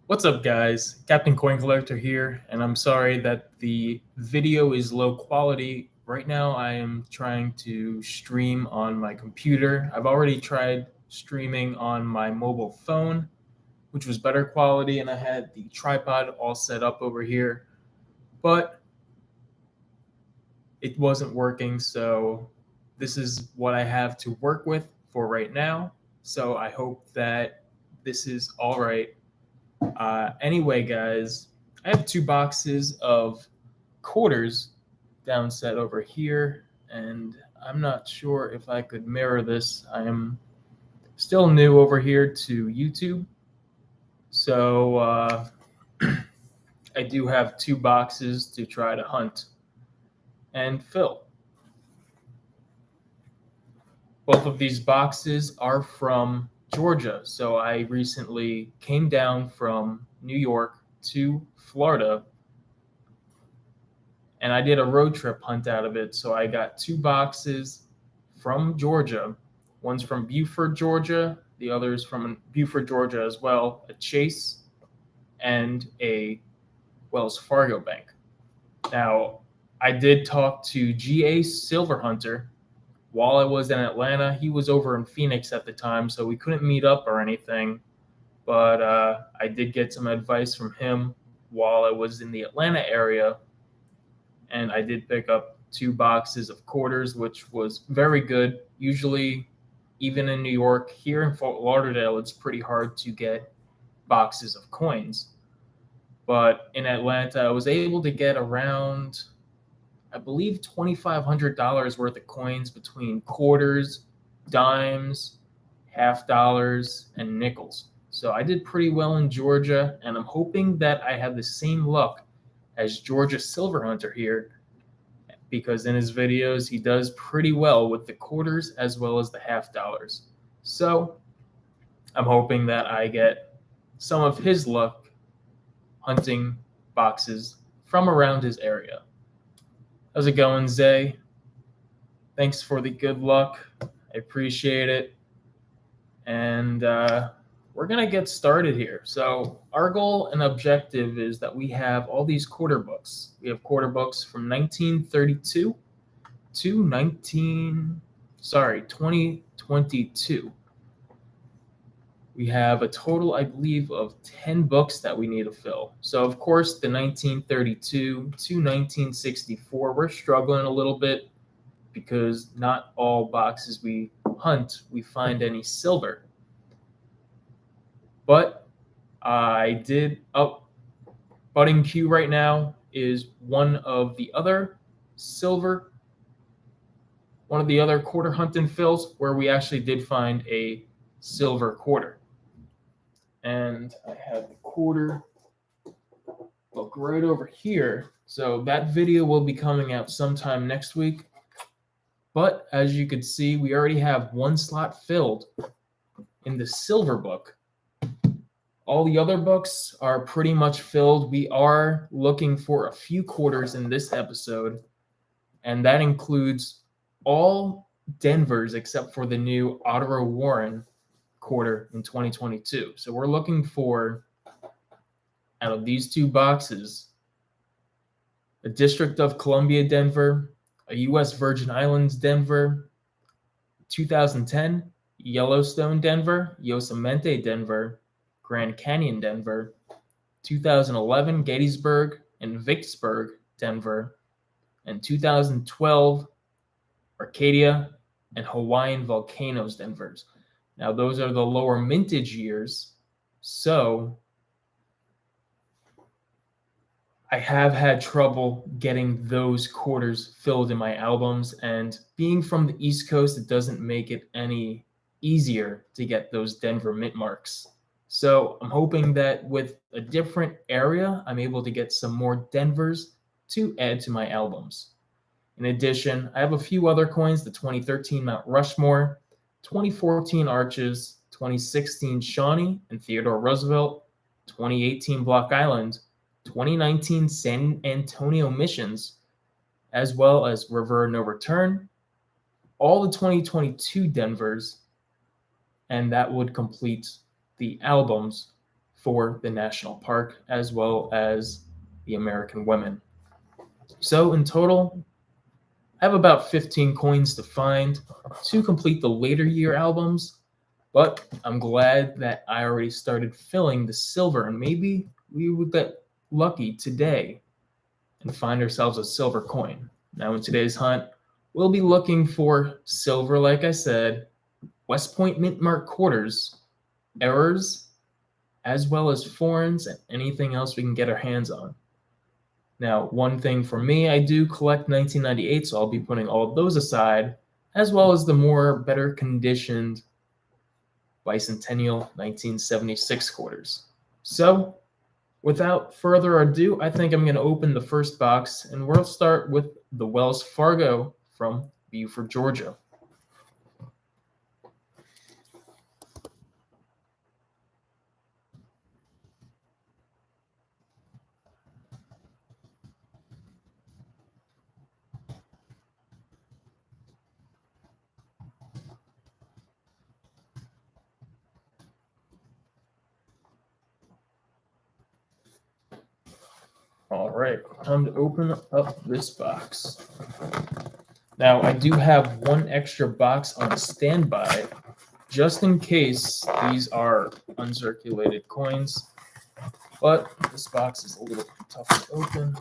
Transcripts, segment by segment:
What's up, guys? Captain Coin Collector here, and I'm sorry that the video is low quality. Right now, I am trying to stream on my computer. I've already tried streaming on my mobile phone, which was better quality, and I had the tripod all set up over here, but it wasn't working, so this is what I have to work with for right now. So I hope that this is all right. Anyway, guys, I have two boxes of quarters down set over here, and I'm not sure if I could mirror this. I am still new over here to YouTube, so I do have two boxes to try to hunt and fill. Both of these boxes are from Georgia, so I recently came down from New York to Florida, and I did a road trip hunt out of it. So I got two boxes from Georgia. One's from Beaufort, Georgia. The other's from Beaufort, Georgia as well, a Chase and a Wells Fargo bank. Now, I did talk to G.A. Silver Hunter while I was in Atlanta. He was over in Phoenix at the time, so we couldn't meet up or anything. But I did get some advice from him while I was in the Atlanta area, and I did pick up two boxes of quarters, which was very good. Usually, even in New York, here in Fort Lauderdale, it's pretty hard to get boxes of coins. But in Atlanta, I was able to get around, I believe, $2,500 worth of coins between quarters, dimes, half dollars, and nickels. So I did pretty well in Georgia, and I'm hoping that I have the same luck as Georgia Silver Hunter here, because in his videos, he does pretty well with the quarters as well as the half dollars. So I'm hoping that I get some of his luck hunting boxes from around his area. How's it going, Zay? Thanks for the good luck. I appreciate it. And we're going to get started here. So our goal and objective is that we have all these quarter books. We have quarter books from 1932 to 2022. We have a total, I believe, of 10 books that we need to fill. So, of course, the 1932 to 1964, we're struggling a little bit because not all boxes we hunt, we find any silver. But I did, Budding Q right now is one of the other quarter hunt and fills where we actually did find a silver quarter. And I have the quarter book right over here. So that video will be coming out sometime next week. But as you can see, we already have one slot filled in the silver book. All the other books are pretty much filled. We are looking for a few quarters in this episode, and that includes all Denvers except for the new Ottawa Warren quarter in 2022. So we're looking for, out of these two boxes, a District of Columbia Denver, a U.S. Virgin Islands Denver, 2010 Yellowstone Denver, Yosemite Denver, Grand Canyon Denver, 2011 Gettysburg and Vicksburg Denver, and 2012 Arcadia and Hawaiian Volcanoes Denvers. Now, those are the lower mintage years, so I have had trouble getting those quarters filled in my albums, and being from the East Coast, it doesn't make it any easier to get those Denver mint marks. So I'm hoping that with a different area, I'm able to get some more Denvers to add to my albums. In addition, I have a few other coins, the 2013 Mount Rushmore, 2014 Arches, 2016 Shawnee and Theodore Roosevelt, 2018 Block Island, 2019 San Antonio Missions, as well as River No Return, all the 2022 Denvers, and that would complete the albums for the National Park as well as the American Women. So in total, I have about 15 coins to find to complete the later year albums, but I'm glad that I already started filling the silver, and maybe we would get lucky today and find ourselves a silver coin. Now in today's hunt, we'll be looking for silver, like I said, West Point Mint Mark quarters, errors, as well as foreigns and anything else we can get our hands on. Now, one thing for me, I do collect 1998, so I'll be putting all of those aside, as well as the more better conditioned bicentennial 1976 quarters. So, without further ado, I think I'm going to open the first box, and we'll start with the Wells Fargo from Beaufort, Georgia. All right, time to open up this box. Now, I do have one extra box on standby, just in case these are uncirculated coins, but this box is a little tough to open.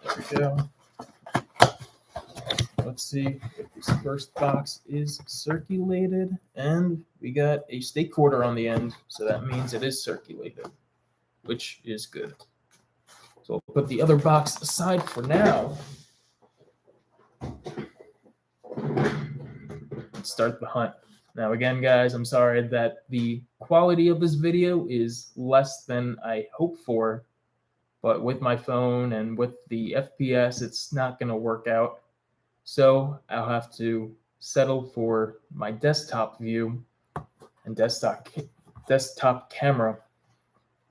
There we go. Let's see if this first box is circulated, and we got a state quarter on the end, so that means it is circulated, which is good. So we'll put the other box aside for now. Let's start the hunt. Now again, guys, I'm sorry that the quality of this video is less than I hoped for, but with my phone and with the FPS, it's not going to work out. So I'll have to settle for my desktop view and desktop camera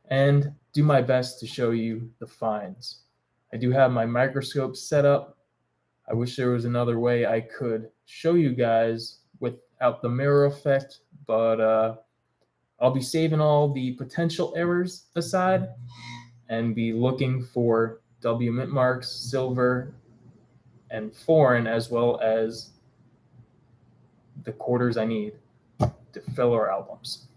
and do my best to show you the finds. I do have my microscope set up. I wish there was another way I could show you guys without the mirror effect, but I'll be saving all the potential errors aside and be looking for W mint marks, silver, and foreign, as well as the quarters I need to fill our albums.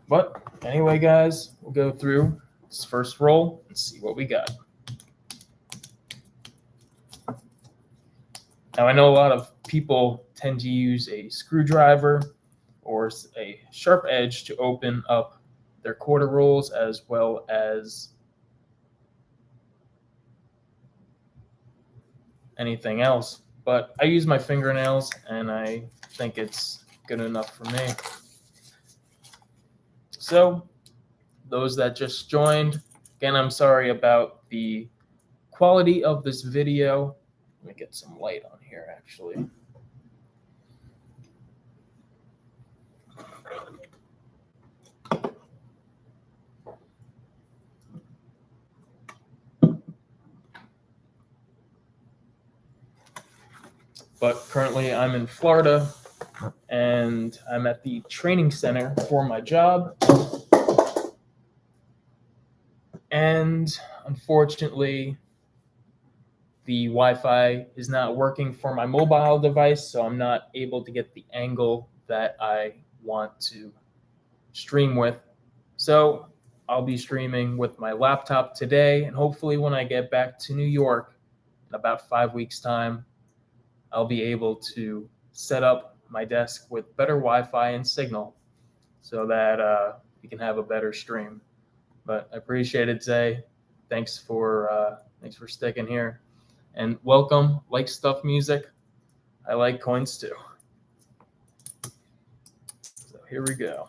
But anyway, guys, we'll go through this first roll and see what we got. Now, I know a lot of people tend to use a screwdriver or a sharp edge to open up their quarter rolls, as well as anything else. But I use my fingernails, and I think it's good enough for me. So, those that just joined, again, I'm sorry about the quality of this video. Let me get some light on here, actually. But currently I'm in Florida, and I'm at the training center for my job. And unfortunately, the Wi-Fi is not working for my mobile device, so I'm not able to get the angle that I want to stream with. So I'll be streaming with my laptop today, and hopefully when I get back to New York in about 5 weeks' time, I'll be able to set up my desk with better Wi-Fi and signal so that we can have a better stream. But I appreciate it, Zay. Thanks for sticking here. And welcome, like stuff music. I like coins too. So here we go.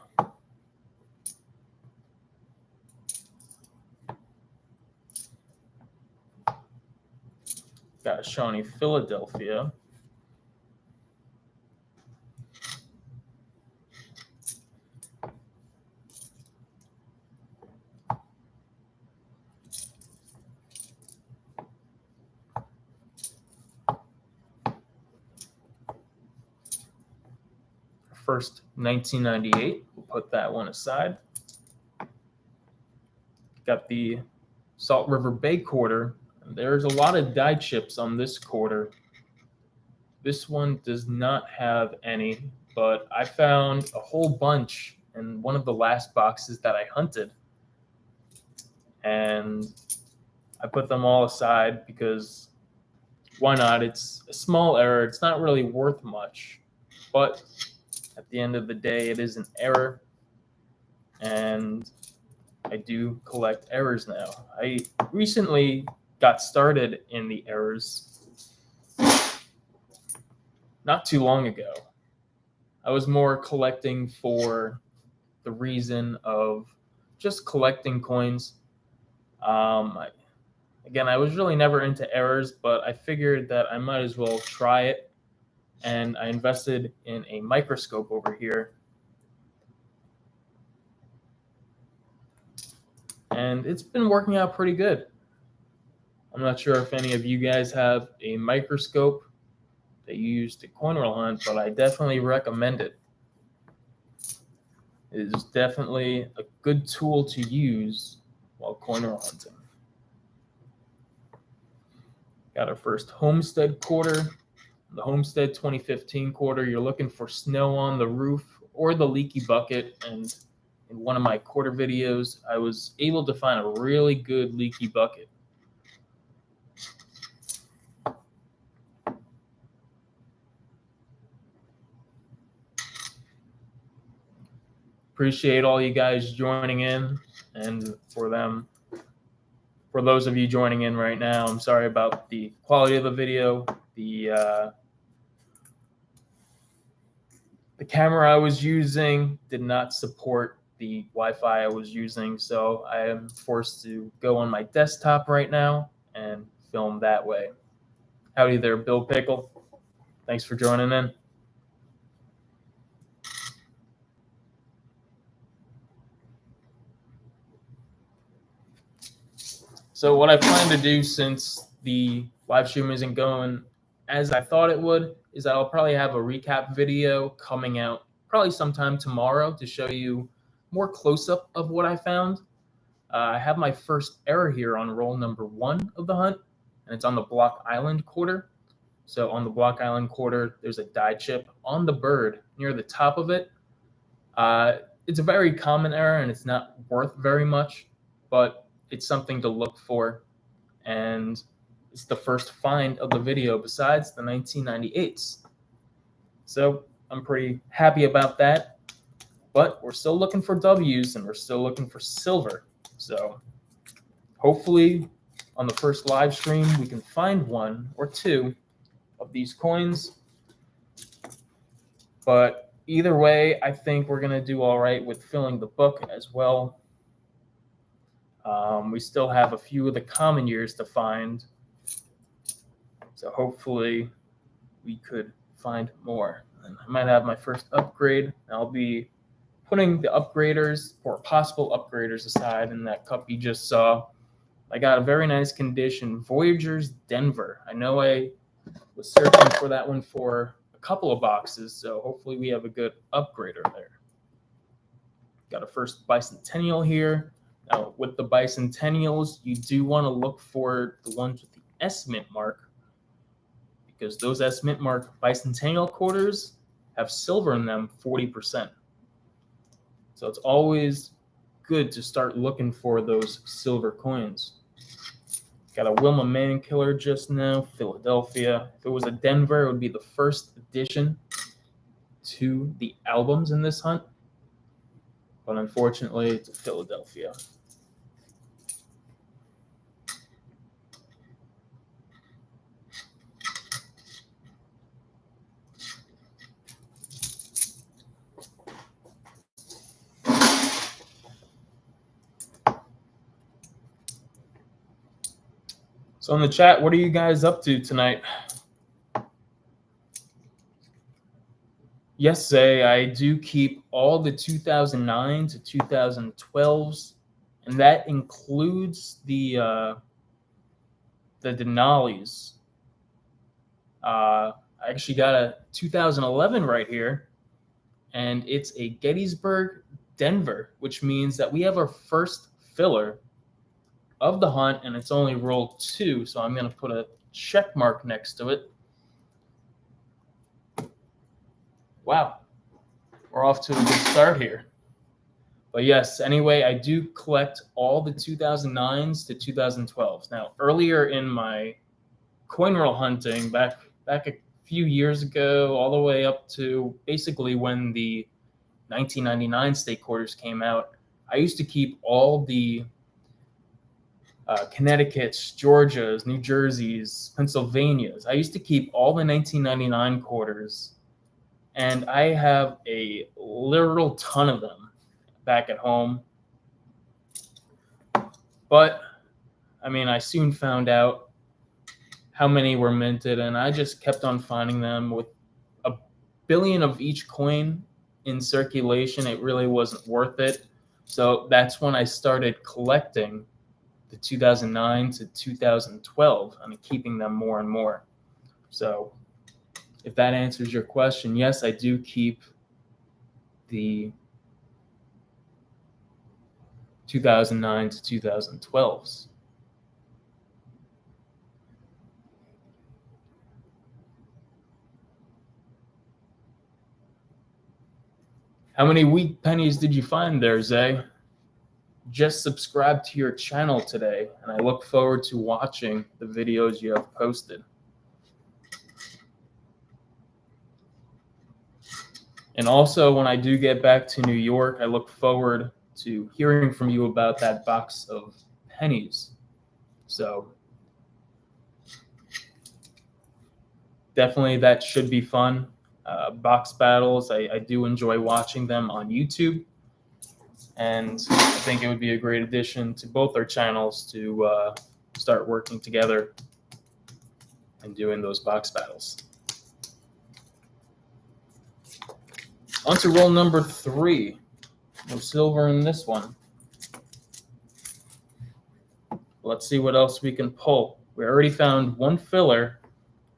Got a Shawnee Philadelphia. first 1998. We'll put that one aside. Got the Salt River Bay quarter. There's a lot of die chips on this quarter. This one does not have any, but I found a whole bunch in one of the last boxes that I hunted. And I put them all aside because why not? It's a small error. It's not really worth much, but at the end of the day, it is an error. And I do collect errors now. I recently got started in the errors not too long ago. I was more collecting for the reason of just collecting coins. Again, I was really never into errors, but I figured that I might as well try it. And I invested in a microscope over here. And it's been working out pretty good. I'm not sure if any of you guys have a microscope that you use to coin roll hunt, but I definitely recommend it. It is definitely a good tool to use while coin roll hunting. Got our first Homestead quarter. The Homestead 2015 quarter, you're looking for snow on the roof or the leaky bucket. And in one of my quarter videos, I was able to find a really good leaky bucket. Appreciate all you guys joining in, and for those of you joining in right now, I'm sorry about the quality of the video. The camera I was using did not support the Wi-Fi I was using, so I am forced to go on my desktop right now and film that way. Howdy there, Bill Pickle. Thanks for joining in. So what I plan to do, since the live stream isn't going as I thought it would, is that I'll probably have a recap video coming out probably sometime tomorrow to show you more close-up of what I found. I have my first error here on roll number 1 of the hunt, and it's on the Block Island quarter. So on the Block Island quarter, there's a die chip on the bird near the top of it. It's a very common error, and it's not worth very much, but it's something to look for, and it's the first find of the video besides the 1998s. So I'm pretty happy about that, but we're still looking for W's and we're still looking for silver. So hopefully on the first live stream, we can find 1 or 2 of these coins. But either way, I think we're going to do all right with filling the book as well. We still have a few of the common years to find. So hopefully we could find more. And I might have my first upgrade. I'll be putting the upgraders or possible upgraders aside in that cup you just saw. I got a very nice condition, Voyagers Denver. I know I was searching for that one for a couple of boxes, so hopefully we have a good upgrader there. Got a first Bicentennial here. Now, with the Bicentennials, you do want to look for the ones with the S mint mark, because those S mint mark Bicentennial quarters have silver in them, 40%. So it's always good to start looking for those silver coins. Got a Wilma Mankiller just now, Philadelphia. If it was a Denver, it would be the first addition to the albums in this hunt. But unfortunately, it's a Philadelphia. So in the chat, what are you guys up to tonight? Yes, Zay, I do keep all the 2009 to 2012s, and that includes the Denali's. I actually got a 2011 right here, and it's a Gettysburg Denver, which means that we have our first filler of the hunt, and it's only roll 2, so I'm going to put a check mark next to it. Wow, we're off to a good start here. But yes, anyway, I do collect all the 2009s to 2012s. Now, earlier in my coin roll hunting, back a few years ago, all the way up to basically when the 1999 state quarters came out, I used to keep all the Connecticut's, Georgia's, New Jersey's, Pennsylvania's. I used to keep all the 1999 quarters, and I have a literal ton of them back at home. But I mean, I soon found out how many were minted, and I just kept on finding them. With a billion of each coin in circulation, it really wasn't worth it. So that's when I started collecting the 2009 to 2012 and keeping them more and more. So if that answers your question, yes, I do keep the 2009 to 2012s. How many weak pennies did you find there, Zay? Just subscribe to your channel today, and I look forward to watching the videos you have posted. And also, when I do get back to New York, I look forward to hearing from you about that box of pennies. So definitely that should be fun. Box battles, I do enjoy watching them on YouTube. And I think it would be a great addition to both our channels to start working together and doing those box battles. On to roll number 3. No silver in this one. Let's see what else we can pull. We already found one filler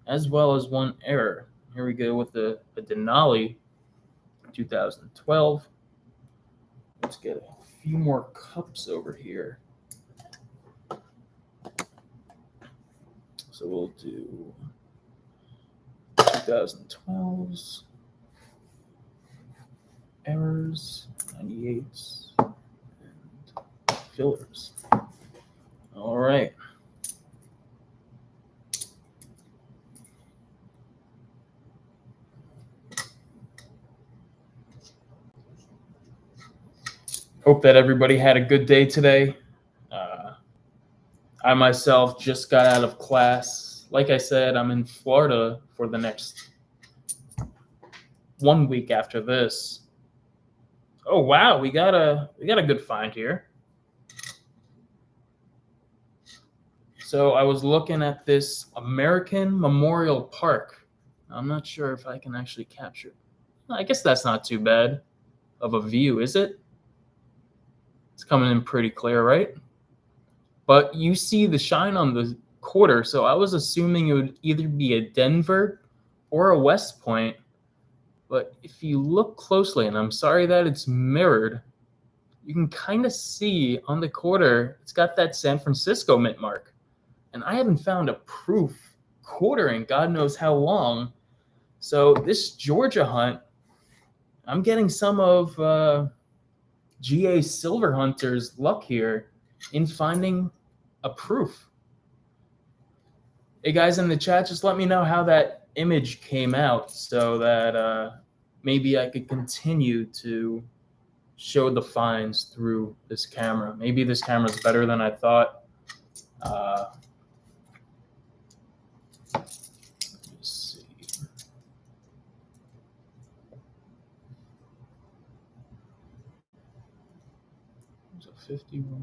as well as one error. Here we go with the Denali 2012. Let's get a few more cups over here. So we'll do 2012s, errors, 98s, and fillers. All right. Hope that everybody had a good day today. I myself just got out of class. Like I said, I'm in Florida for the next 1 week after this. Oh wow, we got a good find here. So I was looking at this American Memorial Park. I'm not sure if I can actually capture it. I guess that's not too bad of a view, is it? It's coming in pretty clear, right? But you see the shine on the quarter, so I was assuming it would either be a Denver or a West Point. But if you look closely, and I'm sorry that it's mirrored, you can kind of see on the quarter, it's got that San Francisco mint mark. And I haven't found a proof quarter in God knows how long. So this Georgia hunt, I'm getting some of GA Silver Hunter's luck here in finding a proof. Hey guys in the chat, just let me know how that image came out so that maybe I could continue to show the finds through this camera. Maybe this camera is better than I thought. Let me see. There's a 50 roll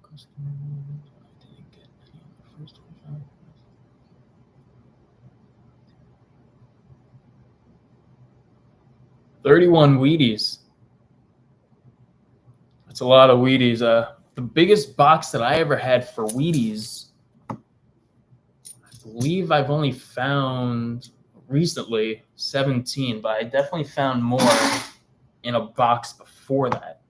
customer. I didn't get any on the first one. 31 Wheaties. That's a lot of Wheaties. The biggest box that I ever had for Wheaties, I believe I've only found recently, 17, but I definitely found more in a box before that.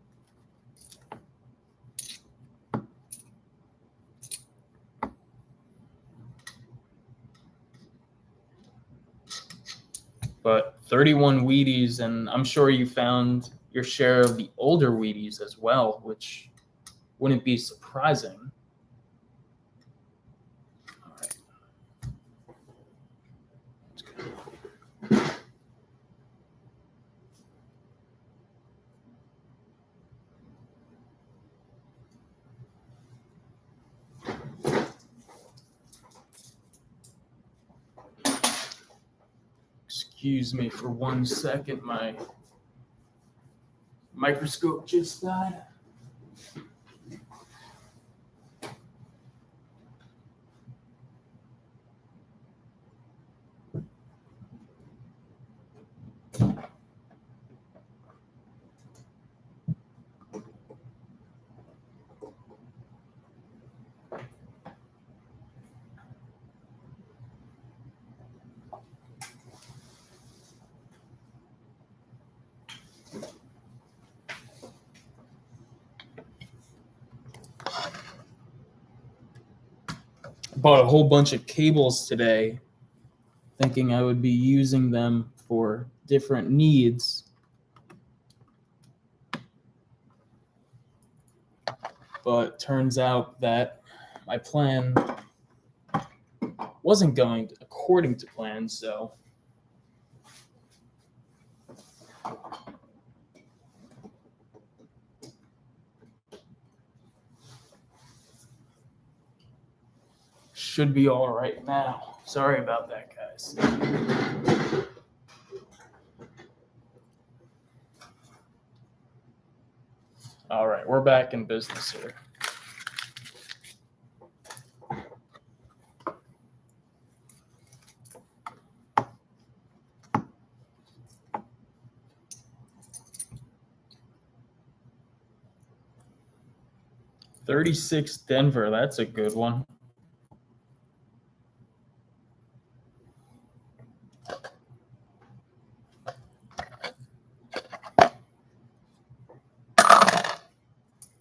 But 31 Wheaties, and I'm sure you found your share of the older Wheaties as well, which wouldn't be surprising. All right. Excuse me for 1 second, my microscope just died. Bought a whole bunch of cables today, thinking I would be using them for different needs. But turns out that my plan wasn't going according to plan, so should be all right now. Sorry about that, guys. All right, we're back in business here. $36 Denver, that's a good one.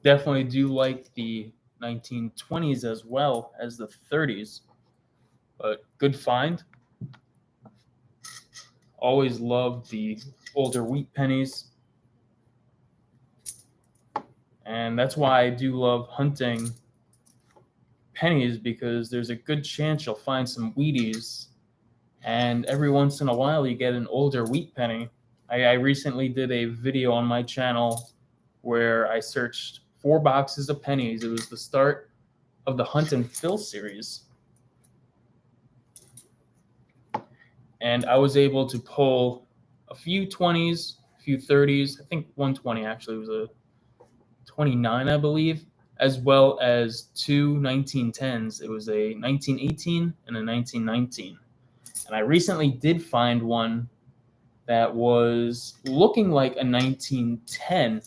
Definitely do like the 1920s as well as the 30s, but good find. Always loved the older wheat pennies. And that's why I do love hunting pennies, because there's a good chance you'll find some Wheaties, and every once in a while you get an older wheat penny. I recently did a video on my channel where I searched 4 boxes of pennies. It was the start of the Hunt and Fill series. And I was able to pull a few 20s, a few 30s. I think 120 actually was a 29, I believe, as well as 2 1910s. It was a 1918 and a 1919. And I recently did find one that was looking like a 1910,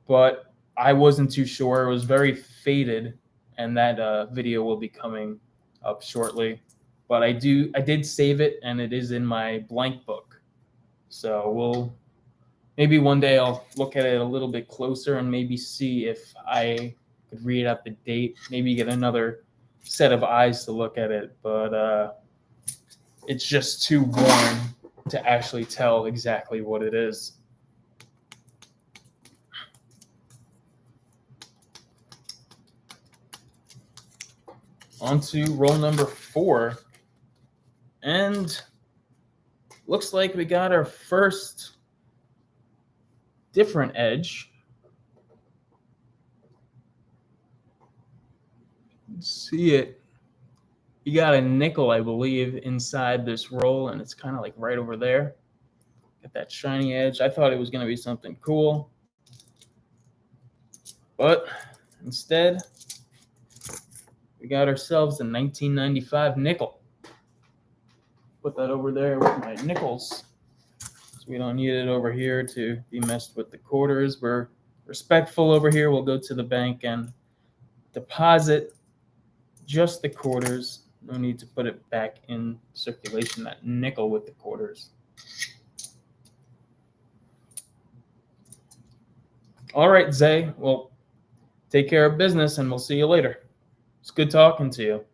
but I wasn't too sure. It was very faded, and that video will be coming up shortly. But I did save it, and it is in my blank book. So maybe one day I'll look at it a little bit closer and maybe see if I could read out the date, maybe get another set of eyes to look at it. But it's just too worn to actually tell exactly what it is. On to roll number 4. And looks like we got our first different edge. Let's see it. You got a nickel, I believe, inside this roll, and it's kind of like right over there. Got that shiny edge. I thought it was going to be something cool, but instead, we got ourselves a 1995 nickel. Put that over there with my nickels, so we don't need it over here to be messed with the quarters. We're respectful over here. We'll go to the bank and deposit just the quarters, No need to put it back in circulation, that nickel with the quarters. All right, Zay. Well, take care of business, and we'll see you later. It's good talking to you.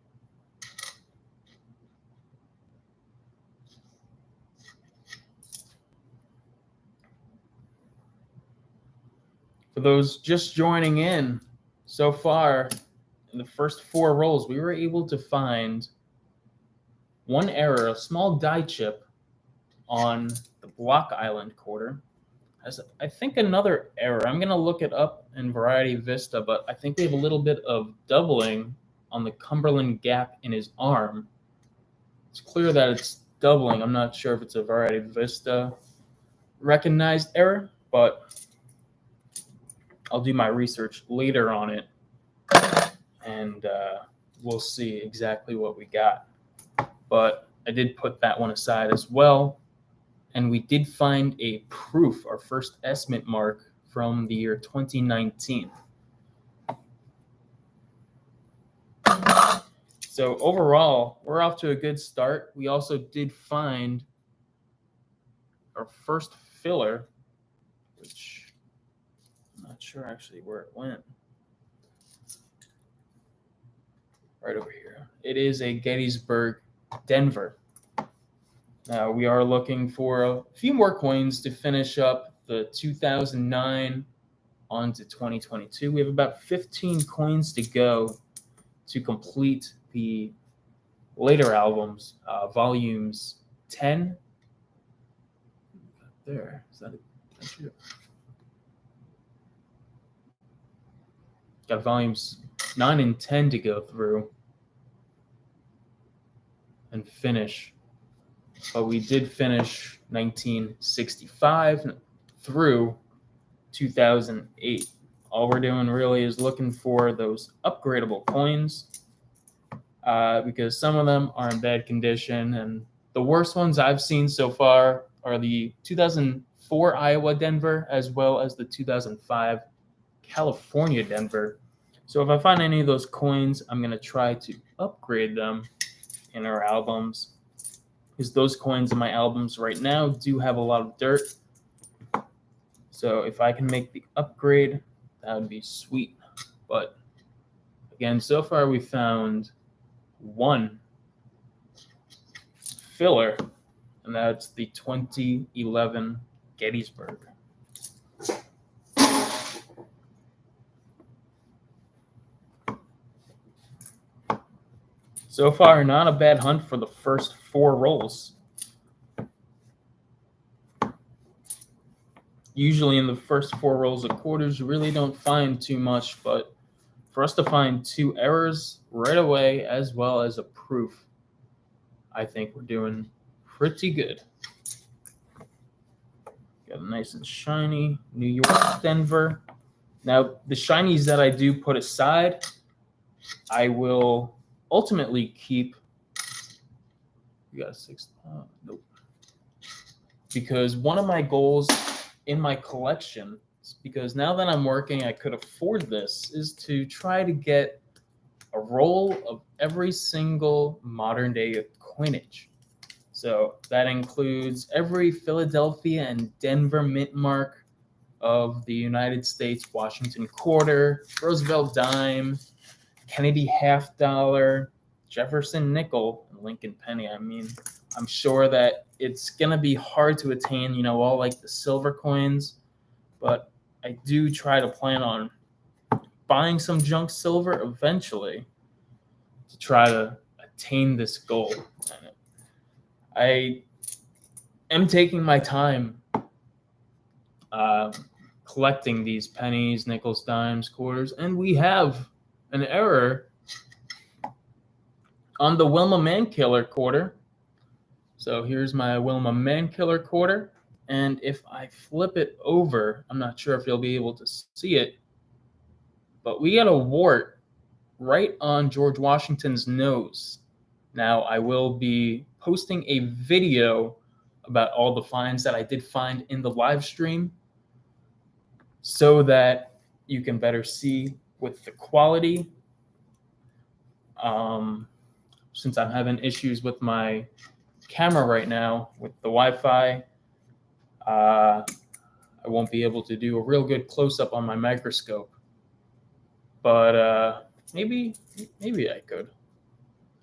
For those just joining in, so far in the first 4 rolls, we were able to find one error, a small die chip on the Block Island quarter. As I think another error, I'm going to look it up in Variety Vista, but I think we have a little bit of doubling on the Cumberland Gap in his arm. It's clear that it's doubling. I'm not sure if it's a Variety Vista recognized error, but I'll do my research later on it, and we'll see exactly what we got. But I did put that one aside as well. And we did find a proof, our first estimate mark from the year 2019. So overall, we're off to a good start. We also did find our first filler, which I'm not sure actually where it went. Right over here. It is a Gettysburg Denver. Now we are looking for a few more coins to finish up the 2009 on to 2022. We have about 15 coins to go to complete the later albums, volumes 10. There, is that it? Got volumes 9 and 10 to go through and finish. But we did finish 1965 through 2008. All we're doing really is looking for those upgradable coins because some of them are in bad condition. And the worst ones I've seen so far are the 2004 Iowa Denver as well as the 2005 California Denver. So if I find any of those coins, I'm going to try to upgrade them in our albums. Because those coins in my albums right now do have a lot of dirt. So if I can make the upgrade, that would be sweet. But again, so far we found one filler, and that's the 2011 Gettysburg. So far, not a bad hunt for the first 4 rolls. Usually in the first 4 rolls of quarters, you really don't find too much, but for us to find 2 errors right away as well as a proof, I think we're doing pretty good. Got a nice and shiny New York Denver. Now, the shinies that I do put aside, I will ultimately keep. You got a 6. Nope. Because one of my goals in my collection, because now that I'm working, I could afford this, is to try to get a roll of every single modern day coinage. So that includes every Philadelphia and Denver mint mark of the United States, Washington quarter, Roosevelt dime, Kennedy half dollar, Jefferson nickel, and Lincoln penny. I mean, I'm sure that it's going to be hard to attain, all like the silver coins, but I do try to plan on buying some junk silver eventually to try to attain this goal. I am taking my time collecting these pennies, nickels, dimes, quarters, and we have an error on the Wilma Mankiller quarter. So here's my Wilma Mankiller quarter, and if I flip it over, I'm not sure if you'll be able to see it, but we got a wart right on George Washington's nose. Now, I will be posting a video about all the finds that I did find in the live stream so that you can better see with the quality. since I'm having issues with my camera right now with the Wi-Fi, I won't be able to do a real good close-up on my microscope. But maybe I could.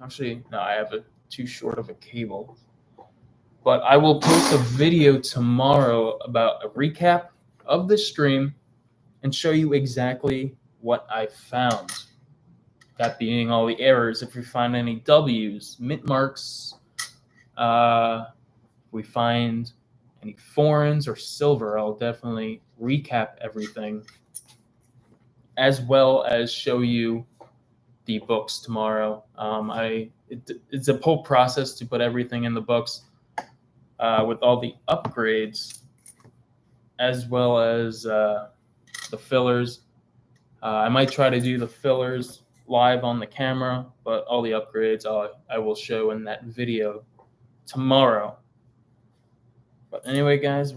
Actually, no, I have too short of a cable. But I will post a video tomorrow about a recap of the stream and show you exactly what I found. That being all the errors. If we find any W's, mint marks, we find any foreigns or silver, I'll definitely recap everything, as well as show you the books tomorrow. It's a whole process to put everything in the books with all the upgrades, as well as the fillers. I might try to do the fillers live on the camera, but all the upgrades I will show in that video tomorrow. But anyway, guys,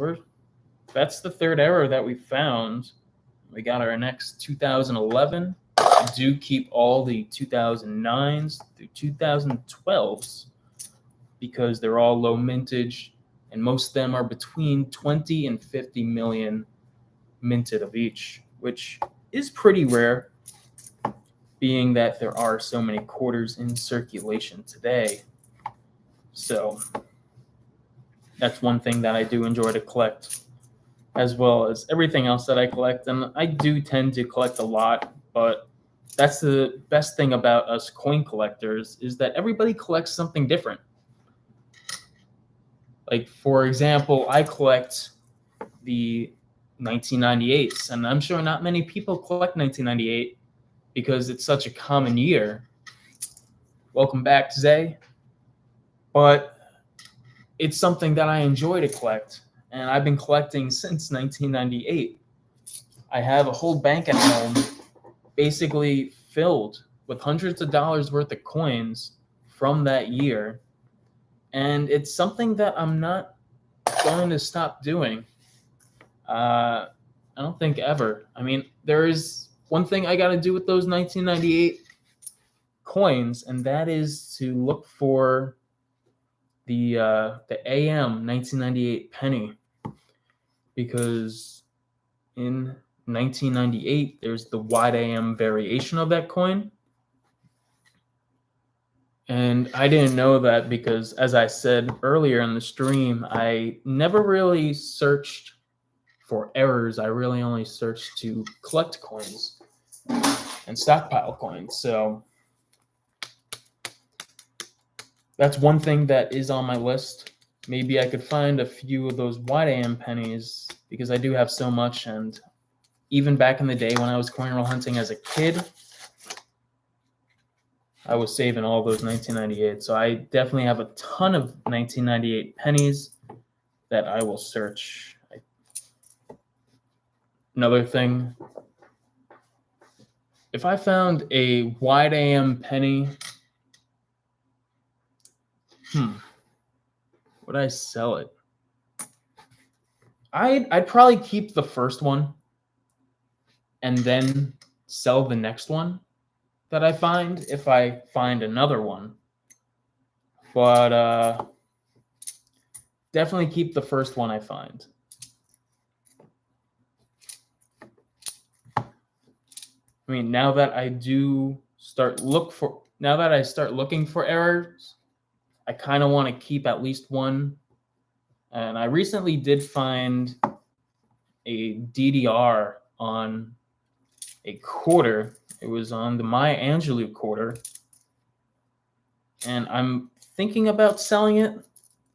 that's the third error that we found. We got our next 2011. I do keep all the 2009s through 2012s because they're all low mintage, and most of them are between 20 and 50 million minted of each, which is pretty rare, being that there are so many quarters in circulation today. So that's one thing that I do enjoy to collect, as well as everything else that I collect. And I do tend to collect a lot, but that's the best thing about us coin collectors, is that everybody collects something different. Like, for example, I collect the 1998s, and I'm sure not many people collect 1998 because it's such a common year. Welcome back, Zay. But it's something that I enjoy to collect, and I've been collecting since 1998. I have a whole bank at home basically filled with hundreds of dollars worth of coins from that year, and it's something that I'm not going to stop doing. I don't think ever. I mean, there is one thing I got to do with those 1998 coins, and that is to look for the AM 1998 penny, because in 1998 there's the wide AM variation of that coin, and I didn't know that because, as I said earlier in the stream, I never really searched for errors. I really only searched to collect coins and stockpile coins. So that's one thing that is on my list. Maybe I could find a few of those wide AM pennies, because I do have so much. And even back in the day when I was coin roll hunting as a kid, I was saving all those 1998. So I definitely have a ton of 1998 pennies that I will search. Another thing, if I found a wide AM penny, would I sell it? I'd probably keep the first one and then sell the next one that I find if I find another one. But definitely keep the first one I find. I mean, now that I start looking for errors, I kind of want to keep at least one. And I recently did find a DDR on a quarter. It was on the Maya Angelou quarter. And I'm thinking about selling it.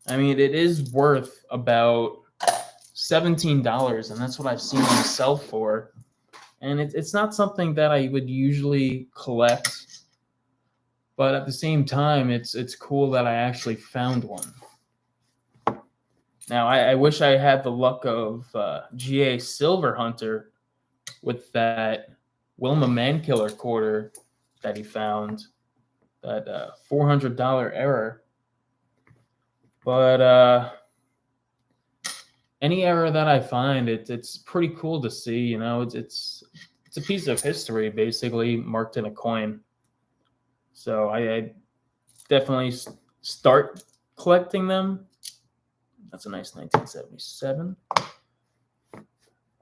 I mean, it is worth about $17, and that's what I've seen them sell for. And it's not something that I would usually collect, but at the same time, it's cool that I actually found one. Now, I wish I had the luck of GA Silver Hunter with that Wilma Mankiller quarter that he found, that $400 error. But any error that I find, it's pretty cool to see. You know, it's a piece of history basically marked in a coin. So I definitely start collecting them. That's a nice 1977.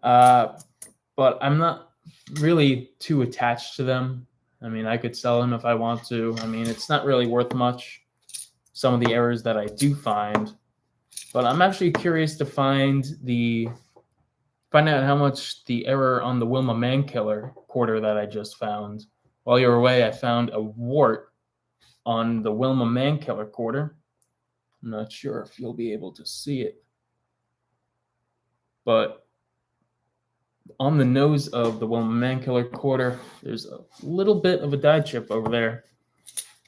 But I'm not really too attached to them. I mean, I could sell them if I want to. I mean, it's not really worth much, some of the errors that I do find. But I'm actually curious to find out how much the error on the Wilma Mankiller quarter that I just found. While you were away, I found a wart on the Wilma Mankiller quarter. I'm not sure if you'll be able to see it. But on the nose of the Wilma Mankiller quarter, there's a little bit of a dye chip over there.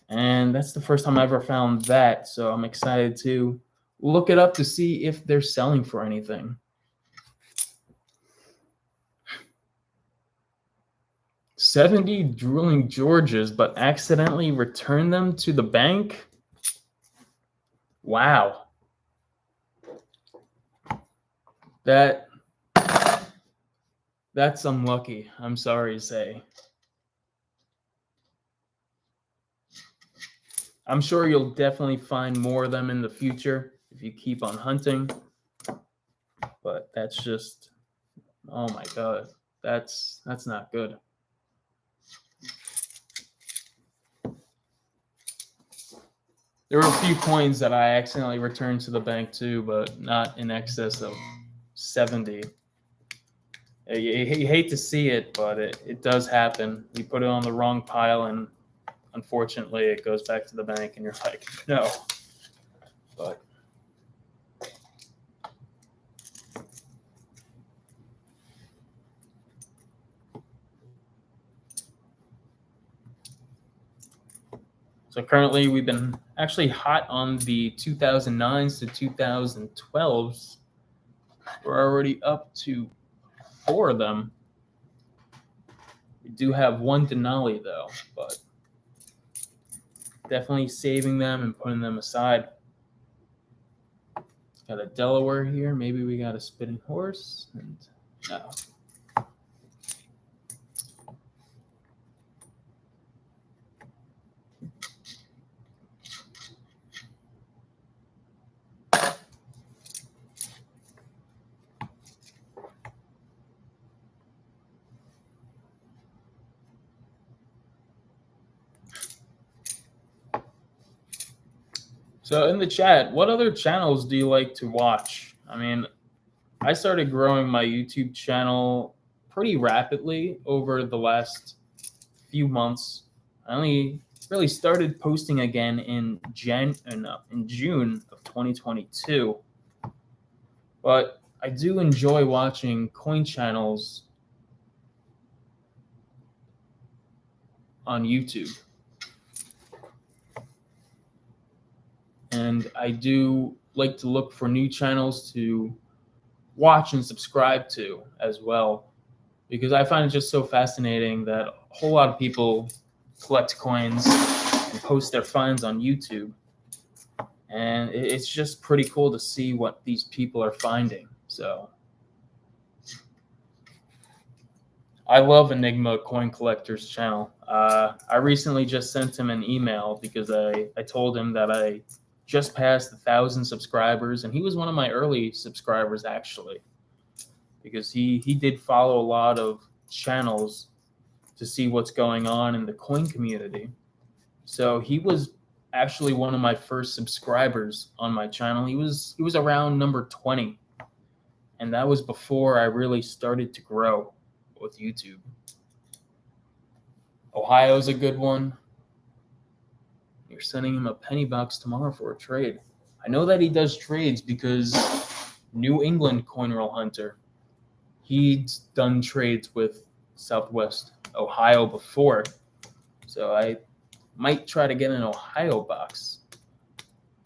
And that's the first time I ever found that. So I'm excited to look it up to see if they're selling for anything. 70 drooling Georges, but accidentally returned them to the bank? Wow. That's unlucky, I'm sorry to say. I'm sure you'll definitely find more of them in the future if you keep on hunting. But that's just, oh my God, that's not good. There were a few coins that I accidentally returned to the bank too, but not in excess of 70. You hate to see it, but it does happen. You put it on the wrong pile, and unfortunately, it goes back to the bank, and you're like, no. But so currently, we've been actually hot on the 2009s to 2012s. We're already up to 4 of them. We do have one Denali though, but definitely saving them and putting them aside. Got a Delaware here. Maybe we got a Spitting Horse. And no. So in the chat, what other channels do you like to watch? I mean, I started growing my YouTube channel pretty rapidly over the last few months. I only really started posting again in June of 2022. But I do enjoy watching coin channels on YouTube. And I do like to look for new channels to watch and subscribe to as well, because I find it just so fascinating that a whole lot of people collect coins and post their finds on YouTube. And it's just pretty cool to see what these people are finding. So I love Enigma Coin Collector's channel. I recently just sent him an email because I told him that I just passed 1,000 subscribers, and he was one of my early subscribers actually, because he did follow a lot of channels to see what's going on in the coin community. So he was actually one of my first subscribers on my channel. He was around number 20, and that was before I really started to grow with YouTube. Ohio's a good one. You're sending him a penny box tomorrow for a trade. I know that he does trades because New England Coin Roll Hunter, he's done trades with Southwest Ohio before. So I might try to get an Ohio box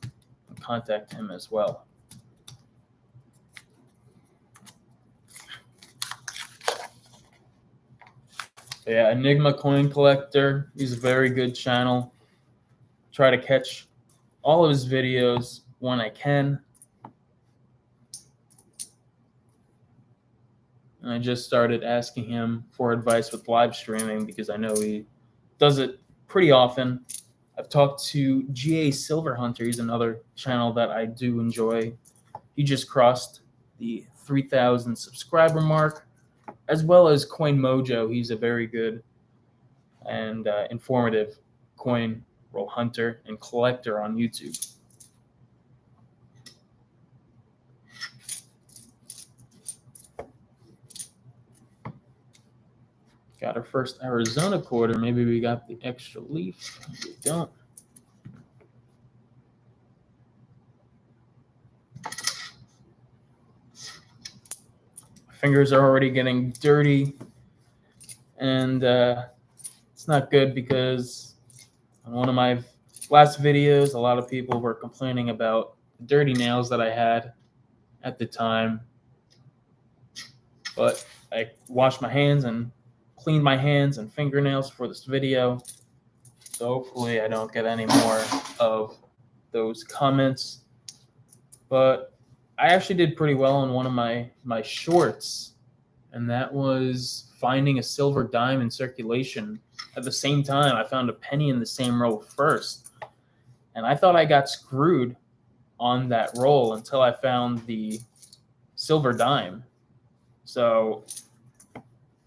and contact him as well. So yeah, Enigma Coin Collector, he's a very good channel. Try to catch all of his videos when I can. And I just started asking him for advice with live streaming because I know he does it pretty often. I've talked to GA Silver Hunter. He's another channel that I do enjoy. He just crossed the 3,000 subscriber mark, as well as Coin Mojo. He's a very good and informative coin roll hunter and collector on YouTube. Got our first Arizona quarter. Maybe we got the extra leaf. We don't. Fingers are already getting dirty, and it's not good because on one of my last videos, a lot of people were complaining about the dirty nails that I had at the time. But I washed my hands and cleaned my hands and fingernails for this video, so hopefully I don't get any more of those comments. But I actually did pretty well on one of my shorts, and that was finding a silver dime in circulation. At the same time, I found a penny in the same roll first, and I thought I got screwed on that roll until I found the silver dime. So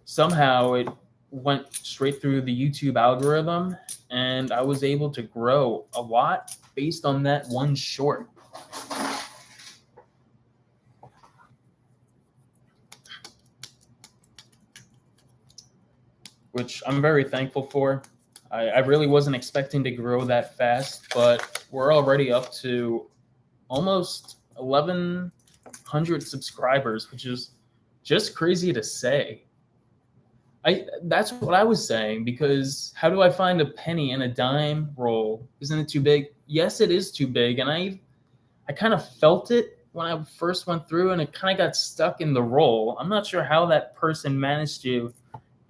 somehow it went straight through the YouTube algorithm, and I was able to grow a lot based on that one short. Which I'm very thankful for. I really wasn't expecting to grow that fast, but we're already up to almost 1,100 subscribers, which is just crazy to say. That's what I was saying, because how do I find a penny in a dime roll? Isn't it too big? Yes, it is too big, and I kind of felt it when I first went through, and it kind of got stuck in the roll. I'm not sure how that person managed to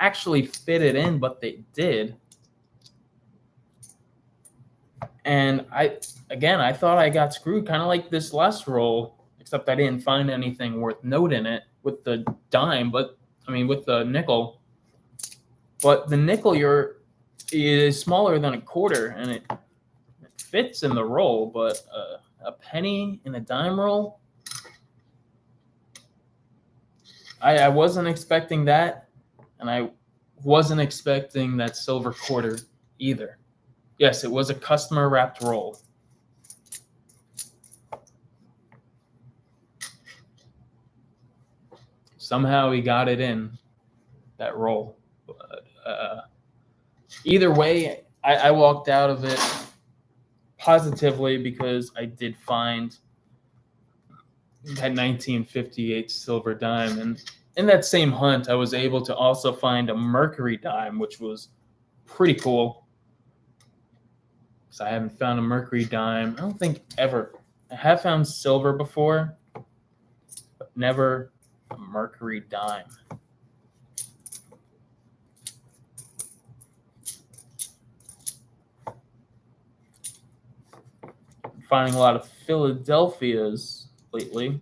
actually fit it in, but they did. And I thought I got screwed, kind of like this last roll, except I didn't find anything worth note in it with the dime, with the nickel. But the nickel is smaller than a quarter, and it fits in the roll, but a penny in a dime roll, I wasn't expecting that, and I wasn't expecting that silver quarter either. Yes, it was a customer wrapped roll. Somehow he got it in that roll. Either way, I walked out of it positively because I did find that 1958 silver dime. And in that same hunt, I was able to also find a mercury dime, which was pretty cool. So I haven't found a mercury dime, I don't think, ever. I have found silver before, but never a mercury dime. I'm finding a lot of Philadelphias lately,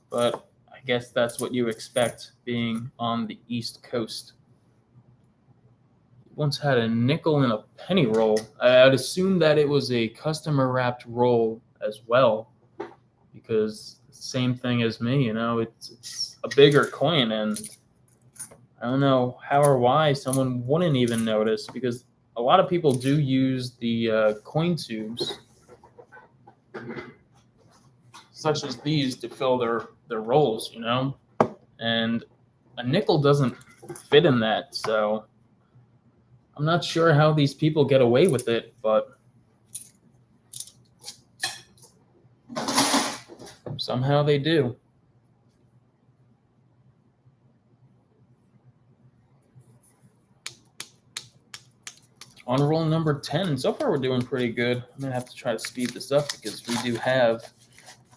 but I guess that's what you expect being on the East Coast. Once had a nickel in a penny roll. I'd assume that it was a customer wrapped roll as well, because same thing as me, it's a bigger coin, and I don't know how or why someone wouldn't even notice, because a lot of people do use the coin tubes such as these to fill their rolls, and a nickel doesn't fit in that, so I'm not sure how these people get away with it, but somehow they do. On roll number 10, so far we're doing pretty good. I'm going to have to try to speed this up because we do have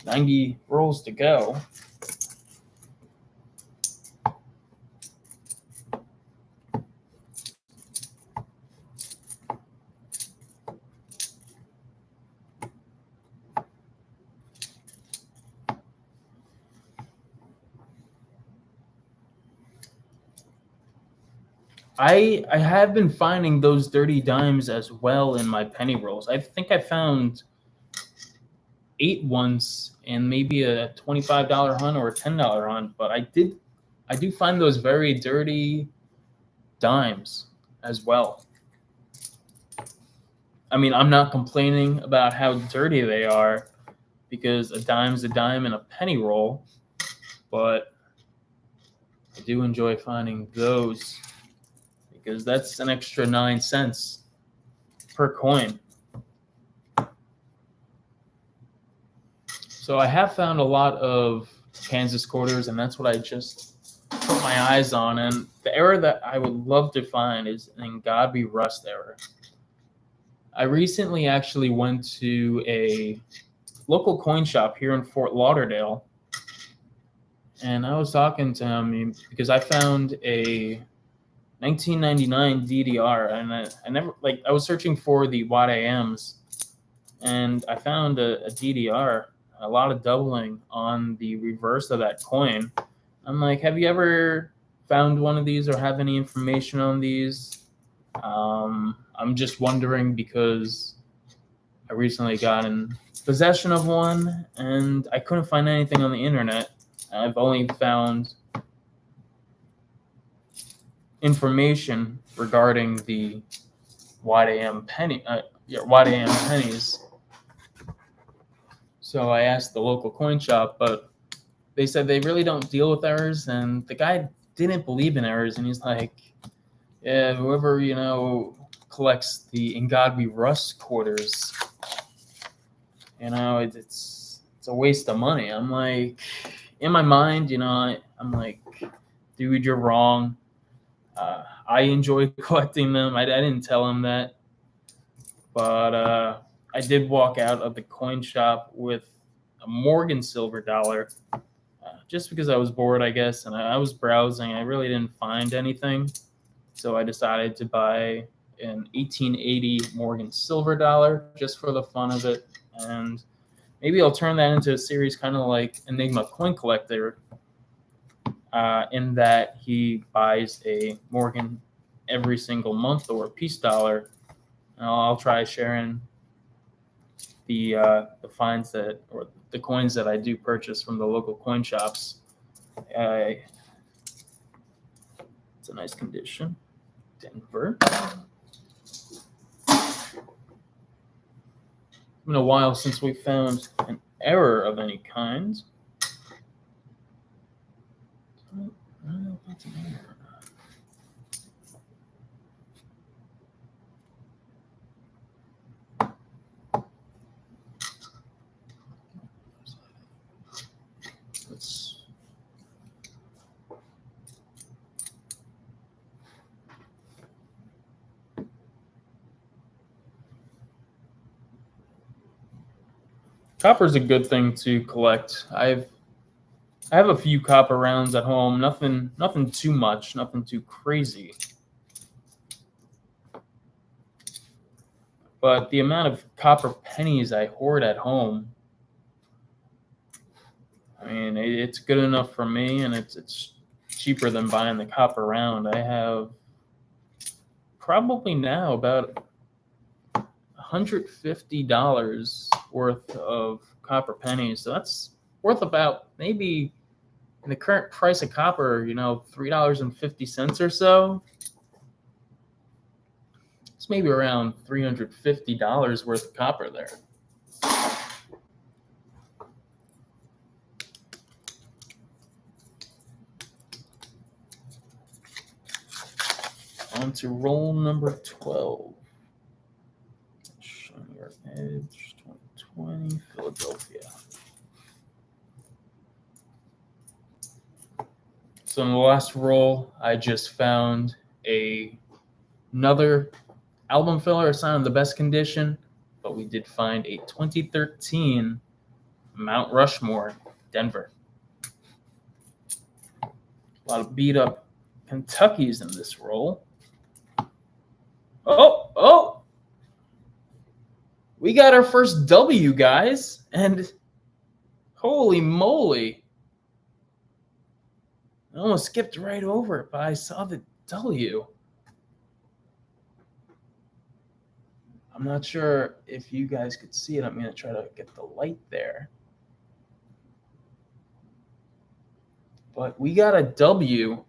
90 rolls to go. I have been finding those dirty dimes as well in my penny rolls. I think I found 8 once and maybe a $25 hunt or a $10 hunt, but I do find those very dirty dimes as well. I mean, I'm not complaining about how dirty they are because a dime's a dime in a penny roll, but I do enjoy finding those because that's an extra 9 cents per coin. So I have found a lot of Kansas quarters, and that's what I just put my eyes on. And the error that I would love to find is an Godby Rust error. I recently actually went to a local coin shop here in Fort Lauderdale, and I was talking to him because I found a 1999 DDR, and I was searching for the Watt AMs, and I found a DDR, a lot of doubling on the reverse of that coin. I'm like, have you ever found one of these or have any information on these? I'm just wondering because I recently got in possession of one and I couldn't find anything on the internet. I've only found information regarding the Watt AM pennies. So I asked the local coin shop, but they said they really don't deal with errors, and the guy didn't believe in errors, and he's like, yeah, whoever, collects the Godby Rust quarters, it's a waste of money. I'm like, in my mind, I'm like, dude, you're wrong. I enjoy collecting them. I didn't tell him that, but I did walk out of the coin shop with a Morgan silver dollar, just because I was bored, I guess, and I was browsing. I really didn't find anything, so I decided to buy an 1880 Morgan silver dollar just for the fun of it, and maybe I'll turn that into a series kind of like Enigma Coin Collector, in that he buys a Morgan every single month or a peace dollar. And I'll try sharing the finds or the coins that I do purchase from the local coin shops. It's a nice condition. Denver. It's been a while since we found an error of any kind. I don't know if that's an error or not. Copper's a good thing to collect. I have a few copper rounds at home. Nothing too much. Nothing too crazy. But the amount of copper pennies I hoard at home, I mean, it's good enough for me, and it's cheaper than buying the copper round. I have probably now about $150 worth of copper pennies. So that's worth about, maybe in the current price of copper, $3.50 or so. It's maybe around $350 worth of copper there. On to roll number 12. Shiny Edge 2020, Philadelphia. So in the last roll, I just found another album filler. It's not in the best condition, but we did find a 2013 Mount Rushmore, Denver. A lot of beat up Kentuckys in this roll. Oh! We got our first W, guys, and holy moly. I almost skipped right over it, but I saw the W. I'm not sure if you guys could see it. I'm going to try to get the light there. But we got a W.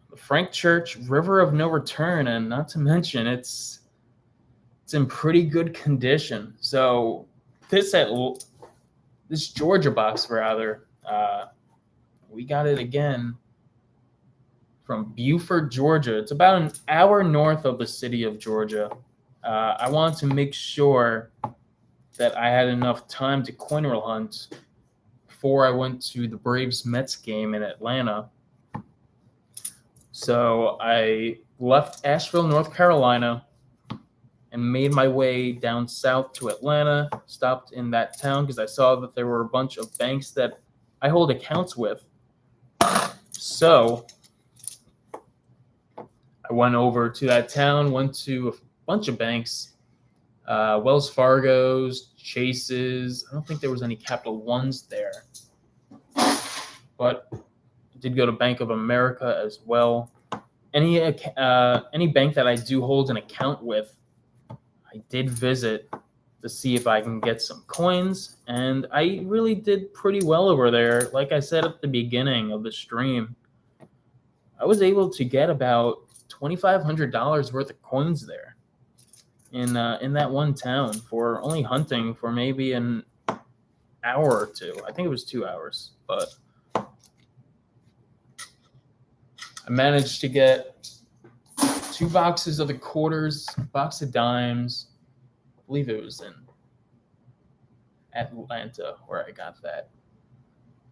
The Frank Church River of No Return, and not to mention it's in pretty good condition. So this Georgia box rather, we got it again from Buford, Georgia. It's about an hour north of the city of Georgia. I wanted to make sure that I had enough time to coin roll hunt before I went to the Braves-Mets game in Atlanta. So I left Asheville, North Carolina, and made my way down south to Atlanta, stopped in that town because I saw that there were a bunch of banks that I hold accounts with. So I went over to that town, went to a bunch of banks, Wells Fargo's, Chase's. I don't think there was any Capital Ones there, but I did go to Bank of America as well. Any bank that I do hold an account with, I did visit to see if I can get some coins, and I really did pretty well over there. Like I said at the beginning of the stream, I was able to get about $2,500 worth of coins there in that one town for only hunting for maybe an hour or two. I think it was 2 hours, but I managed to get 2 boxes of the quarters, a box of dimes. I believe it was in Atlanta where I got that.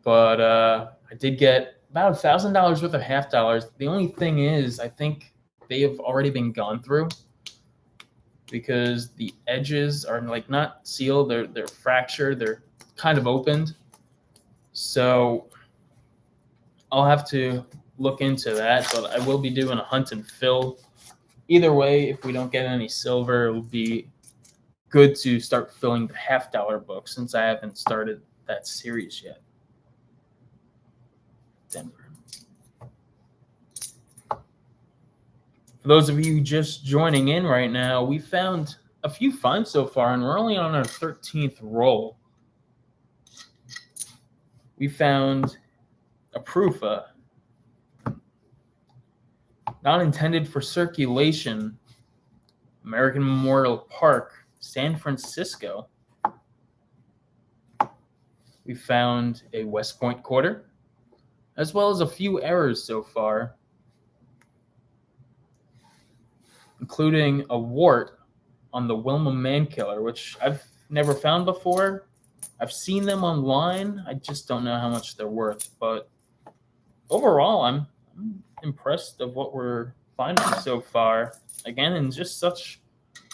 But I did get about $1,000 worth of half dollars. The only thing is, I think they have already been gone through because the edges are like not sealed; they're fractured. They're kind of opened. So I'll have to look into that. But I will be doing a hunt and fill. Either way, if we don't get any silver, it will be good to start filling the half dollar book since I haven't started that series yet. Denver. For those of you just joining in right now, we found a few finds so far, and we're only on our 13th roll. We found a proofa, not intended for circulation, American Memorial Park, San Francisco. We found a West Point quarter, as well as a few errors so far, including a wart on the Wilma Mankiller, which I've never found before. I've seen them online. I just don't know how much they're worth. But overall, I'm impressed of what we're finding so far. Again, in just such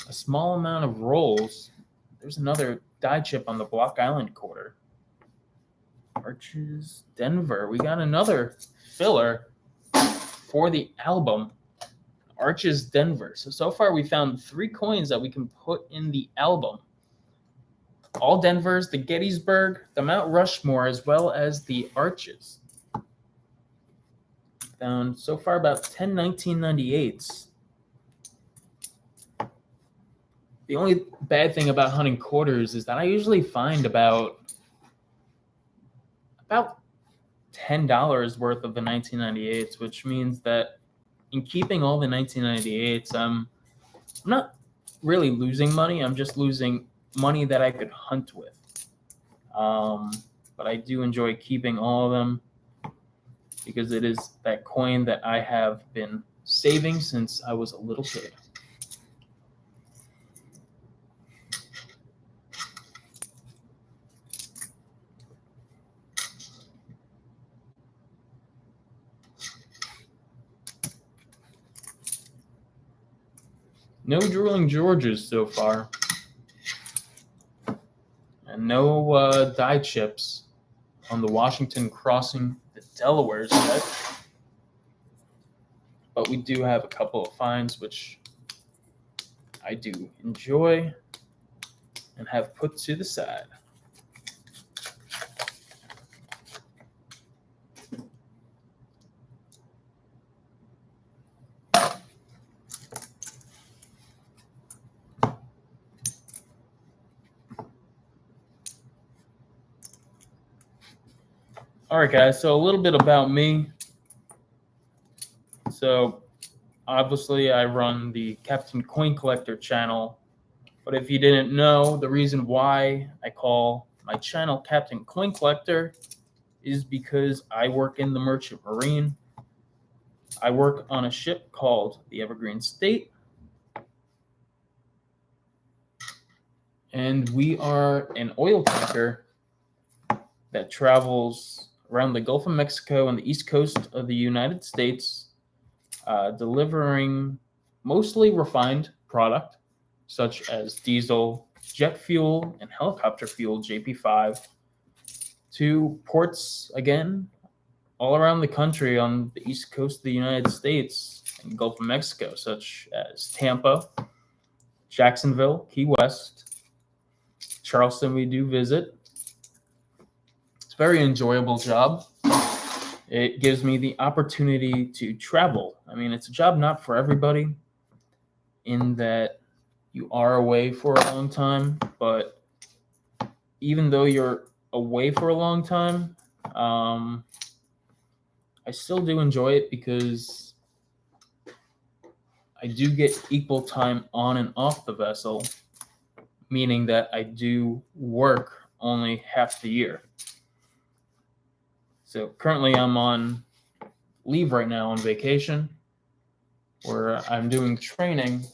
a small amount of rolls. There's another die chip on the Block Island quarter. Arches, Denver. We got another filler for the album. Arches, Denver. So far we found 3 coins that we can put in the album. All Denvers, the Gettysburg, the Mount Rushmore, as well as the Arches. Found so far about 10 1998s. The only bad thing about hunting quarters is that I usually find about $10 worth of the 1998s, which means that in keeping all the 1998s, I'm not really losing money. I'm just losing money that I could hunt with. But I do enjoy keeping all of them because it is that coin that I have been saving since I was a little kid. No drooling Georges so far. And no die chips on the Washington crossing the Delaware set. But we do have a couple of finds which I do enjoy and have put to the side. All right, guys, so a little bit about me. So obviously I run the Captain Coin Collector channel, but if you didn't know, the reason why I call my channel Captain Coin Collector is because I work in the Merchant Marine. I work on a ship called the Evergreen State, and we are an oil tanker that travels around the Gulf of Mexico and the east coast of the United States, delivering mostly refined product such as diesel, jet fuel, and helicopter fuel JP5 to ports, again, all around the country on the east coast of the United States and Gulf of Mexico, such as Tampa, Jacksonville, Key West, Charleston we do visit. It's a very enjoyable job. It gives me the opportunity to travel. I mean, it's a job not for everybody in that you are away for a long time, but even though you're away for a long time, I still do enjoy it because I do get equal time on and off the vessel, meaning that I do work only half the year. So currently I'm on leave right now on vacation, where I'm doing training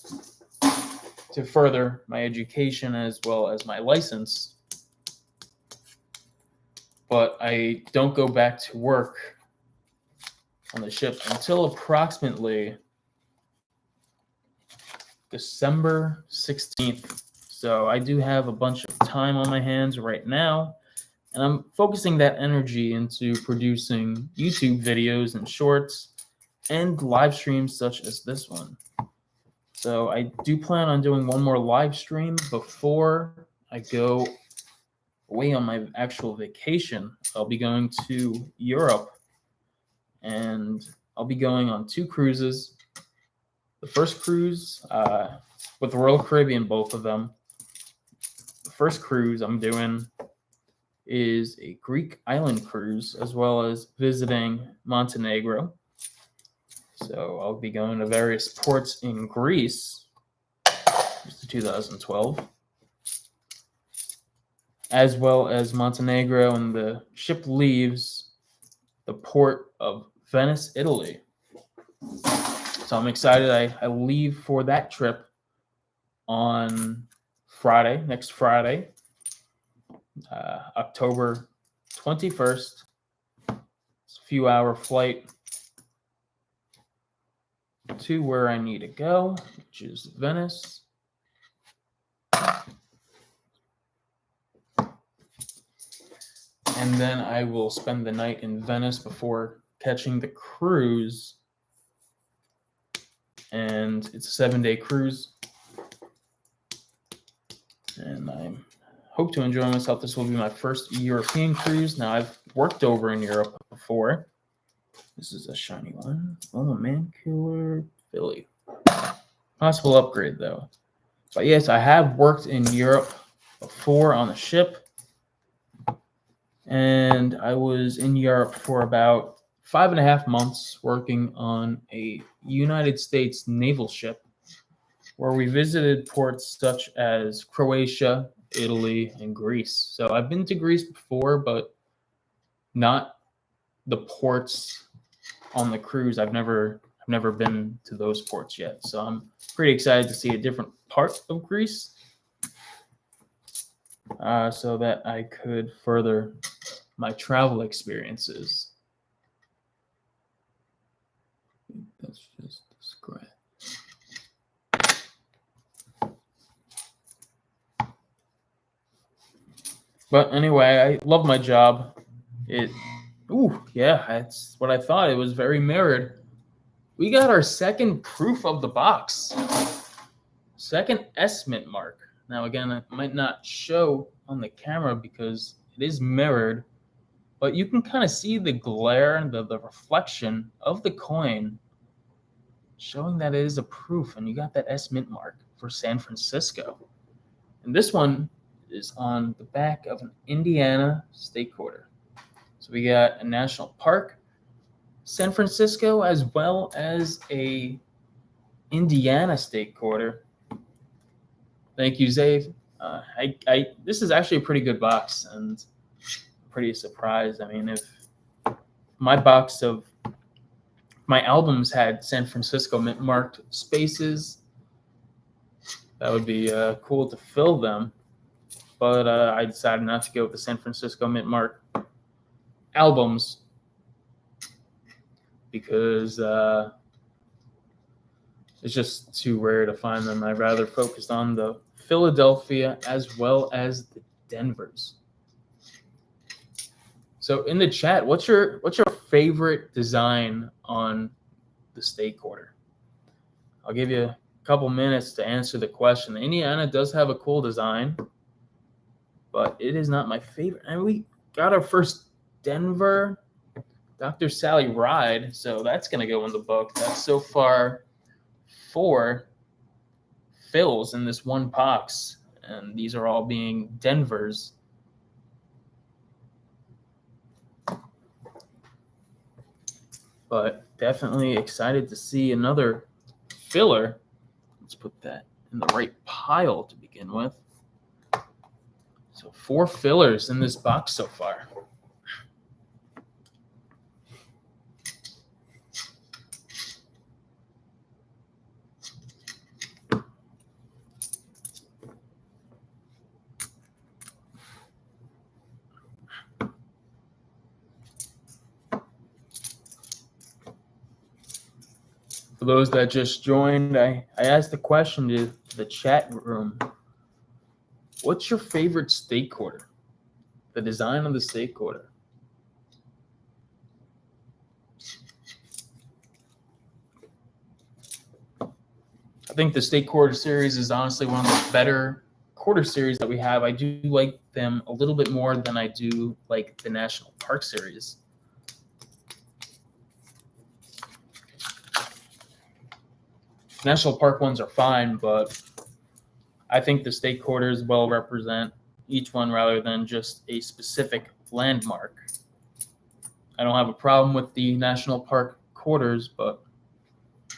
to further my education as well as my license. But I don't go back to work on the ship until approximately December 16th. So I do have a bunch of time on my hands right now, and I'm focusing that energy into producing YouTube videos and shorts and live streams such as this one. So I do plan on doing one more live stream before I go away on my actual vacation. I'll be going to Europe, and I'll be going on 2 cruises. The first cruise with Royal Caribbean, both of them. The first cruise I'm doing is a Greek island cruise, as well as visiting Montenegro. So I'll be going to various ports in Greece, just 2012, as well as Montenegro, and the ship leaves the port of Venice, Italy. So I'm excited. I leave for that trip on Friday, next Friday, October 21st. It's a few hour flight to where I need to go, which is Venice. And then I will spend the night in Venice before catching the cruise. And it's a 7-day cruise. And I hope to enjoy myself. This will be my first European cruise. Now, I've worked over in Europe before. This is a shiny one. Oh, a Mancooler Philly. Possible upgrade, though. But yes, I have worked in Europe before on a ship. And I was in Europe for about 5.5 months working on a United States naval ship, where we visited ports such as Croatia, Italy, and Greece. So I've been to Greece before, but not the ports on the cruise. I've never been to those ports yet. So I'm pretty excited to see a different part of Greece, so that I could further my travel experiences. That's just a scratch. But anyway, I love my job. That's what I thought. It was very mirrored. We got our second proof of the box. Second S-Mint mark. Now, again, it might not show on the camera because it is mirrored, but you can kind of see the glare and the reflection of the coin, showing that it is a proof, and you got that S-Mint mark for San Francisco. And this one is on the back of an Indiana state quarter. So So we got a national park, San Francisco, as well as a Indiana state quarter. Thank you, Zave. This is actually a pretty good box, and pretty surprised. I mean, if my box of my albums had San Francisco mint marked spaces, that would be cool to fill them. But I decided not to go with the San Francisco mint mark albums because it's just too rare to find them. I'd rather focus on the Philadelphia as well as the Denvers. So in the chat, what's your favorite design on the state quarter? I'll give you a couple minutes to answer the question. Indiana does have a cool design, but it is not my favorite. And we got our first Denver Dr. Sally ride, so that's going to go in the book. That's so far 4 fills in this one box, and these are all being Denvers. But definitely excited to see another filler. Let's put that in the right pile to begin with. So 4 fillers in this box so far. For those that just joined, I asked the question to the chat room. What's your favorite state quarter? The design of the state quarter. I think the state quarter series is honestly one of the better quarter series that we have. I do like them a little bit more than I do like the National Park series. National Park ones are fine, but I think the state quarters well represent each one rather than just a specific landmark. I don't have a problem with the National Park quarters, but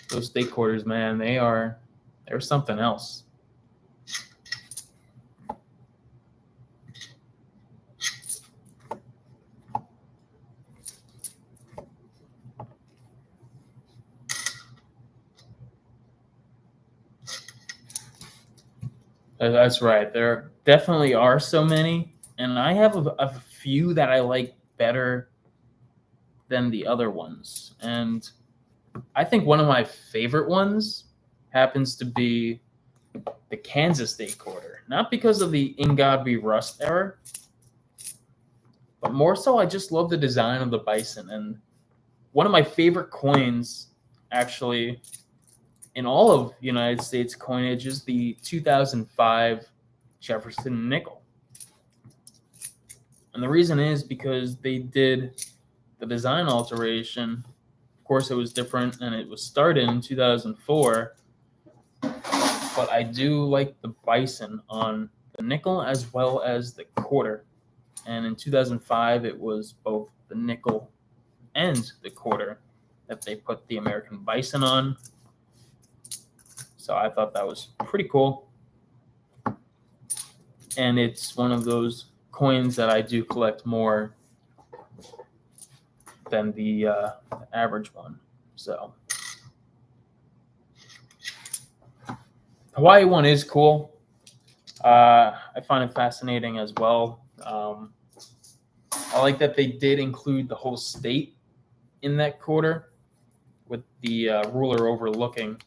those state quarters, man, they're something else. That's right. There definitely are so many, and I have a few that I like better than the other ones. And I think one of my favorite ones happens to be the Kansas State Quarter. Not because of the In God We Rust era, but more so I just love the design of the bison. And one of my favorite coins, actually, in all of United States coinage is the 2005 Jefferson nickel. And the reason is because they did the design alteration. Of course, it was different and it was started in 2004. But I do like the bison on the nickel as well as the quarter. And in 2005, it was both the nickel and the quarter that they put the American bison on. So I thought that was pretty cool. And it's one of those coins that I do collect more than the average one. So Hawaii one is cool. I find it fascinating as well. I like that they did include the whole state in that quarter with the ruler overlooking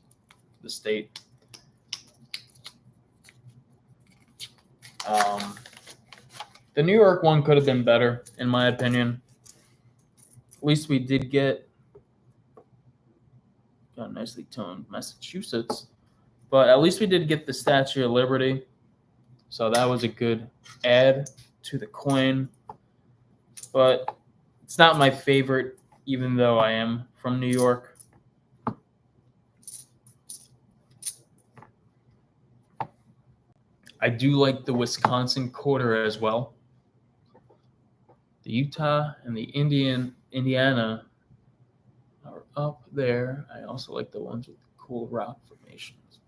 the state. The New York one could have been better, in my opinion. At least we did get nicely toned Massachusetts, but at least we did get the Statue of Liberty. So that was a good add to the coin. But it's not my favorite, even though I am from New York. I do like the Wisconsin quarter as well. The Utah and the Indiana are up there. I also like the ones with cool rock formations.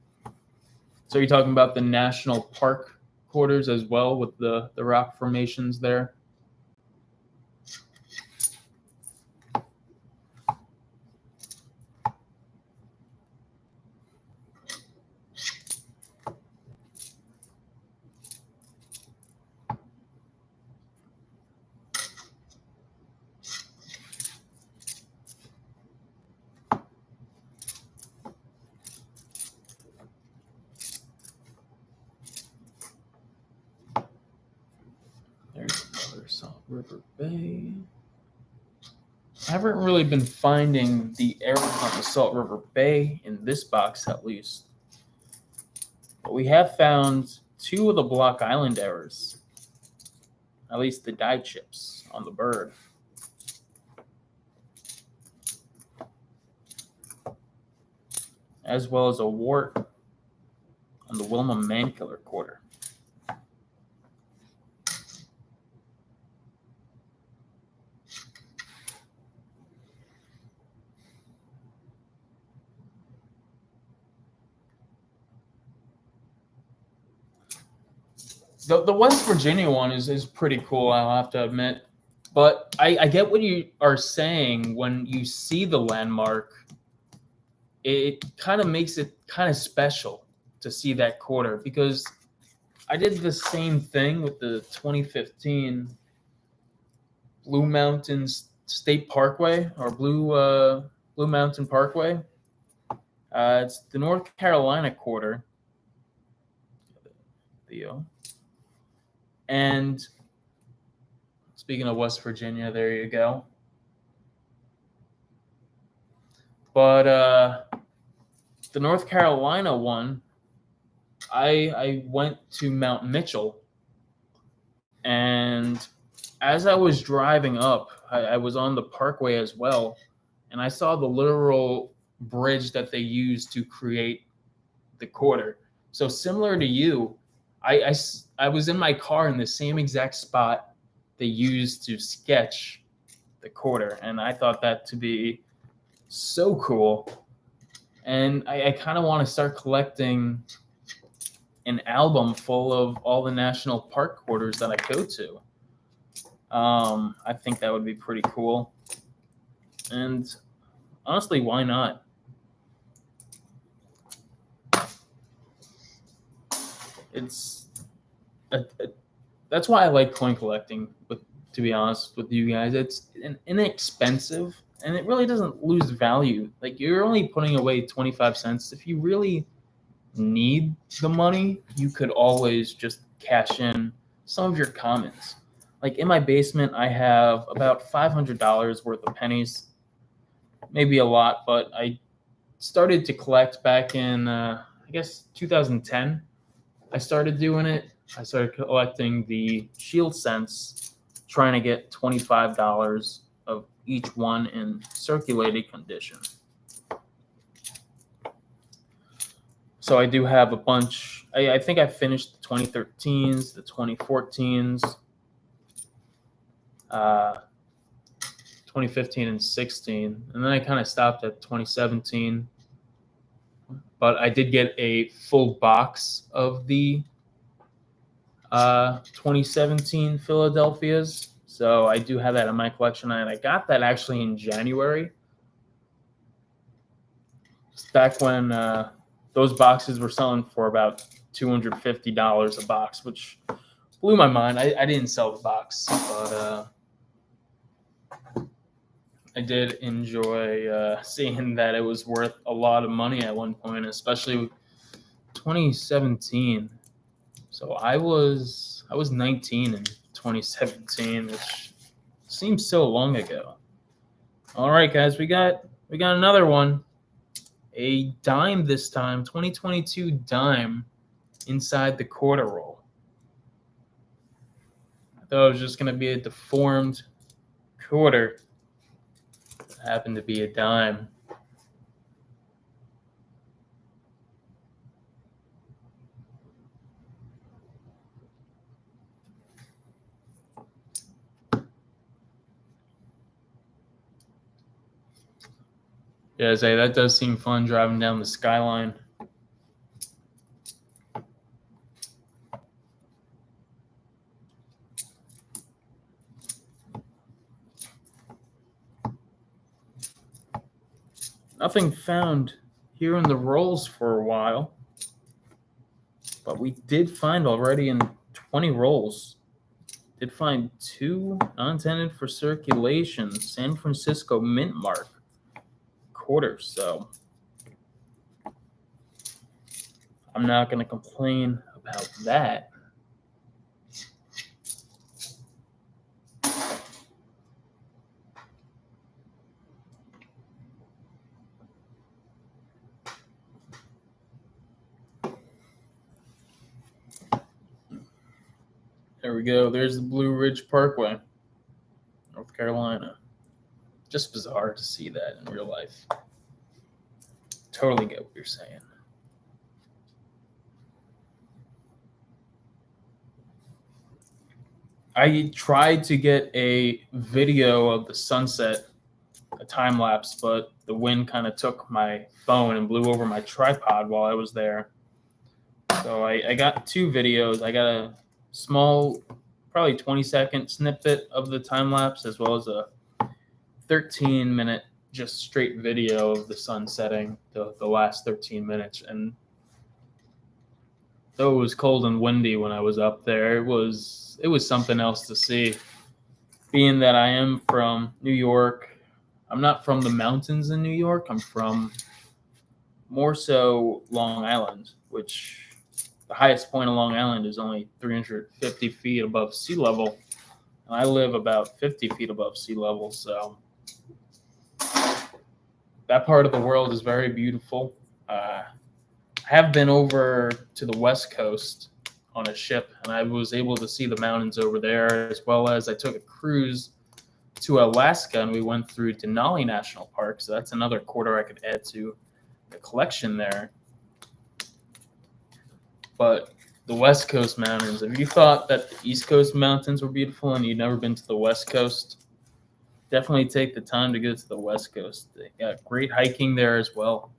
So you're talking about the national park quarters as well with the rock formations there? There's another Salt River Bay. I haven't really been finding the errors on the Salt River Bay in this box, at least. But we have found 2 of the Block Island errors, at least the die chips on the bird. As well as a wart on the Wilma Mankiller quarter. The West Virginia one is pretty cool, I'll have to admit. But I get what you are saying when you see the landmark. It kind of makes it kind of special to see that quarter, because I did the same thing with the 2015 Blue Mountains State Parkway, or Blue Mountain Parkway. It's the North Carolina quarter. Theo. And speaking of West Virginia, there you go. But the North Carolina one, I went to Mount Mitchell, and as I was driving up, I was on the parkway as well, and I saw the literal bridge that they used to create the quarter. So similar to you, I was in my car in the same exact spot they used to sketch the quarter, and I thought that to be so cool. And I kind of want to start collecting an album full of all the national park quarters that I go to. I think that would be pretty cool. And honestly, why not? That's why I like coin collecting, to be honest with you guys. It's inexpensive, and it really doesn't lose value. Like, you're only putting away 25 cents. If you really need the money, you could always just cash in some of your commons. Like, in my basement, I have about $500 worth of pennies. Maybe a lot, but I started to collect back in, I guess, 2010. I started doing it. I started collecting the shield cents, trying to get $25 of each one in circulated condition. So I do have a bunch. I think I finished the 2013s, the 2014s, 2015 and 16, and then I kind of stopped at 2017. But I did get a full box of the 2017 Philadelphias. So I do have that in my collection, and I got that actually in January. It's back when those boxes were selling for about $250 a box, which blew my mind. I didn't sell the box, but I did enjoy seeing that it was worth a lot of money at one point, especially 2017. So I was 19 in 2017, which seems so long ago. All right, guys, we got another one. A dime this time, 2022 dime inside the quarter roll. I thought it was just going to be a deformed quarter. It happened to be a dime. Yeah, Zay, that does seem fun driving down the skyline. Nothing found here in the rolls for a while, but we did find already in 20 rolls. Did find 2 non-intended for circulation, San Francisco mint mark quarters. So I'm not going to complain about that. There we go. There's the Blue Ridge Parkway, North Carolina. Just bizarre to see that in real life. Totally get what you're saying. I tried to get a video of the sunset, a time lapse, but the wind kind of took my phone and blew over my tripod while I was there. So I got 2 videos. I got a small, probably 20-second snippet of the time lapse, as well as a 13-minute just straight video of the sun setting, the last 13 minutes. And though it was cold and windy when I was up there, it was something else to see. Being that I am from New York, I'm not from the mountains in New York. I'm from more so Long Island, which the highest point of Long Island is only 350 feet above sea level. And I live about 50 feet above sea level. So that part of the world is very beautiful. I have been over to the West Coast on a ship, and I was able to see the mountains over there, as well as I took a cruise to Alaska, and we went through Denali National Park. So that's another quarter I could add to the collection there. But the West Coast mountains, if you thought that the East Coast mountains were beautiful and you'd never been to the West Coast, definitely take the time to go to the West Coast. They got great hiking there as well.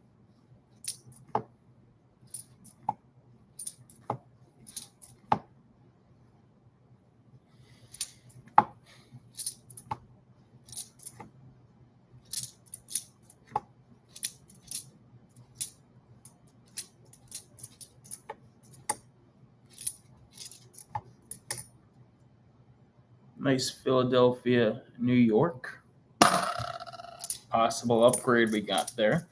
Nice Philadelphia, New York. Possible upgrade we got there.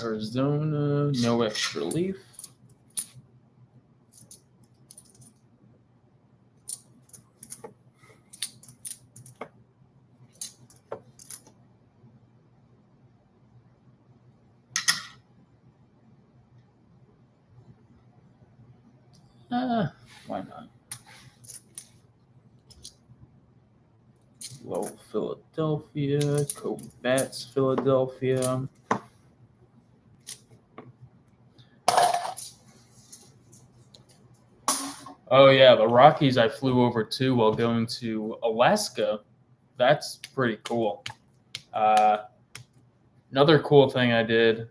Arizona, no extra leaf. Why not? Lowell, Philadelphia, Cobats, Philadelphia. Oh yeah, the Rockies I flew over to while going to Alaska. That's pretty cool. Another cool thing I did.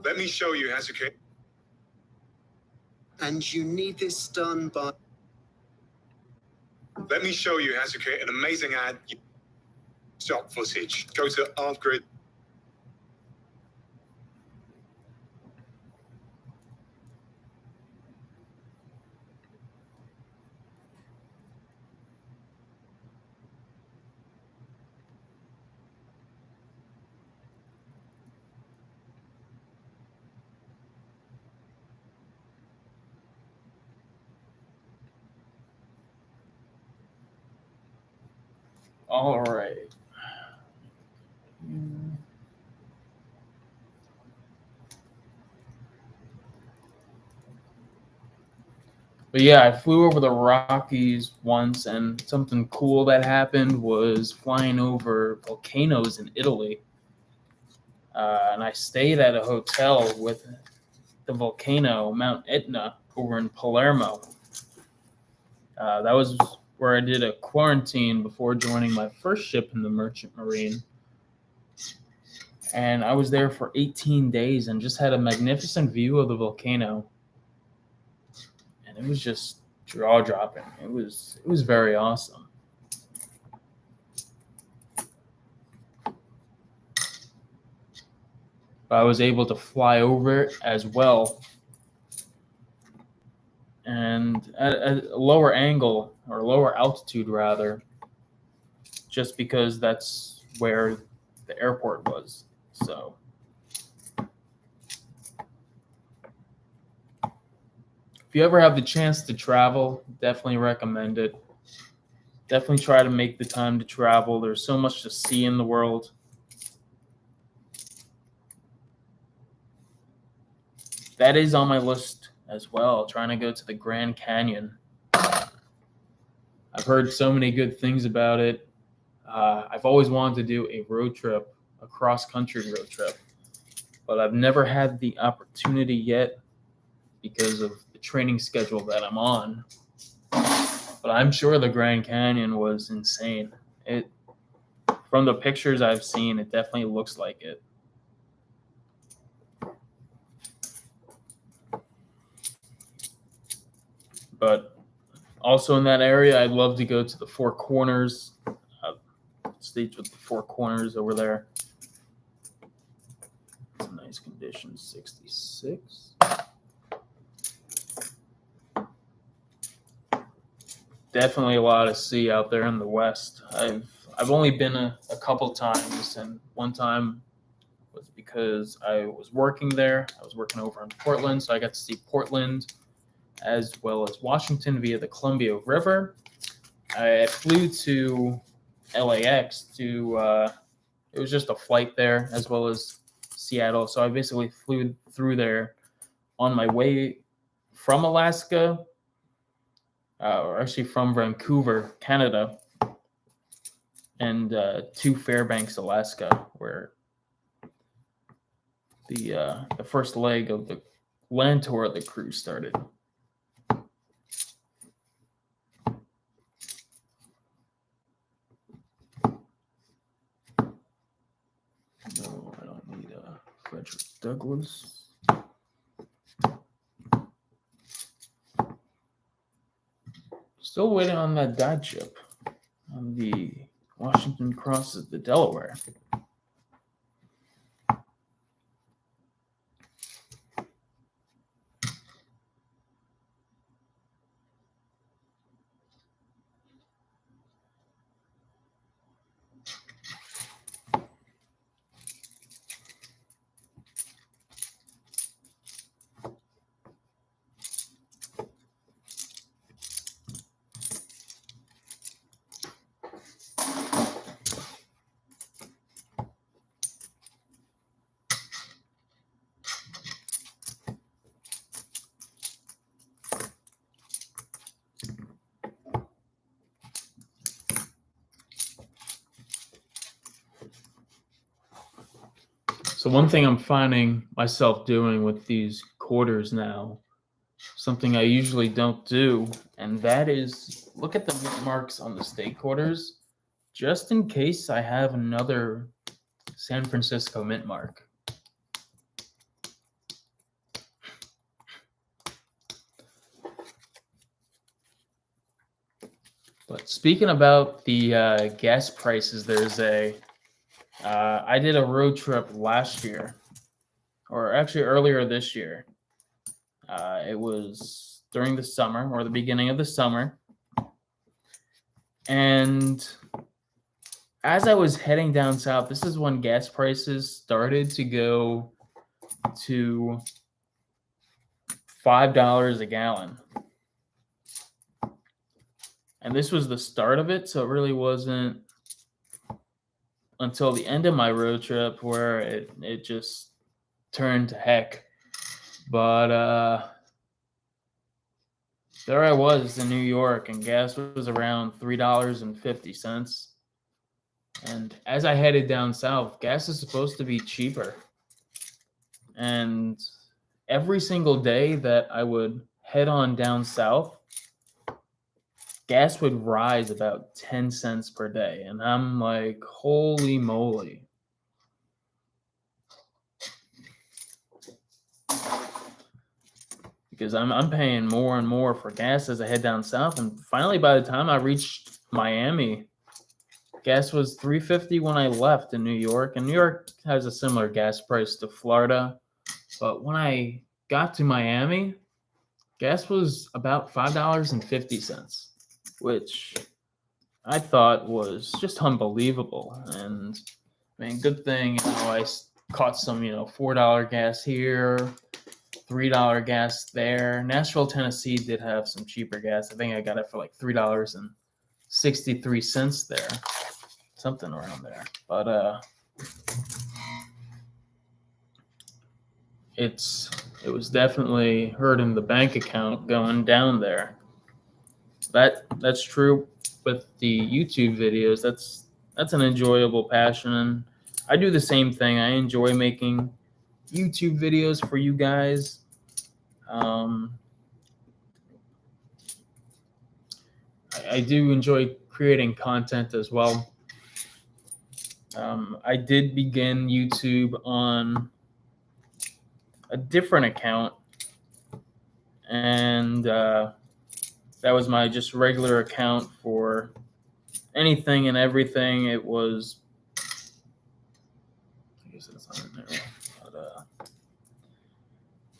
Let me show you how to create. And you need this done by. Let me show you how to create an amazing ad. Stock footage. Go to ArtGrid. All right. But yeah, I flew over the Rockies once, and something cool that happened was flying over volcanoes in Italy. And I stayed at a hotel with the volcano, Mount Etna, over in Palermo. That was where I did a quarantine before joining my first ship in the Merchant Marine. And I was there for 18 days and just had a magnificent view of the volcano. And it was just jaw-dropping. It was very awesome. But I was able to fly over it as well, and at a lower angle, or lower altitude rather, just because that's where the airport was. So if you ever have the chance to travel, definitely recommend it. Definitely try to make the time to travel. There's so much to see in the world. That is on my list as well, trying to go to the Grand Canyon. I've heard so many good things about it. I've always wanted to do a road trip, a cross-country road trip, but I've never had the opportunity yet because of the training schedule that I'm on. But I'm sure the Grand Canyon was insane. From the pictures I've seen, it definitely looks like it. But also in that area, I'd love to go to the Four Corners. States with the Four Corners over there. It's a nice condition, 66. Definitely a lot to see out there in the West. I've only been a couple times, and one time was because I was working there. I was working over in Portland, so I got to see Portland as well as Washington via the Columbia River. I flew to LAX to, it was just a flight there, as well as Seattle. So I basically flew through there on my way from Alaska, or actually from Vancouver, Canada, and to Fairbanks, Alaska, where the first leg of the land tour of the cruise started. No, I don't need a Frederick Douglass. Still waiting on that dive ship on the Washington crosses the Delaware. So one thing I'm finding myself doing with these quarters now, something I usually don't do, and that is look at the mint marks on the stake quarters, just in case I have another San Francisco mint mark. But speaking about the gas prices, there's I did a road trip last year, or actually earlier this year. It was during the summer, or the beginning of the summer. And as I was heading down south, this is when gas prices started to go to $5 a gallon. And this was the start of it, so it really wasn't until the end of my road trip where it just turned to heck. But there I was in New York, and gas was around $3.50. And as I headed down south, gas is supposed to be cheaper. And every single day that I would head on down south, gas would rise about 10 cents per day. And I'm like, holy moly. Because I'm paying more and more for gas as I head down south. And finally, by the time I reached Miami, gas was $3.50 when I left in New York. And New York has a similar gas price to Florida. But when I got to Miami, gas was about $5.50, which I thought was just unbelievable. And I mean, good thing, I caught some, $4 gas here, $3 gas there. Nashville, Tennessee did have some cheaper gas. I think I got it for like $3.63 there, something around there. But it was definitely hurting the bank account going down there. That's true with the YouTube videos. That's an enjoyable passion, and I do the same thing. I enjoy making YouTube videos for you guys. I do enjoy creating content as well. I did begin YouTube on a different account, and that was my just regular account for anything and everything. It was, I guess it's not in there, but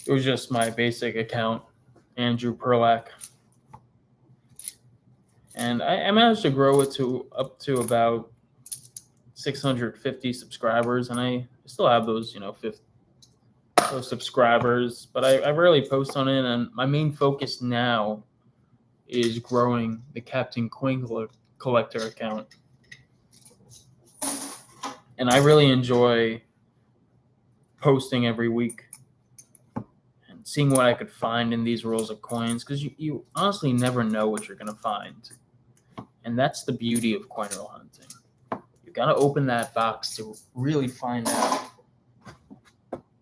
it was just my basic account, Andrew Perlak. And I managed to grow it up to about 650 subscribers, and I still have those, those subscribers, but I rarely post on it. And my main focus now is growing the Captain Coin Collector account. And I really enjoy posting every week and seeing what I could find in these rolls of coins, because you honestly never know what you're going to find. And that's the beauty of coin roll hunting. You got to open that box to really find out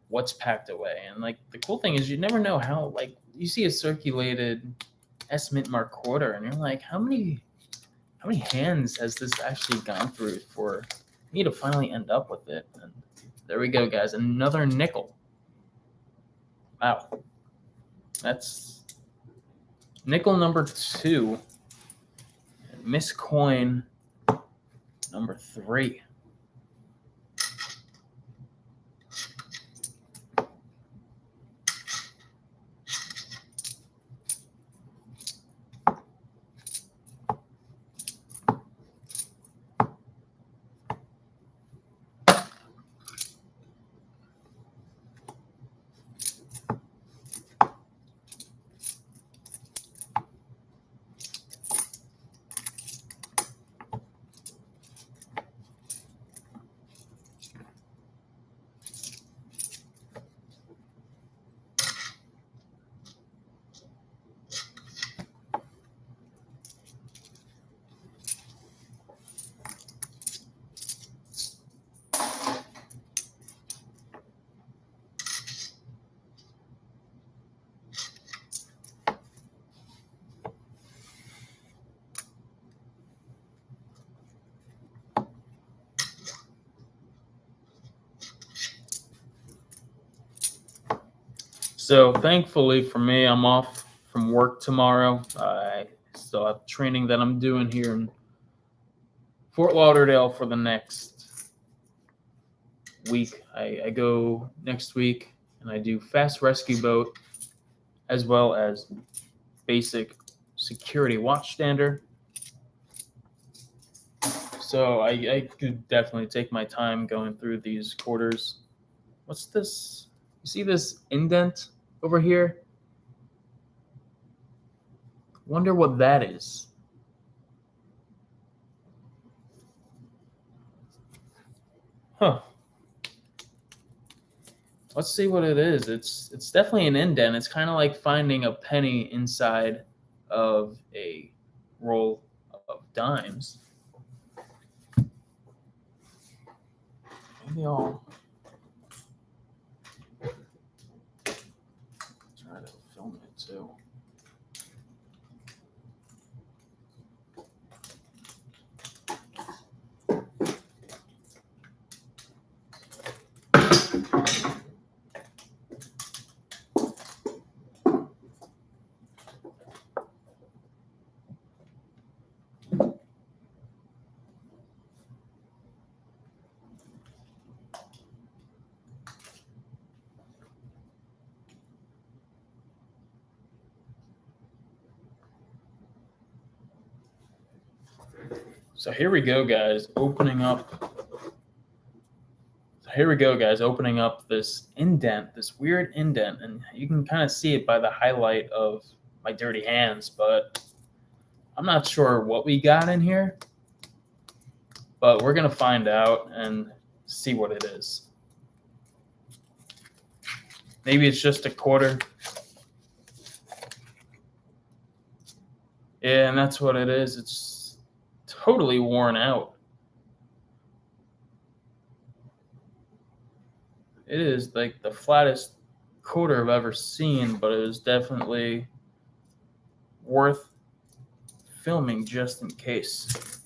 what's packed away. And like the cool thing is you never know how, like you see a circulated S Mint Mark quarter and you're like, how many hands has this actually gone through for me to finally end up with it? And there we go, guys. Another nickel. Wow. That's nickel number 2. Miss coin number 3. So thankfully for me, I'm off from work tomorrow. I still have training that I'm doing here in Fort Lauderdale for the next week. I go next week and I do fast rescue boat as well as basic security watchstander. So I could definitely take my time going through these quarters. What's this? You see this indent over here? Wonder what that is. Huh. Let's see what it is. It's definitely an indent. It's kind of like finding a penny inside of a roll of dimes. Maybe I'll try to film it too. So here we go, guys. Opening up this indent, this weird indent, and you can kind of see it by the highlight of my dirty hands, but I'm not sure what we got in here, but we're going to find out and see what it is. Maybe it's just a quarter. Yeah, and that's what it is. It's totally worn out. It is like the flattest quarter I've ever seen, but it was definitely worth filming just in case.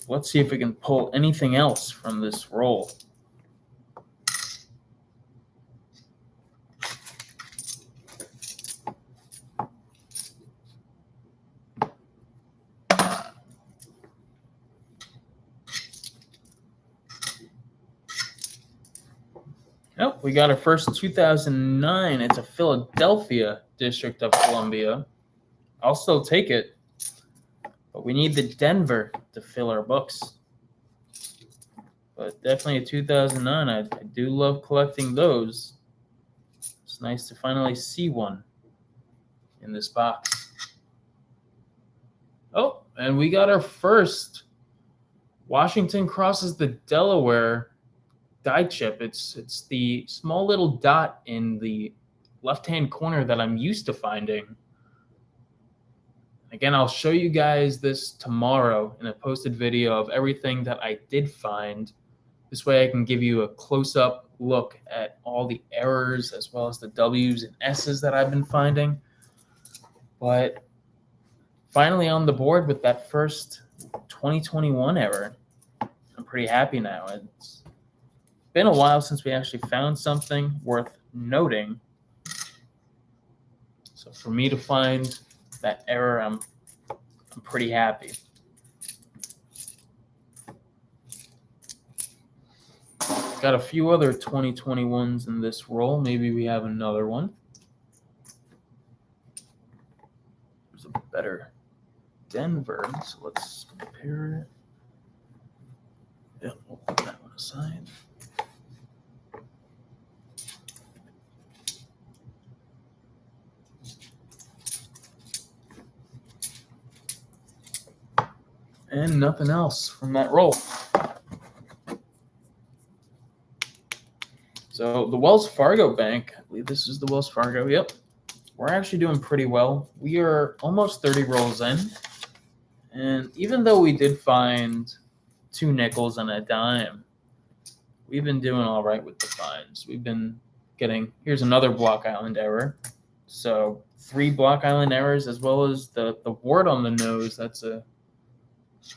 Let's see if we can pull anything else from this roll. Oh, we got our first 2009. It's a Philadelphia District of Columbia. I'll still take it, but we need the Denver to fill our books. But definitely a 2009. I do love collecting those. It's nice to finally see one in this box. Oh, and we got our first Washington crosses the Delaware die chip. It's the small little dot in the left-hand corner that I'm used to finding. Again, I'll show you guys this tomorrow in a posted video of everything that I did find. This way I can give you a close-up look at all the errors as well as the W's and S's that I've been finding. But finally on the board with that first 2021 error. I'm pretty happy now. It's been a while since we actually found something worth noting. So for me to find that error, I'm pretty happy. Got a few other 2021s in this roll. Maybe we have another one. There's a better Denver, so let's compare it. Yeah, we'll put that one aside. And nothing else from that roll. So the Wells Fargo Bank, I believe this is the Wells Fargo, yep. We're actually doing pretty well. We are almost 30 rolls in. And even though we did find 2 nickels and a dime, we've been doing all right with the finds. We've been getting, here's another Block Island error. So 3 Block Island errors as well as the wart on the nose. That's a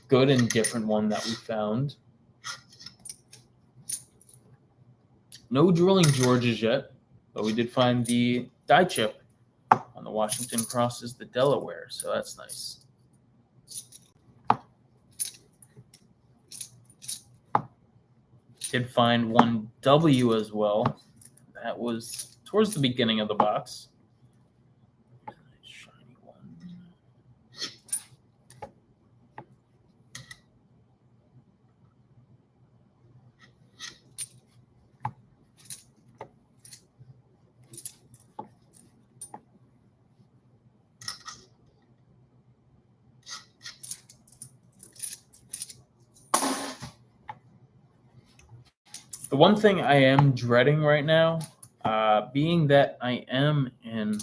good and different one that we found. No drooling Georges yet, but we did find the die chip on the Washington crosses the Delaware, so that's nice. Did find 1 W as well. That was towards the beginning of the box. Shiny one. The one thing I am dreading right now, being that I am in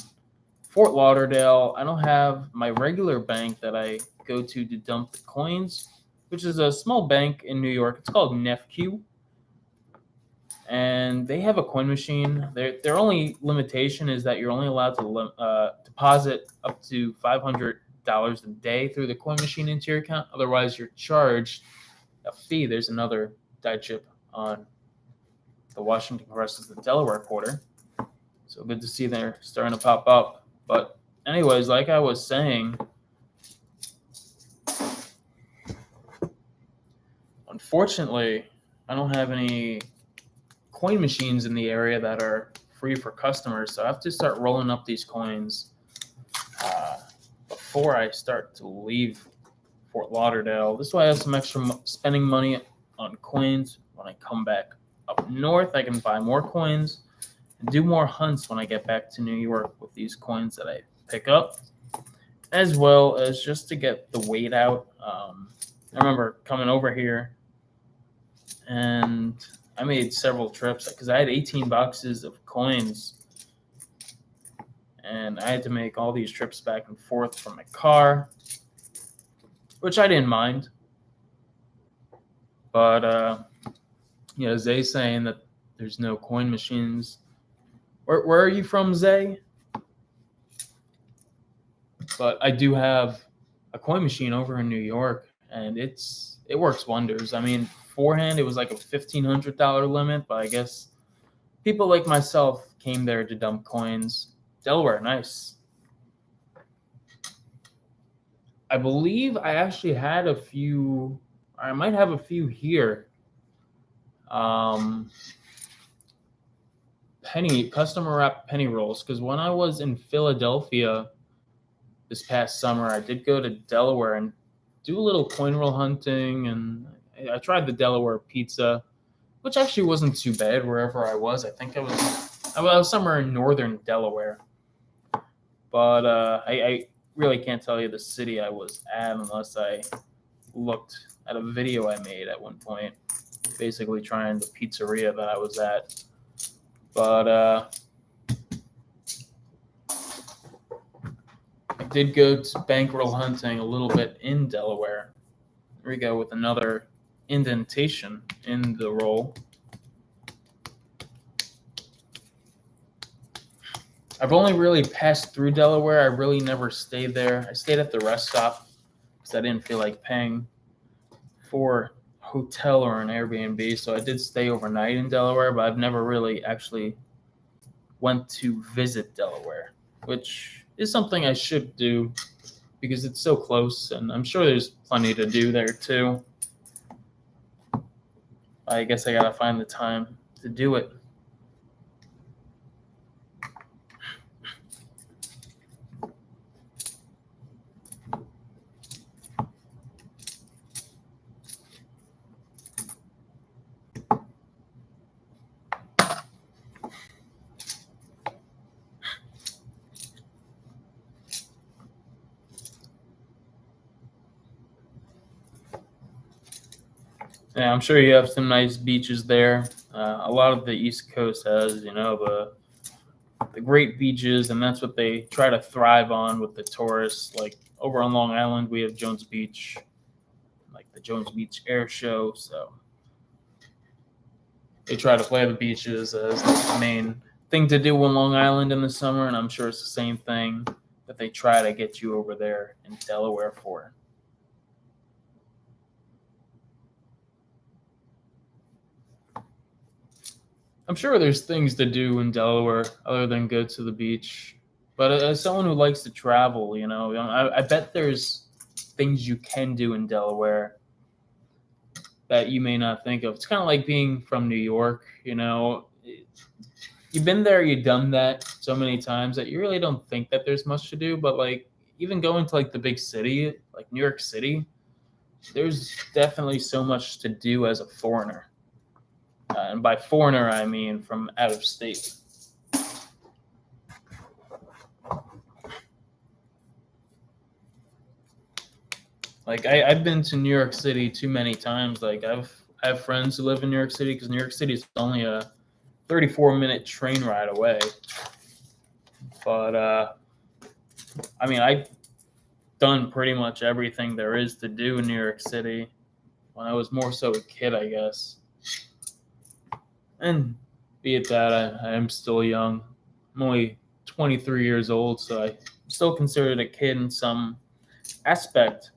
Fort Lauderdale, I don't have my regular bank that I go to dump the coins, which is a small bank in New York. It's called NEFQ, and they have a coin machine. Their only limitation is that you're only allowed to deposit up to $500 a day through the coin machine into your account. Otherwise, you're charged a fee. There's another die chip on the Washington versus the Delaware quarter. So good to see they're starting to pop up. But anyways, like I was saying, unfortunately, I don't have any coin machines in the area that are free for customers. So I have to start rolling up these coins before I start to leave Fort Lauderdale. This way I have some extra spending money on coins. When I come back up north, I can buy more coins and do more hunts when I get back to New York with these coins that I pick up, as well as just to get the weight out. I remember coming over here and I made several trips because I had 18 boxes of coins and I had to make all these trips back and forth from my car, which I didn't mind. But, Zay's saying that there's no coin machines. Where are you from, Zay? But I do have a coin machine over in New York, and it works wonders. I mean, beforehand it was like a $1,500 limit, but I guess people like myself came there to dump coins. Delaware, nice. I believe I actually had a few. I might have a few here. Customer wrap penny rolls, because when I was in Philadelphia this past summer, I did go to Delaware and do a little coin roll hunting, and I tried the Delaware pizza, which actually wasn't too bad wherever I was. I think I was somewhere in northern Delaware, but I really can't tell you the city I was at unless I looked at a video I made at one point, basically trying the pizzeria that I was at. But I did go to bankroll hunting a little bit in Delaware. Here we go with another indentation in the roll. I've only really passed through Delaware. I really never stayed there. I stayed at the rest stop because I didn't feel like paying for a hotel or an Airbnb. So I did stay overnight in Delaware, but I've never really actually went to visit Delaware, which is something I should do because it's so close, and I'm sure there's plenty to do there too. I guess I gotta find the time to do it. Yeah, I'm sure you have some nice beaches there. A lot of the East Coast has, the great beaches, and that's what they try to thrive on with the tourists. Like over on Long Island, we have Jones Beach, like the Jones Beach Air Show. So they try to play the beaches as the main thing to do on Long Island in the summer, and I'm sure it's the same thing that they try to get you over there in Delaware for. I'm sure there's things to do in Delaware other than go to the beach. But as someone who likes to travel, I bet there's things you can do in Delaware that you may not think of. It's kind of like being from New York, You've been there, you've done that so many times that you really don't think that there's much to do. But like even going to like the big city, like New York City, there's definitely so much to do as a foreigner. And by foreigner, I mean from out of state. Like I've been to New York City too many times. Like I've I have friends who live in New York City because New York City is only a 34-minute train ride away. But I mean, I've done pretty much everything there is to do in New York City when I was more so a kid, I guess. And be it that, I am still young. I'm only 23 years old, so I'm still considered a kid in some aspect.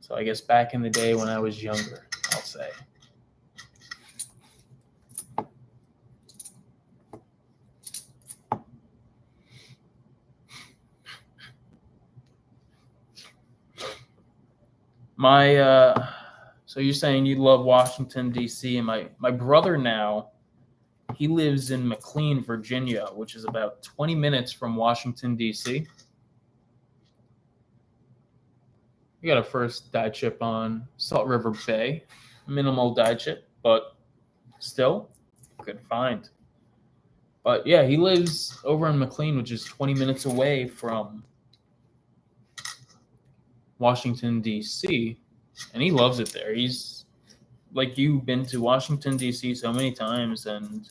So I guess back in the day when I was younger, I'll say. So you're saying you love Washington, D.C., and my brother now, he lives in McLean, Virginia, which is about 20 minutes from Washington, D.C. We got a first dive chip on Salt River Bay. Minimal dive chip, but still, good find. But yeah, he lives over in McLean, which is 20 minutes away from Washington, D.C., and he loves it there. He's like you, been to Washington, D.C. so many times, and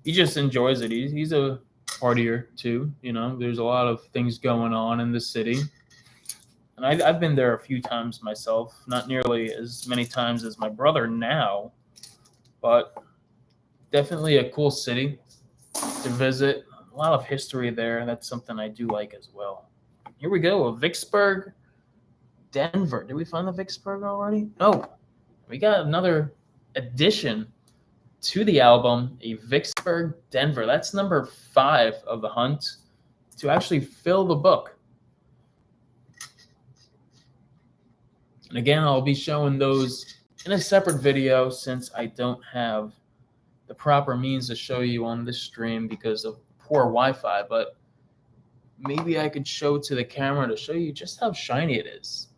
he just enjoys it. He's a partier too. You know, there's a lot of things going on in the city. And I've been there a few times myself, not nearly as many times as my brother now, but definitely a cool city to visit. A lot of history there. That's something I do like as well. Here we go, Vicksburg, Denver. Did we find the Vicksburg already? No. We got another addition to the album, a Vicksburg, Denver. That's number 5 of the hunt to actually fill the book. And again, I'll be showing those in a separate video since I don't have the proper means to show you on this stream because of poor Wi-Fi, but maybe I could show to the camera to show you just how shiny it is.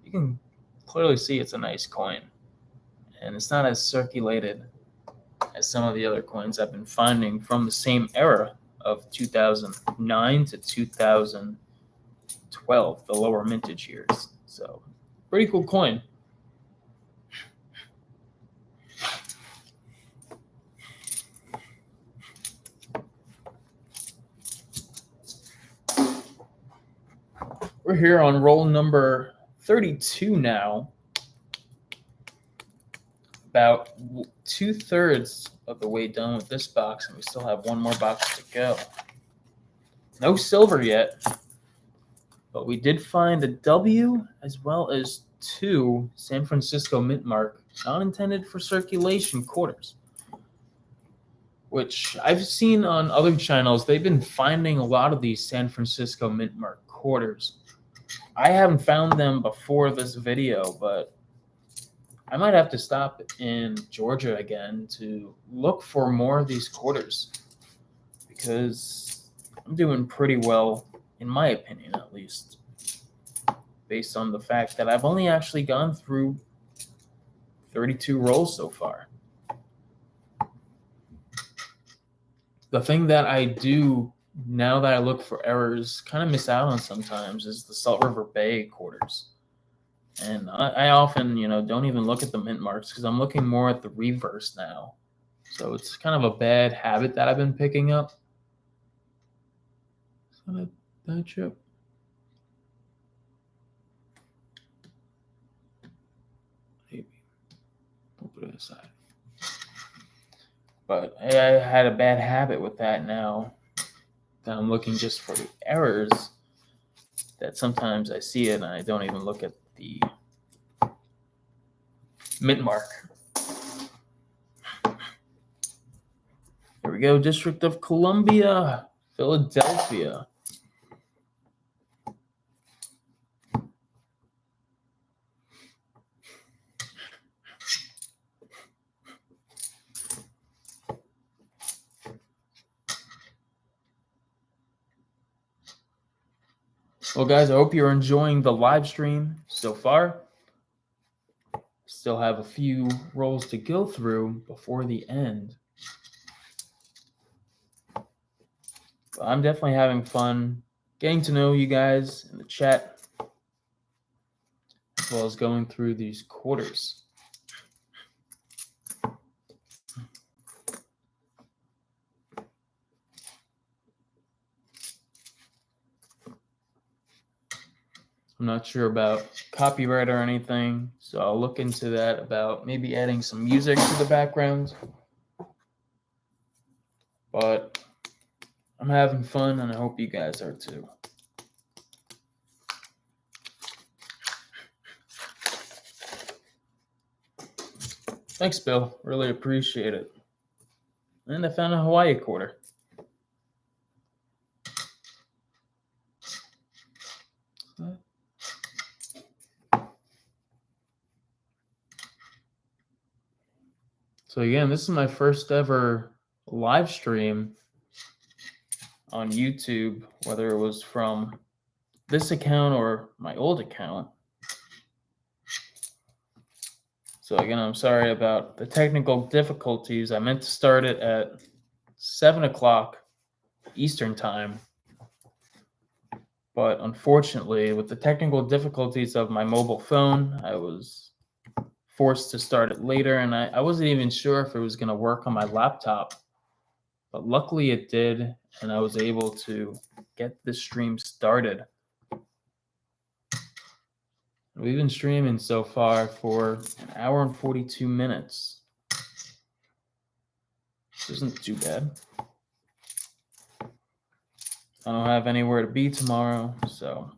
You can clearly see it's a nice coin, and it's not as circulated as some of the other coins I've been finding from the same era of 2009 to 2012, the lower mintage years. So pretty cool coin. We're here on roll number 32 now. About 2/3 of the way done with this box, and we still have one more box to go. No silver yet, but we did find a W as well as 2 San Francisco mint mark, not intended for circulation quarters, which I've seen on other channels. They've been finding a lot of these San Francisco mint mark quarters. I haven't found them before this video, but I might have to stop in Georgia again to look for more of these quarters because I'm doing pretty well, in my opinion at least, based on the fact that I've only actually gone through 32 rolls so far. The thing that I do now that I look for errors, kind of miss out on sometimes, is the Salt River Bay quarters. And I often, don't even look at the mint marks because I'm looking more at the reverse now. So it's kind of a bad habit that I've been picking up. Is that chip? Maybe. We'll put it aside. But I had a bad habit with that now. That I'm looking just for the errors, that sometimes I see it and I don't even look at the mint mark. Here we go, District of Columbia, Philadelphia. Well, guys, I hope you're enjoying the live stream so far. Still have a few rolls to go through before the end. But I'm definitely having fun getting to know you guys in the chat, as well as going through these quarters. I'm not sure about copyright or anything, so I'll look into that about maybe adding some music to the background. But I'm having fun, and I hope you guys are too. Thanks, Bill. Really appreciate it. And I found a Hawaii quarter. So again, this is my first ever live stream on YouTube, whether it was from this account or my old account. So again, I'm sorry about the technical difficulties. I meant to start it at 7 o'clock Eastern time. But unfortunately, with the technical difficulties of my mobile phone, I was forced to start it later, and I wasn't even sure if it was going to work on my laptop. But luckily it did, and I was able to get the stream started. We've been streaming so far for an hour and 42 minutes. This isn't too bad. I don't have anywhere to be tomorrow, so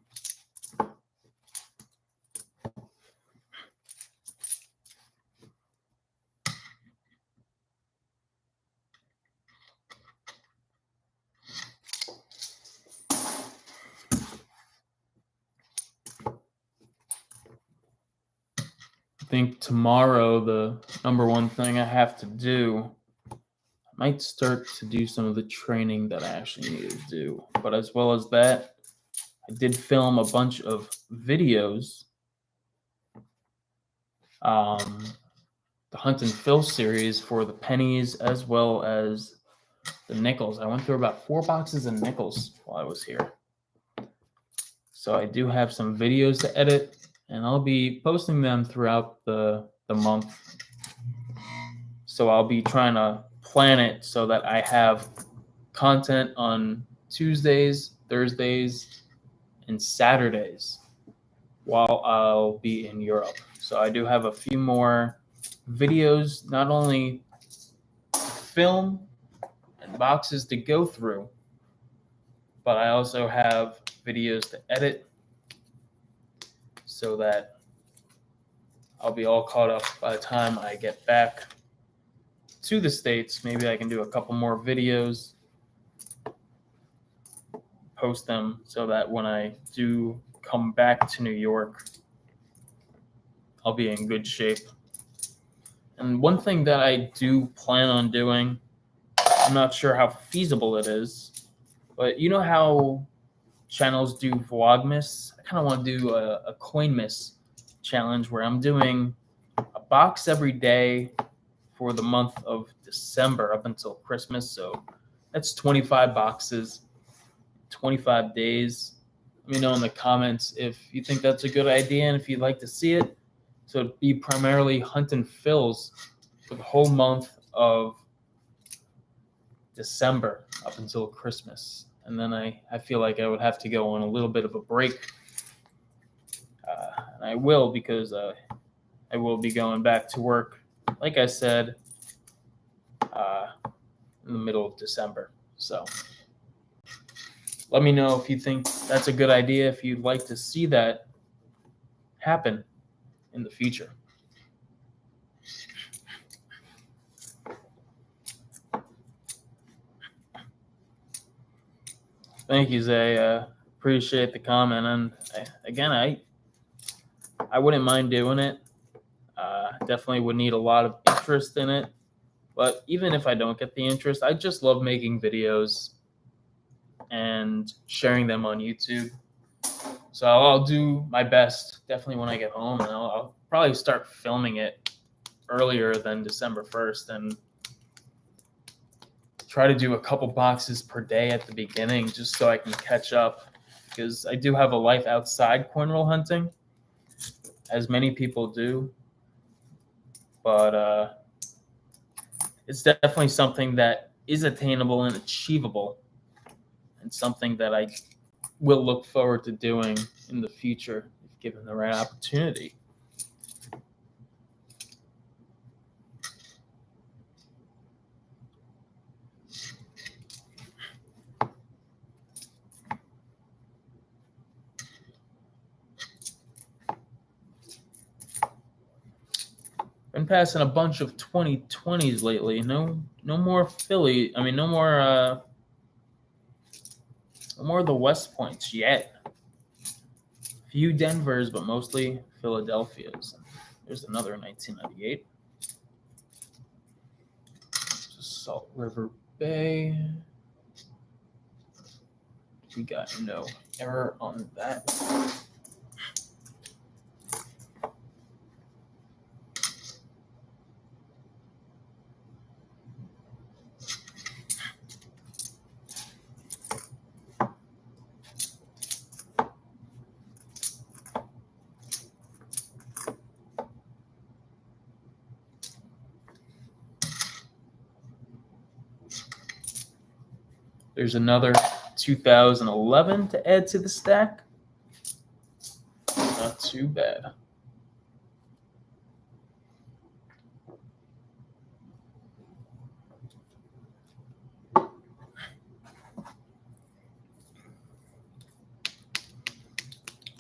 I think tomorrow the number one thing I have to do, I might start to do some of the training that I actually need to do. But as well as that, I did film a bunch of videos. The Hunt and Fill series for the pennies as well as the nickels. I went through about 4 boxes of nickels while I was here. So I do have some videos to edit, and I'll be posting them throughout the month. So I'll be trying to plan it so that I have content on Tuesdays, Thursdays, and Saturdays while I'll be in Europe. So I do have a few more videos, not only film and boxes to go through, but I also have videos to edit so that I'll be all caught up by the time I get back to the States. Maybe I can do a couple more videos, post them so that when I do come back to New York, I'll be in good shape. And one thing that I do plan on doing, I'm not sure how feasible it is, but you know how channels do Vlogmas? I kind of want to do a Coinmas challenge where I'm doing a box every day for the month of December up until Christmas. So that's 25 boxes, 25 days. Let me know in the comments if you think that's a good idea and if you'd like to see it. So it'd be primarily Hunt and Fills for the whole month of December up until Christmas. And then I feel like I would have to go on a little bit of a break. And I will, because I will be going back to work, like I said, in the middle of December. So let me know if you think that's a good idea, if you'd like to see that happen in the future. Thank you, Zay. Appreciate the comment. And again, I wouldn't mind doing it. Definitely would need a lot of interest in it. But even if I don't get the interest, I just love making videos and sharing them on YouTube. So I'll do my best definitely when I get home, and I'll probably start filming it earlier than December 1st and try to do a couple boxes per day at the beginning just so I can catch up, because I do have a life outside coin roll hunting, as many people do. But it's definitely something that is attainable and achievable, and something that I will look forward to doing in the future if given the right opportunity. Been passing a bunch of 2020s lately. No more Philly. I mean, no more of the West Points yet. Few Denvers, but mostly Philadelphia's. There's another 1998. Salt River Bay. We got no error on that. There's another 2011 to add to the stack. Not too bad.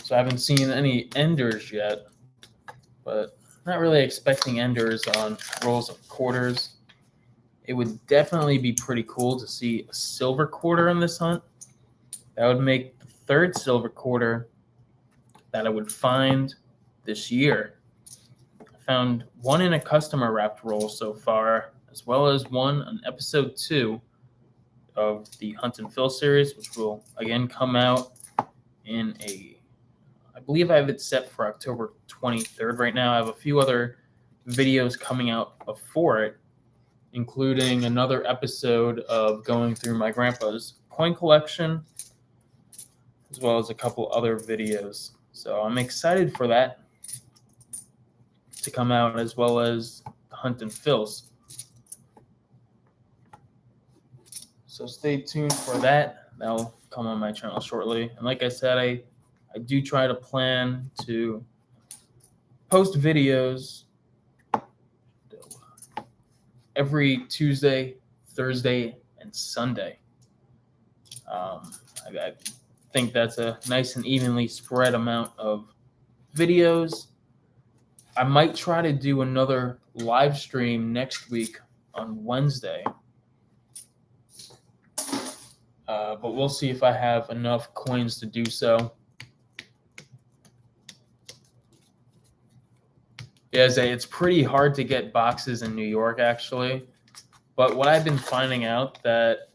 So I haven't seen any enders yet, but not really expecting enders on rolls of quarters. It would definitely be pretty cool to see a silver quarter in this hunt. That would make the third silver quarter that I would find this year. I found one in a customer wrapped roll so far, as well as one on episode 2 of the Hunt and Fill series, which will again come out in I believe I have it set for October 23rd right now. I have a few other videos coming out before it, including another episode of going through my grandpa's coin collection, as well as a couple other videos. So I'm excited for that to come out, as well as the Hunt and Fills. So stay tuned for that. That'll come on my channel shortly. And like I said, I do try to plan to post videos every Tuesday, Thursday, and Sunday. I think that's a nice and evenly spread amount of videos. I might try to do another live stream next week on Wednesday. But we'll see if I have enough coins to do so. Yeah, it's pretty hard to get boxes in New York, actually. But what I've been finding out that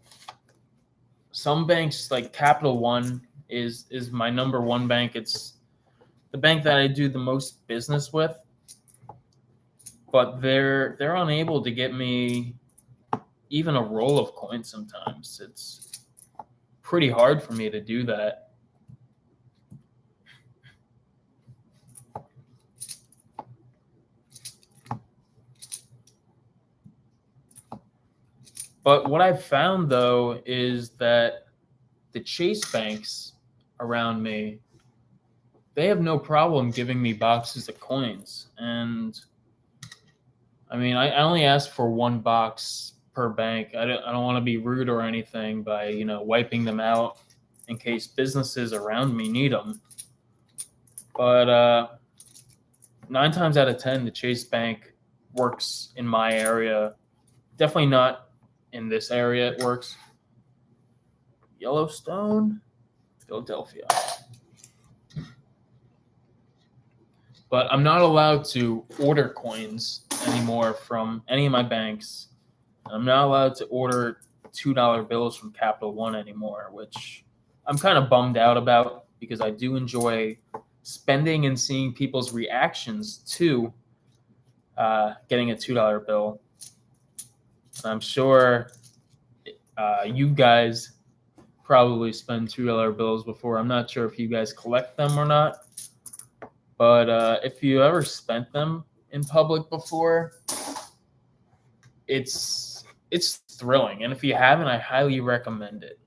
some banks, like Capital One, is my number one bank. It's the bank that I do the most business with. But they're unable to get me even a roll of coins sometimes. It's pretty hard for me to do that. But what I've found, though, is that the Chase banks around me, they have no problem giving me boxes of coins. And I mean, I only ask for one box per bank. I don't want to be rude or anything by, wiping them out in case businesses around me need them. But 9 times out of 10, the Chase Bank works in my area. Definitely not in this area it works. Yellowstone, Philadelphia. But I'm not allowed to order coins anymore from any of my banks. I'm not allowed to order $2 bills from Capital One anymore, which I'm kind of bummed out about because I do enjoy spending and seeing people's reactions to getting a $2 bill. I'm sure you guys probably spend $2 bills before. I'm not sure if you guys collect them or not. But if you ever spent them in public before, it's thrilling. And if you haven't, I highly recommend it.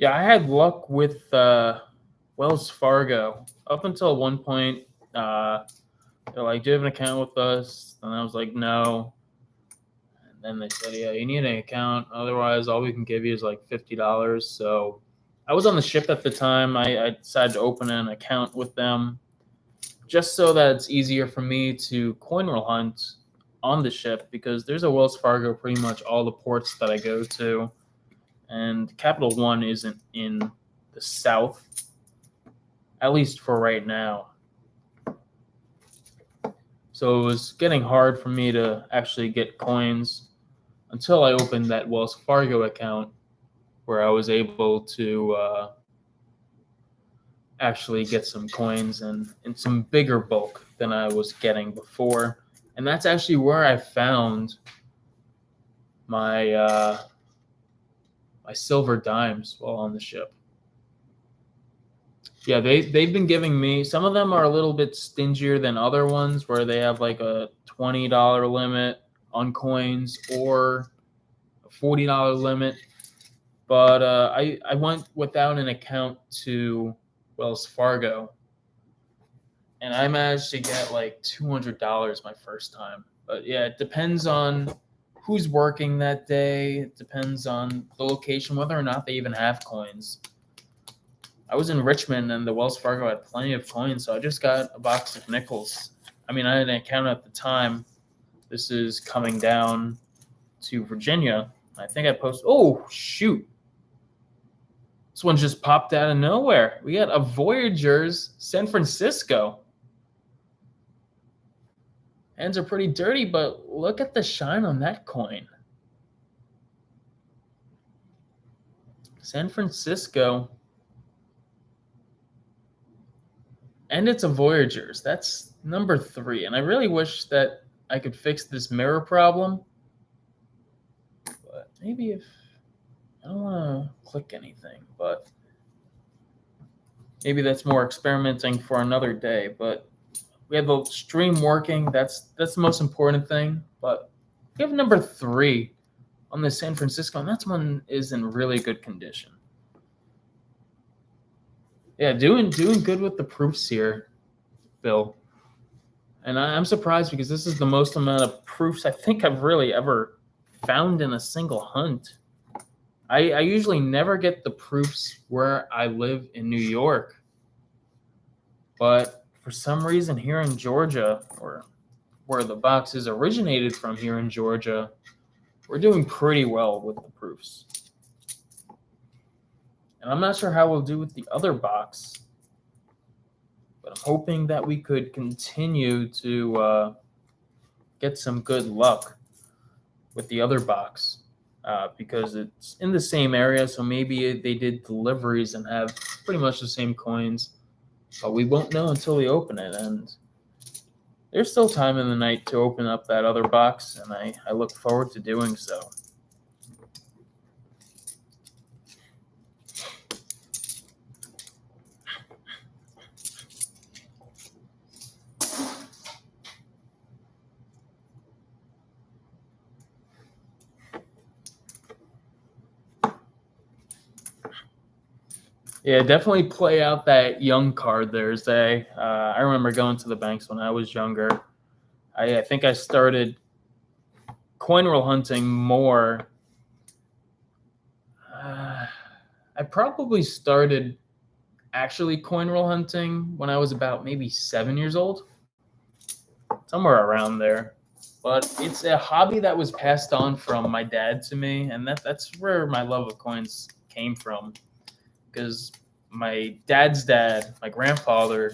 Yeah, I had luck with Wells Fargo up until one point. They're like, "Do you have an account with us?" And I was like, "No." And then they said, "Yeah, you need an account. Otherwise, all we can give you is like $50." So I was on the ship at the time. I decided to open an account with them just so that it's easier for me to coin roll hunt on the ship because there's a Wells Fargo pretty much all the ports that I go to. And Capital One isn't in the South, at least for right now. So it was getting hard for me to actually get coins until I opened that Wells Fargo account where I was able to actually get some coins and in some bigger bulk than I was getting before. And that's actually where I found my my silver dimes while on the ship. Yeah, they've been giving me, some of them are a little bit stingier than other ones where they have like a $20 limit on coins or a $40 limit. But I went without an account to Wells Fargo, and I managed to get like $200 my first time. But yeah, it depends on who's working that day. It depends on the location, whether or not they even have coins. I was in Richmond, and the Wells Fargo had plenty of coins, so I just got a box of nickels. I mean, I had an account at the time. This is coming down to Virginia. I think I posted. Oh, shoot. This one just popped out of nowhere. We got a Voyagers San Francisco. Hands are pretty dirty, but look at the shine on that coin. San Francisco. And it's a Voyagers. That's number 3. And I really wish that I could fix this mirror problem. But maybe if I don't want to click anything, but maybe that's more experimenting for another day. But we have the stream working. That's the most important thing. But we have number 3 on the San Francisco, and that one is in really good condition. Yeah, doing good with the proofs here, Bill. And I'm surprised because this is the most amount of proofs I think I've really ever found in a single hunt. I usually never get the proofs where I live in New York. But for some reason here in Georgia, or where the boxes originated from here in Georgia, we're doing pretty well with the proofs. And I'm not sure how we'll do with the other box, but I'm hoping that we could continue to get some good luck with the other box because it's in the same area. So maybe they did deliveries and have pretty much the same coins, but we won't know until we open it. And there's still time in the night to open up that other box, and I look forward to doing so. Yeah, definitely play out that young card there, Zay. I remember going to the banks when I was younger. I think I started coin roll hunting more. I probably started actually coin roll hunting when I was about maybe 7 years old, somewhere around there. But it's a hobby that was passed on from my dad to me, and that's where my love of coins came from. Because my dad's dad, my grandfather,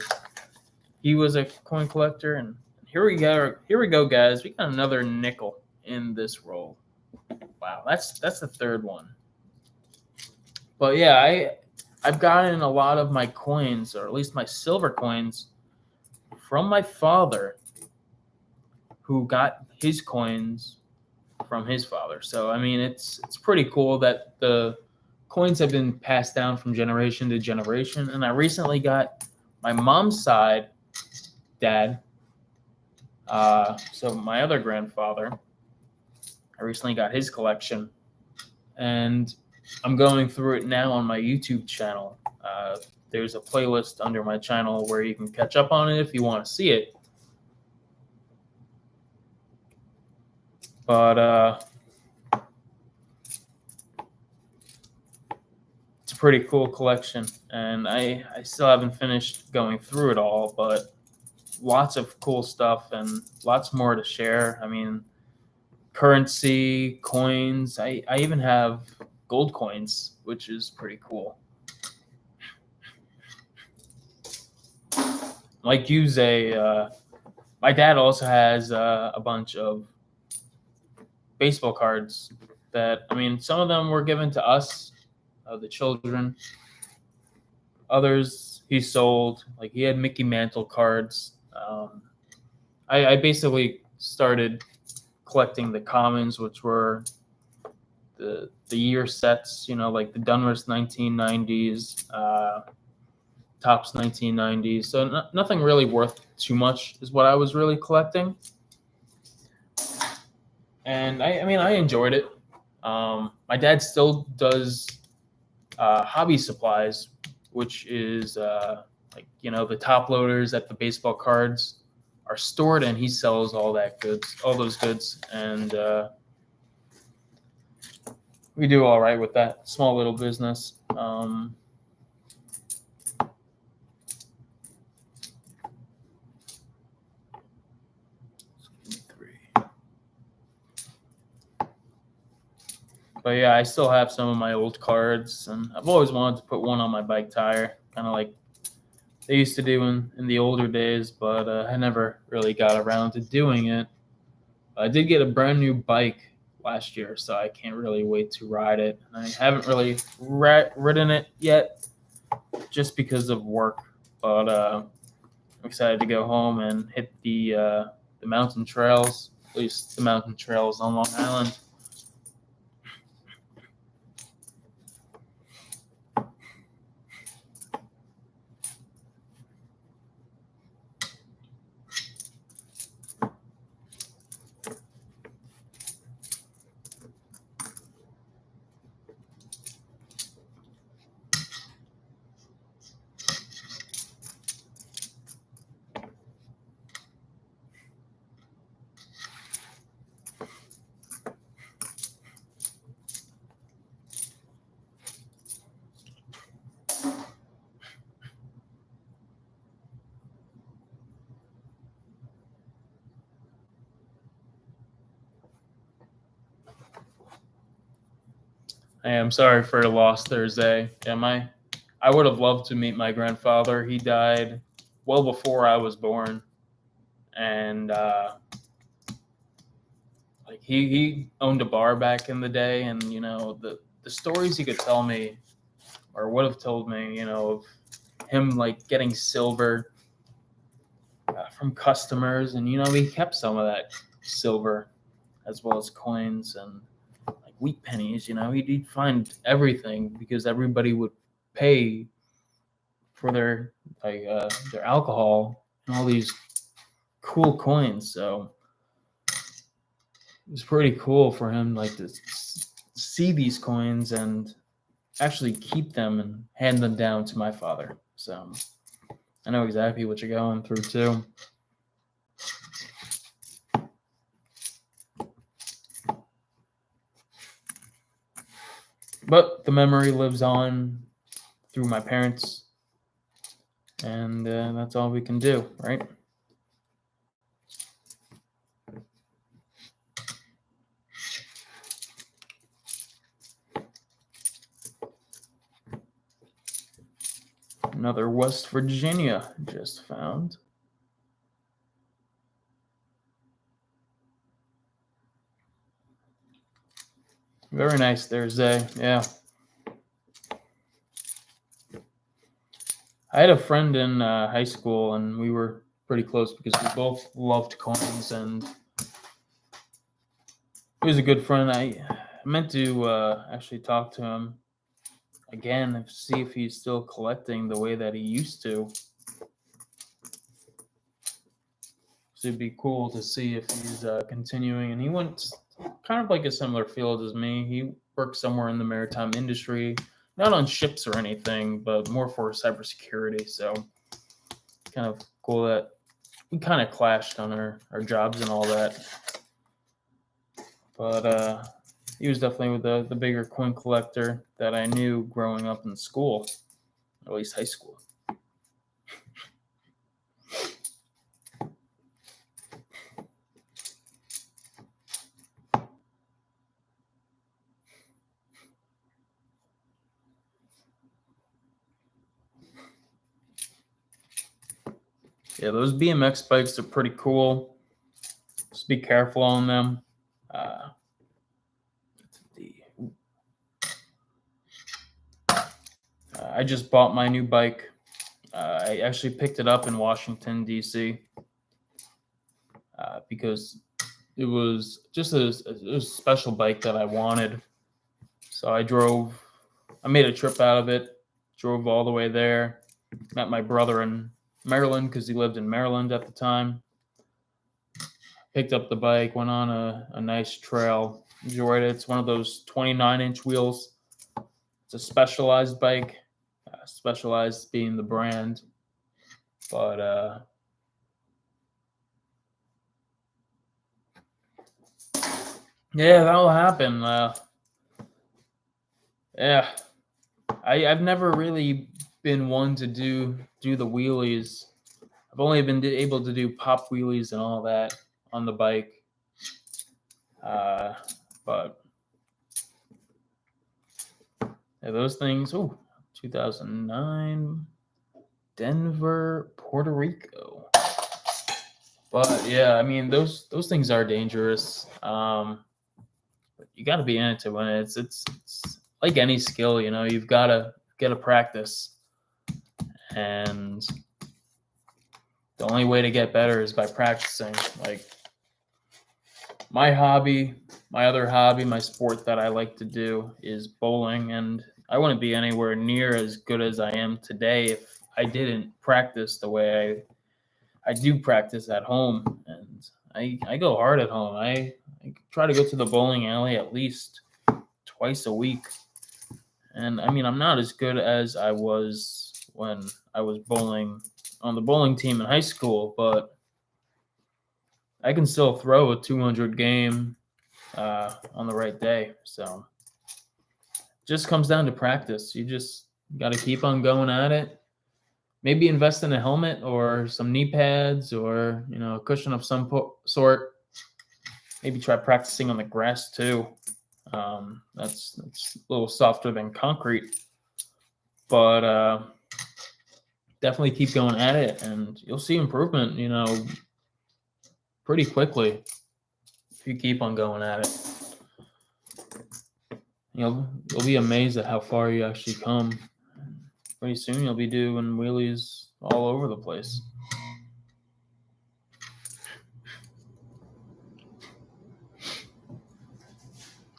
he was a coin collector, and here we go, guys. We got another nickel in this roll. Wow, that's the third one. But yeah, I've gotten a lot of my coins, or at least my silver coins, from my father, who got his coins from his father. So I mean, it's pretty cool that the coins have been passed down from generation to generation. And I recently got my mom's side dad, so my other grandfather, I recently got his collection, and I'm going through it now on my YouTube channel. There's a playlist under my channel where you can catch up on it if you want to see it. But it's a pretty cool collection, and I still haven't finished going through it all, but lots of cool stuff and lots more to share. I mean, currency, coins. I even have gold coins, which is pretty cool. Like use my dad also has a bunch of baseball cards that, I mean, some of them were given to us, the children. Others he sold. Like he had Mickey Mantle cards. I basically started collecting the commons, which were the year sets, like the Dunras 1990s, Topps 1990s. So nothing really worth too much is what I was really collecting. And I mean, I enjoyed it. My dad still does hobby supplies, which is like, the top loaders that the baseball cards are stored in. He sells all those goods. And we do all right with that small little business. But yeah, I still have some of my old cards, and I've always wanted to put one on my bike tire, kind of like they used to do in the older days, but I never really got around to doing it. I did get a brand new bike last year, so I can't really wait to ride it. I haven't really ridden it yet just because of work, but I'm excited to go home and hit the mountain trails, at least the mountain trails on Long Island. I am sorry for the lost Thursday. I would have loved to meet my grandfather. He died well before I was born, and like he owned a bar back in the day, and the stories he could tell me or would have told me, of him like getting silver from customers, and he kept some of that silver as well as coins and wheat pennies. He'd find everything because everybody would pay for their alcohol and all these cool coins. So it was pretty cool for him to see these coins and actually keep them and hand them down to my father. So I know exactly what you're going through too. But the memory lives on through my parents, and that's all we can do, right? Another West Virginia just found. Very nice Thursday, yeah. I had a friend in high school, and we were pretty close because we both loved coins, and he was a good friend. I meant to actually talk to him again and see if he's still collecting the way that he used to. So it'd be cool to see if he's continuing. And he went kind of like a similar field as me. He work somewhere in the maritime industry, not on ships or anything, but more for cybersecurity. So kind of cool that we kind of clashed on our jobs and all that. But he was definitely the bigger coin collector that I knew growing up in school, at least high school. Yeah, those BMX bikes are pretty cool. Just be careful on them. I just bought my new bike. I actually picked it up in Washington, D.C. Because it was just a special bike that I wanted. So I made a trip out of it, drove all the way there, met my brother in Maryland because he lived in Maryland at the time. Picked up the bike, went on a nice trail, enjoyed it. It's one of those 29-inch wheels. It's a Specialized bike, Specialized being the brand. But yeah, that'll happen. Yeah, I've never really been one to do the wheelies. I've only been able to do pop wheelies and all that on the bike. But yeah, those things. 2009, Denver, Puerto Rico. But yeah, I mean those things are dangerous. But you got to be in it to win it. It's like any skill, you know. You've got to practice, and the only way to get better is by practicing. Like my other hobby, my sport that I like to do is bowling, and I wouldn't be anywhere near as good as I am today if I didn't practice the way I do practice at home. And I go hard at home. I try to go to the bowling alley at least twice a week. And I mean, I'm not as good as I was when I was bowling on the bowling team in high school, but I can still throw a 200 game on the right day. So just comes down to practice. You just got to keep on going at it. Maybe invest in a helmet or some knee pads or, you know, a cushion of some sort. Maybe try practicing on the grass too. That's a little softer than concrete, but definitely keep going at it, and you'll see improvement, you know, pretty quickly if you keep on going at it. You'll be amazed at how far you actually come. Pretty soon you'll be doing wheelies all over the place.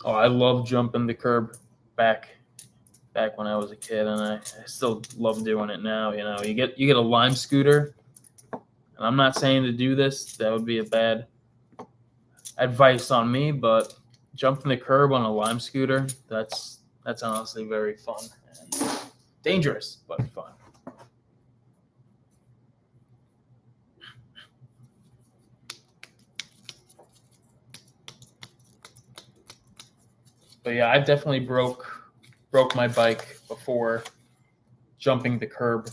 Oh, I love jumping the curb back when I was a kid, and I still love doing it now. You know, you get a Lime scooter, and I'm not saying to do this. That would be a bad advice on me, but jumping the curb on a Lime scooter, that's honestly very fun and dangerous, but fun. But yeah, I've definitely broke my bike before jumping the curb.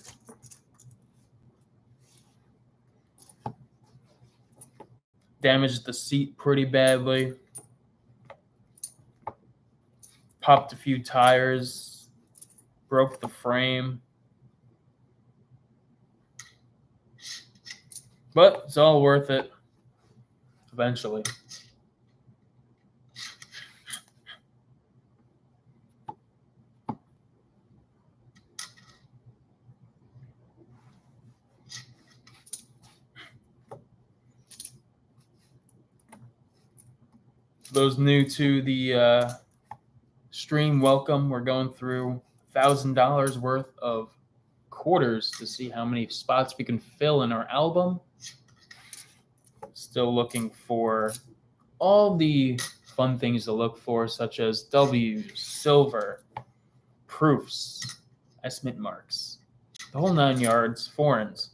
Damaged the seat pretty badly. Popped a few tires. Broke the frame. But it's all worth it eventually. Those new to the stream, welcome. We're going through $1,000 worth of quarters to see how many spots we can fill in our album. Still looking for all the fun things to look for, such as W's, silver, proofs, estimate marks, the whole 9 yards, foreigns.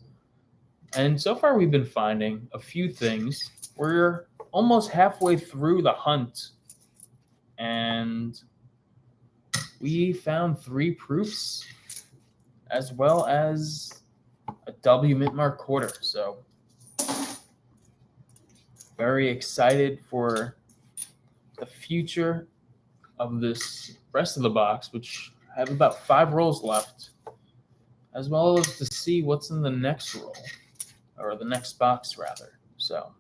And so far we've been finding a few things. We're almost halfway through the hunt, and we found 3 proofs as well as a W mint mark quarter. So very excited for the future of this rest of the box, which I have about 5 rolls left, as well as to see what's in the next roll, or the next box rather. So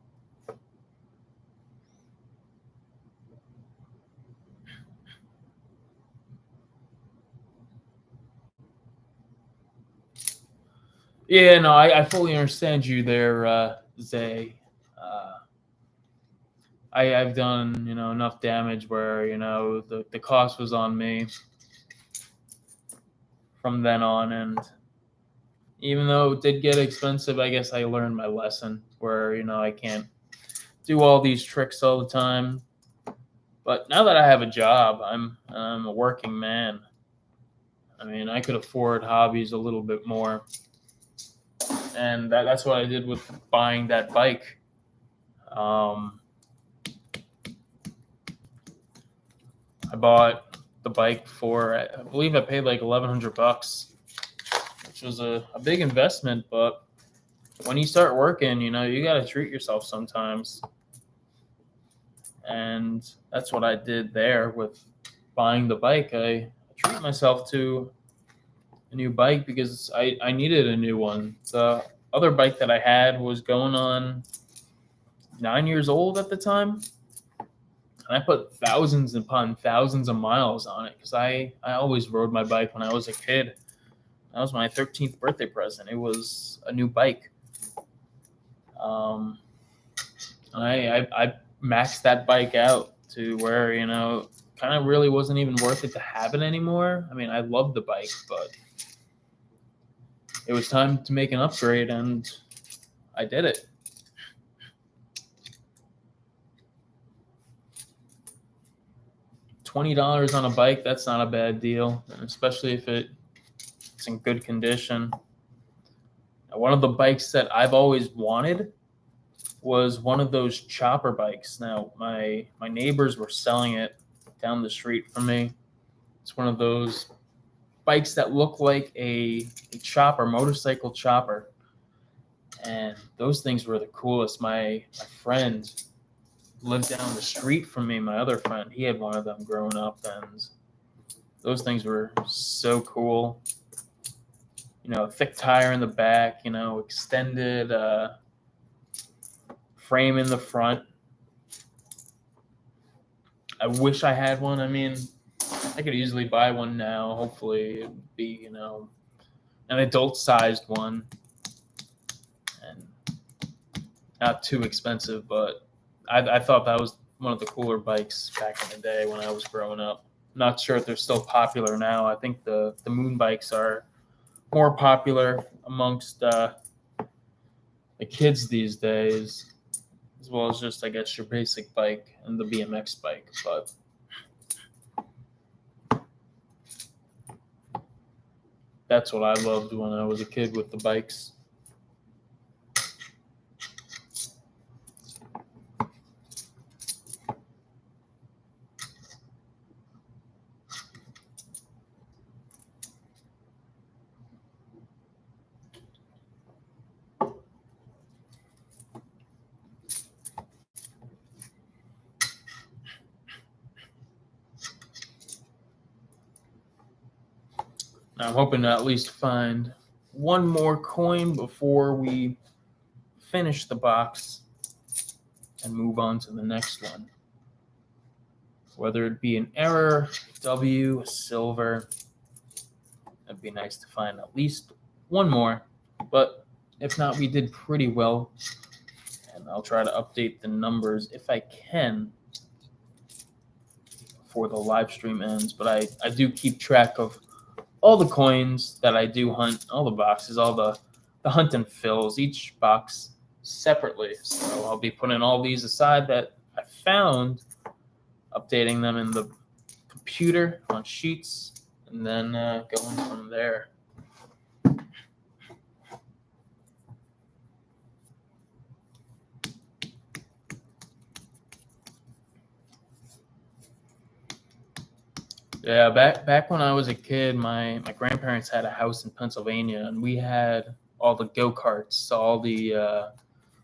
yeah, no, I fully understand you there, Zay. I've done, enough damage where, the cost was on me from then on. And even though it did get expensive, I guess I learned my lesson where, I can't do all these tricks all the time. But now that I have a job, I'm a working man. I mean, I could afford hobbies a little bit more. And that's what I did with buying that bike. I bought the bike for, I believe I paid like $1,100, which was a big investment. But when you start working, you got to treat yourself sometimes. And that's what I did there with buying the bike. I treat myself to a new bike because I needed a new one. The other bike that I had was going on 9 years old at the time. And I put thousands upon thousands of miles on it because I always rode my bike when I was a kid. That was my 13th birthday present. It was a new bike. I maxed that bike out to where, kind of really wasn't even worth it to have it anymore. I mean, I loved the bike, but it was time to make an upgrade, and I did it. $20 on a bike, that's not a bad deal, especially if it's in good condition. One of the bikes that I've always wanted was one of those chopper bikes. Now, my neighbors were selling it down the street from me. It's one of those bikes that look like a chopper, motorcycle chopper. And those things were the coolest. My friend lived down the street from me, my other friend. He had one of them growing up, and those things were so cool. Thick tire in the back, extended frame in the front. I wish I had one. I mean, I could easily buy one now. Hopefully it'd be, an adult-sized one and not too expensive, but I thought that was one of the cooler bikes back in the day when I was growing up. Not sure if they're still popular now. I think the moon bikes are more popular amongst the kids these days, as well as just, I guess, your basic bike and the BMX bike. But that's what I loved when I was a kid with the bikes. I'm hoping to at least find one more coin before we finish the box and move on to the next one. Whether it be an error, W, a silver, it'd be nice to find at least one more. But if not, we did pretty well. And I'll try to update the numbers if I can before the live stream ends. But I do keep track of all the coins that I do hunt, all the boxes, all the hunt and fills, each box separately. So I'll be putting all these aside that I found updating them in the computer on sheets, and then going from there. Yeah, back when I was a kid, my grandparents had a house in Pennsylvania, and we had all the go-karts,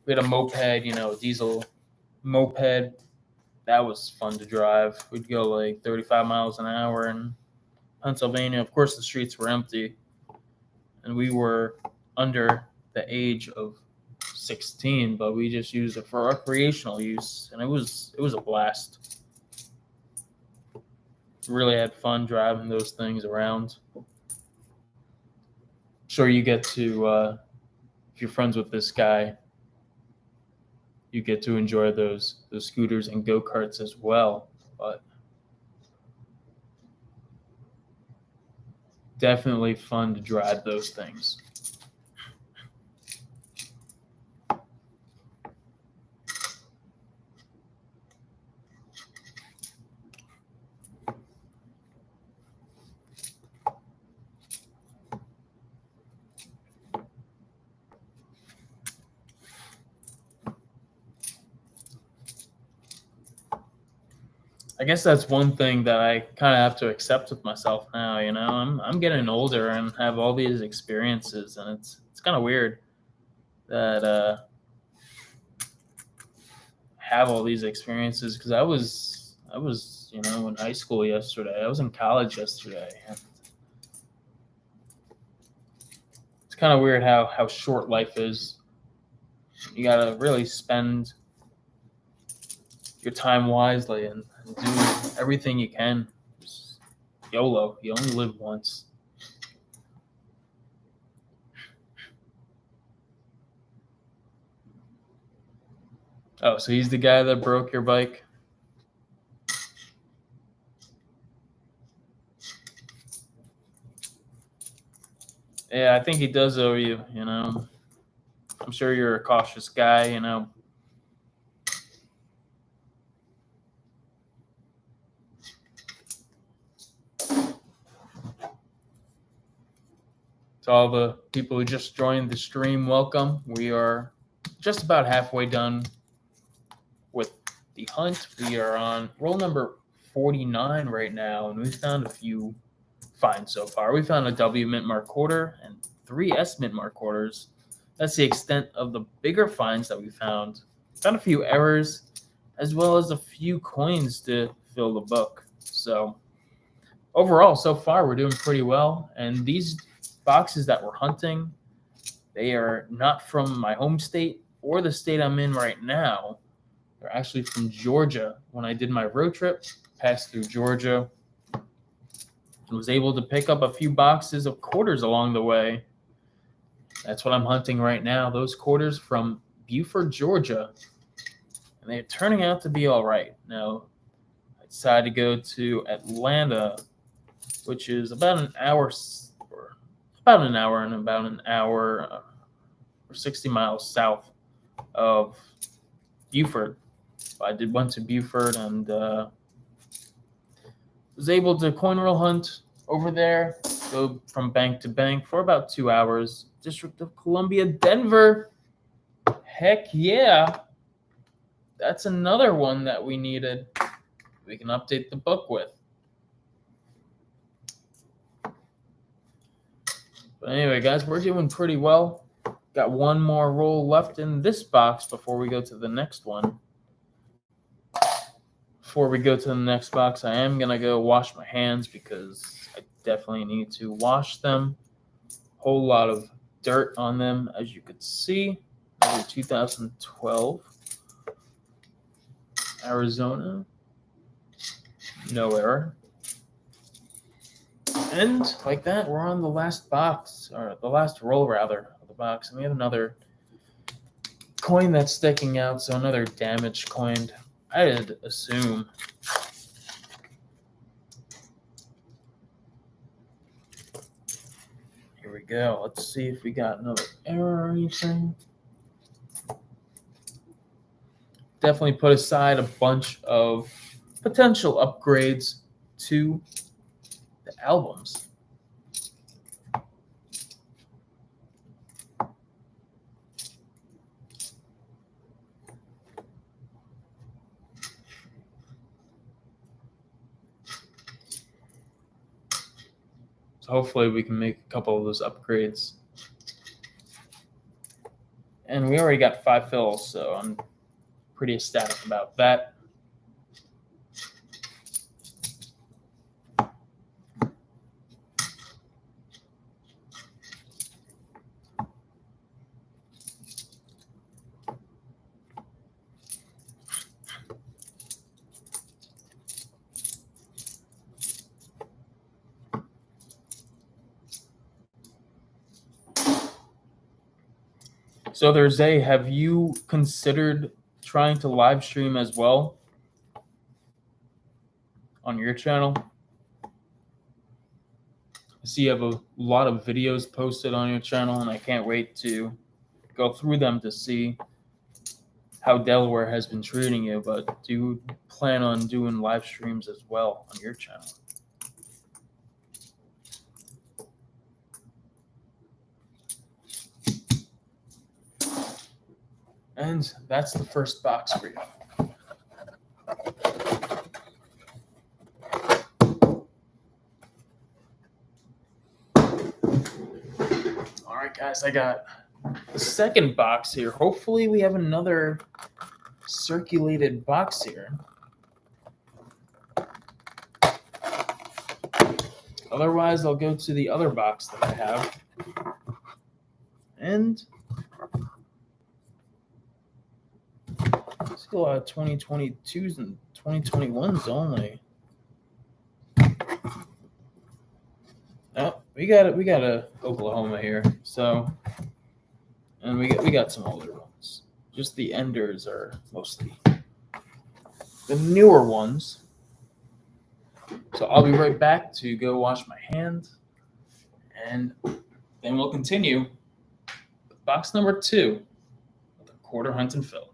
we had a moped, diesel moped. That was fun to drive. We'd go like 35 miles an hour in Pennsylvania. Of course, the streets were empty, and we were under the age of 16, but we just used it for recreational use, and it was a blast. Really had fun driving those things around. Sure, you get to if you're friends with this guy, you get to enjoy those scooters and go-karts as well. But definitely fun to drive those things. I guess that's one thing that I kind of have to accept with myself now. I'm getting older and have all these experiences, and it's kind of weird that have all these experiences, because I was in high school yesterday. I was in college yesterday. And it's kind of weird how short life is. You gotta really spend your time wisely and do everything you can. Just YOLO. You only live once. Oh, so he's the guy that broke your bike? Yeah, I think he does owe you, I'm sure you're a cautious guy, To all the people who just joined the stream, welcome. We are just about halfway done with the hunt. We are on roll number 49 right now, and we found a few finds so far. We found a W mint mark quarter and 3 S mint mark quarters. That's the extent of the bigger finds that we found. Found a few errors, as well as a few coins to fill the book. So overall, so far, we're doing pretty well. And these boxes that we're hunting, they are not from my home state or the state I'm in right now. They're actually from Georgia. When I did my road trip, passed through Georgia, and was able to pick up a few boxes of quarters along the way. That's what I'm hunting right now. Those quarters from Buford, Georgia. And they're turning out to be all right. Now, I decided to go to Atlanta, which is about an hour or 60 miles south of Buford. I went to Buford and was able to coin roll hunt over there, go from bank to bank for about 2 hours. District of Columbia, Denver. Heck yeah. That's another one that we needed. We can update the book with. But anyway, guys, we're doing pretty well. Got one more roll left in this box before we go to the next one. Before we go to the next box, I am going to go wash my hands because I definitely need to wash them. Whole lot of dirt on them, as you could see. Another 2012 Arizona. No error. And like that, we're on the last box, or the last roll rather, of the box. And we have another coin that's sticking out, so another damaged coin, I'd assume. Here we go. Let's see if we got another error or anything. Definitely put aside a bunch of potential upgrades to the albums. So hopefully we can make a couple of those upgrades. And we already got 5 fills, so I'm pretty ecstatic about that. So there's have you considered trying to live stream as well on your channel? I see you have a lot of videos posted on your channel, and I can't wait to go through them to see how Delaware has been treating you. But do you plan on doing live streams as well on your channel? And that's the first box for you. All right, guys, I got the second box here. Hopefully we have another circulated box here. Otherwise, I'll go to the other box that I have. And still a lot of 2022s and 2021s only. Oh, we got a Oklahoma here. So, and we got some older ones. Just the enders are mostly the newer ones. So I'll be right back to go wash my hands, and then we'll continue with box number 2 with a quarter hunt and fill.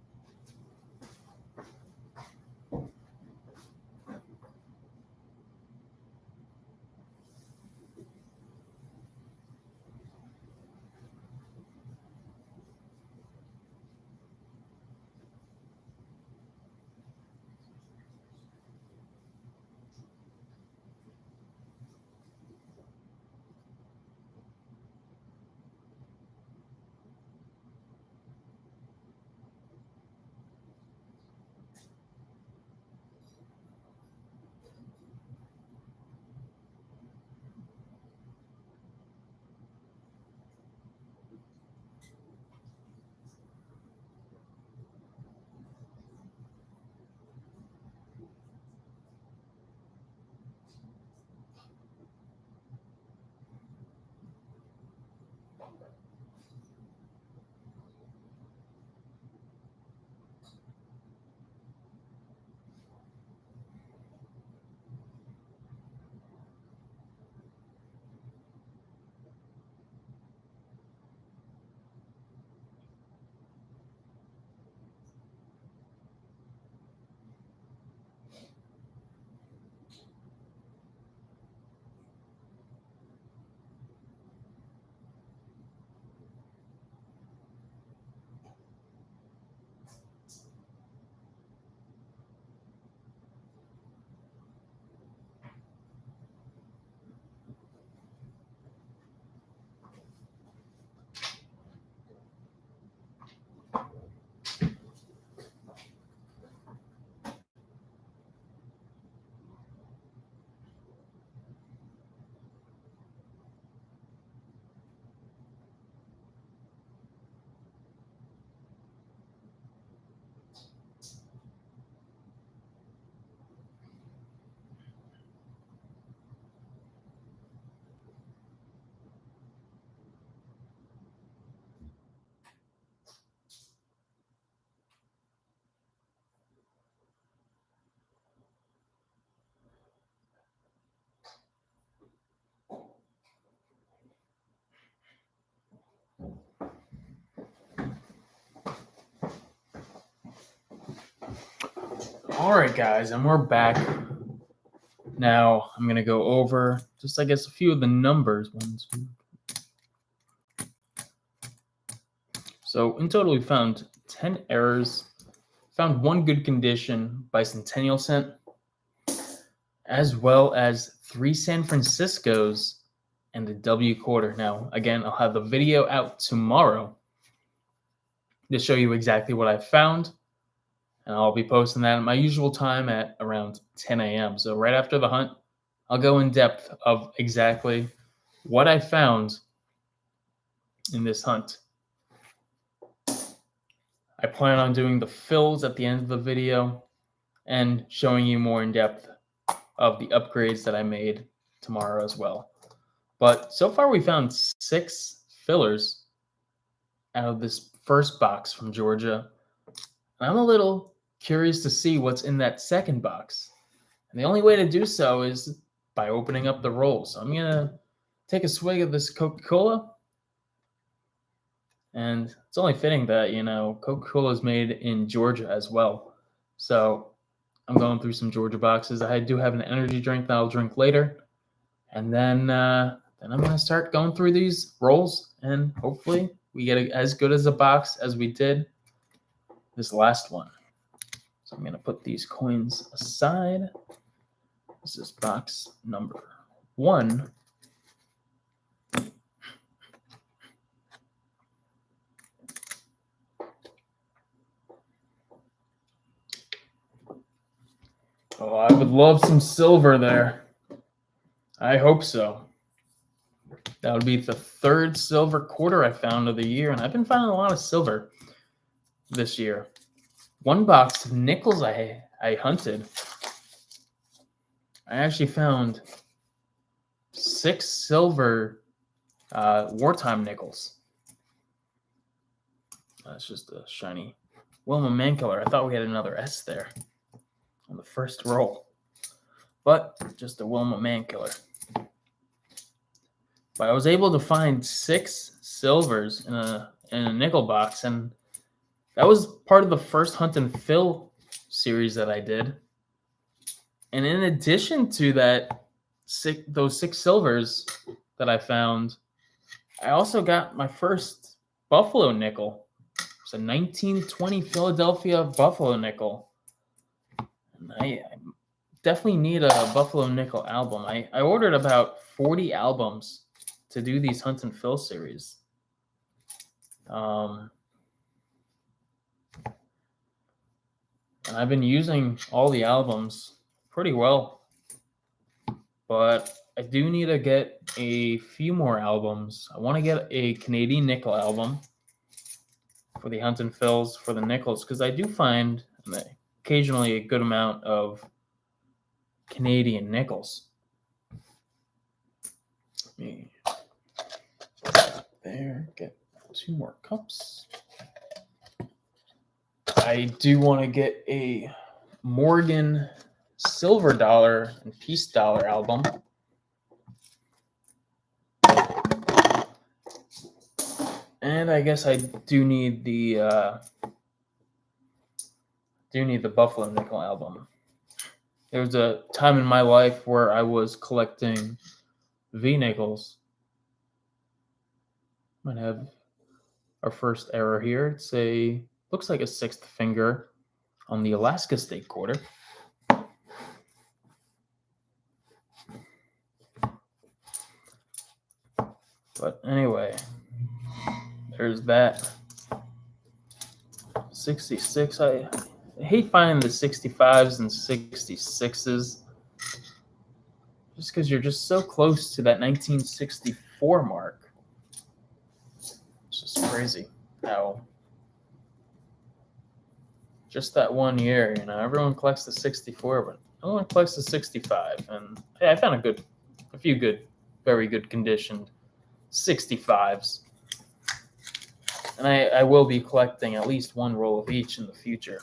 All right, guys, and we're back. Now I'm going to go over just, I guess, a few of the numbers. 1, 2. So in total, we found 10 errors, found 1 good condition bicentennial cent, as well as 3 San Franciscos and a W quarter. Now, again, I'll have the video out tomorrow to show you exactly what I found. And I'll be posting that at my usual time at around 10 a.m. So right after the hunt, I'll go in depth of exactly what I found in this hunt. I plan on doing the fills at the end of the video and showing you more in depth of the upgrades that I made tomorrow as well. But so far we found 6 fillers out of this first box from Georgia. And I'm a little curious to see what's in that second box. And the only way to do so is by opening up the roll. So I'm going to take a swig of this Coca-Cola. And it's only fitting that, Coca-Cola is made in Georgia as well. So I'm going through some Georgia boxes. I do have an energy drink that I'll drink later. And then I'm going to start going through these rolls. And hopefully we get as good as a box as we did this last one. So I'm going to put these coins aside. This is box number 1. Oh, I would love some silver there. I hope so. That would be the 3rd silver quarter I found of the year, and I've been finding a lot of silver this year. 1 box of nickels I hunted. I actually found 6 silver wartime nickels. That's just a shiny Wilma Mankiller. I thought we had another S there on the first roll, but just a Wilma Mankiller. But I was able to find 6 silvers in a nickel box, and that was part of the first hunt and fill series that I did. And in addition to that, those 6 silvers that I found, I also got my first Buffalo nickel. It's a 1920 Philadelphia Buffalo nickel. And I definitely need a Buffalo nickel album. I ordered about 40 albums to do these hunt and fill series. And I've been using all the albums pretty well, but I do need to get a few more albums. I want to get a Canadian nickel album for the hunt and fills for the nickels, because I do find occasionally a good amount of Canadian nickels. There, get 2 more cups. I do want to get a Morgan silver dollar and peace dollar album. And I guess I do need the Buffalo nickel album. There was a time in my life where I was collecting V nickels. Might have our first error here. It's looks like a 6th finger on the Alaska State quarter. But anyway, there's that 66. I hate finding the 65s and 66s just because you're just so close to that 1964 mark. It's just crazy how just that one year, everyone collects the 64, but no one collects the 65. And I found a few good, very good conditioned 65s. And I will be collecting at least 1 roll of each in the future.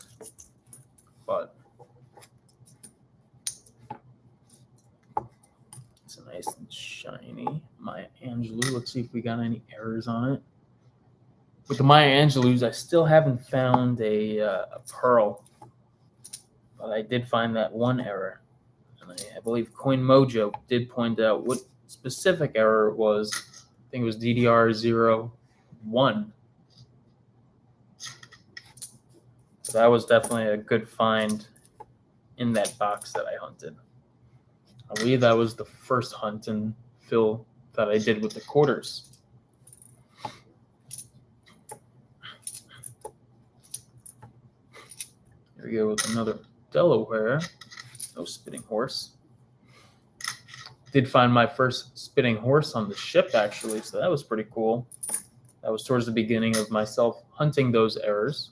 But it's a nice and shiny Maya Angelou. Let's see if we got any errors on it. With the Maya Angelous, I still haven't found a pearl. But But I did find that one error. And I believe Coin Mojo did point out what specific error it was. I think it was DDR01. So that was definitely a good find in that box that I hunted. I believe that was the first hunt and fill that I did with the quarters. Here we go with another Delaware. No spitting horse. Did find my first spitting horse on the ship, actually, so that was pretty cool. That was towards the beginning of myself hunting those errors.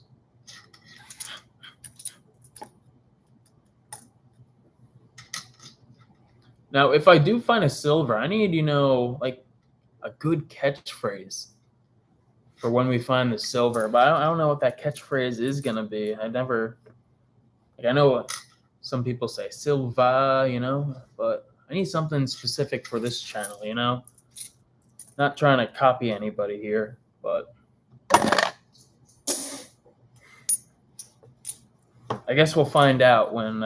Now, if I do find a silver, I need, like a good catchphrase for when we find the silver. But I don't know what that catchphrase is going to be. I know some people say Silva, but I need something specific for this channel, Not trying to copy anybody here, but I guess we'll find out when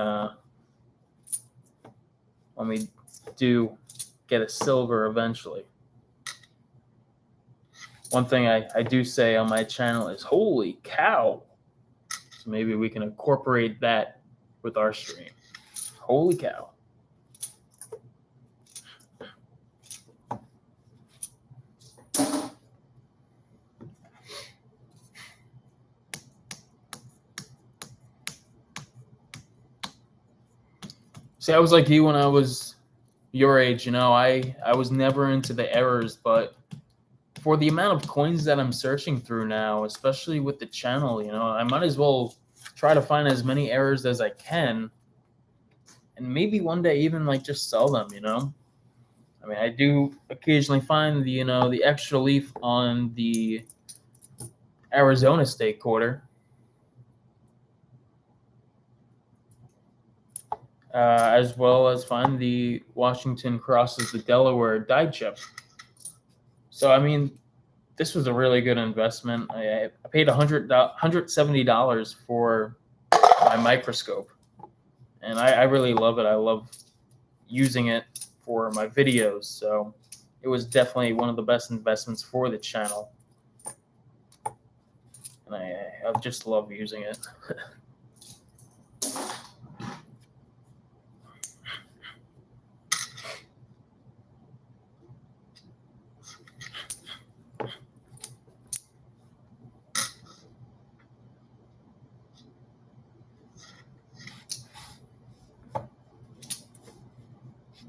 we do get a silver eventually. One thing I do say on my channel is, holy cow. So maybe we can incorporate that with our stream. Holy cow. See, I was like you when I was your age, I was never into the errors, but for the amount of coins that I'm searching through now, especially with the channel, I might as well try to find as many errors as I can, and maybe one day even like just sell them, I mean, I do occasionally find the extra leaf on the Arizona State quarter. As well as find the Washington crosses the Delaware die chip. So, I mean, this was a really good investment. I paid $170 for my microscope, and I really love it. I love using it for my videos, so it was definitely one of the best investments for the channel, and I just love using it.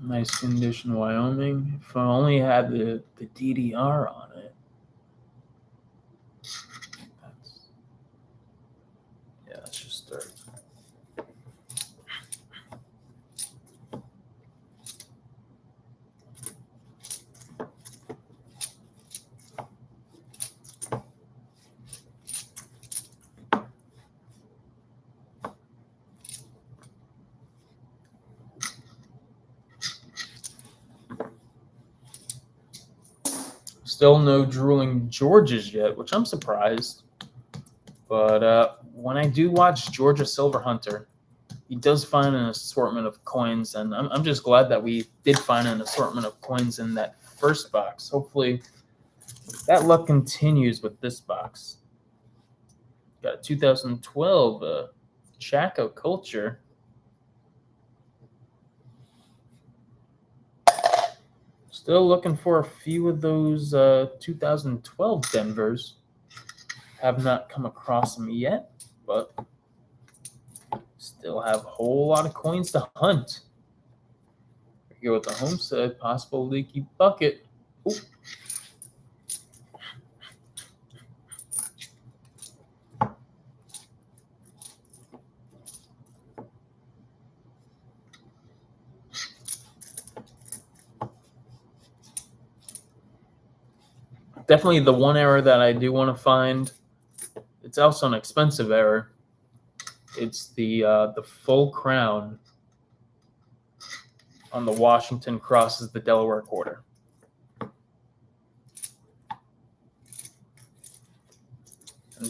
Nice condition, Wyoming. If I only had the DDR on it. Let's just start. Still no drooling Georges yet, which I'm surprised. But when I do watch Georgia Silver Hunter, he does find an assortment of coins, and I'm just glad that we did find an assortment of coins in that first box. Hopefully that luck continues with this box. Got a 2012 Chaco Culture. Still looking for a few of those 2012 Denvers. Have not come across them yet, but still have a whole lot of coins to hunt. Here we go with the Homestead, possible leaky bucket. Ooh. Definitely the one error that I do want to find. It's also an expensive error. It's the full crown on the Washington crosses the Delaware quarter. And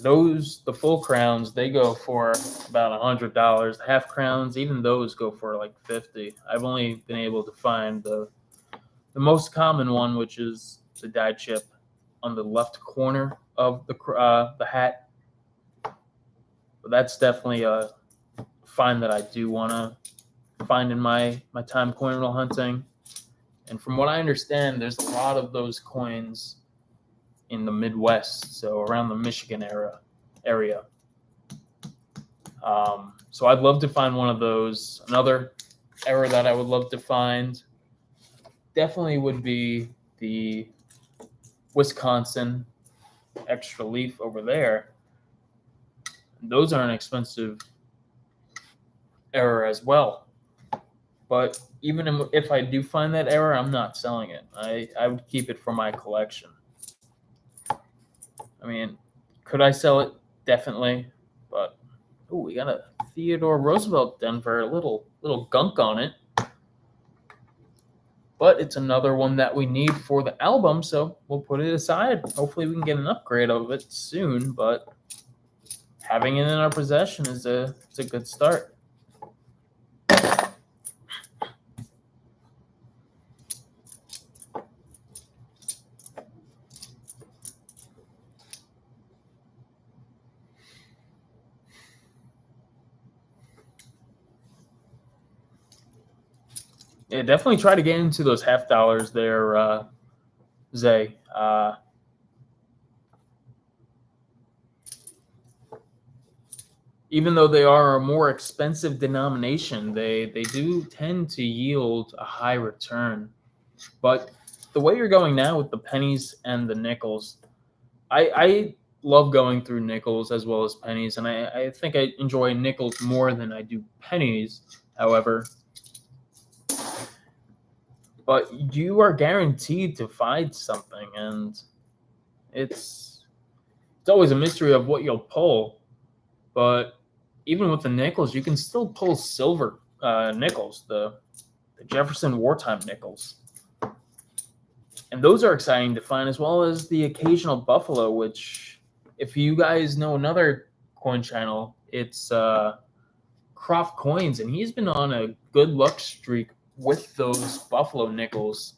the full crowns, they go for about $100. The half crowns, even those go for like 50. I've only been able to find the most common one, which is the die chip on the left corner of the hat. But that's definitely a find that I do want to find in my time coin roll hunting. And from what I understand, there's a lot of those coins in the Midwest, so around the Michigan area. So I'd love to find one of those. Another era that I would love to find definitely would be the Wisconsin extra leaf over there. Those are an expensive error as well. But even if I do find that error, I'm not selling it. I would keep it for my collection. I mean, could I sell it? Definitely. But we got a Theodore Roosevelt Denver, a little gunk on it. But it's another one that we need for the album, so we'll put it aside. Hopefully we can get an upgrade of it soon, but having it in our possession is a good start. Yeah, definitely try to get into those half dollars there, Zay. Even though they are a more expensive denomination, they do tend to yield a high return. But the way you're going now with the pennies and the nickels, I love going through nickels as well as pennies, and I think I enjoy nickels more than I do pennies, however. But you are guaranteed to find something, and it's always a mystery of what you'll pull. But even with the nickels, you can still pull silver nickels, the Jefferson wartime nickels. And those are exciting to find, as well as the occasional buffalo, which, if you guys know another coin channel, it's Croft Coins, and he's been on a good luck streak with those buffalo nickels.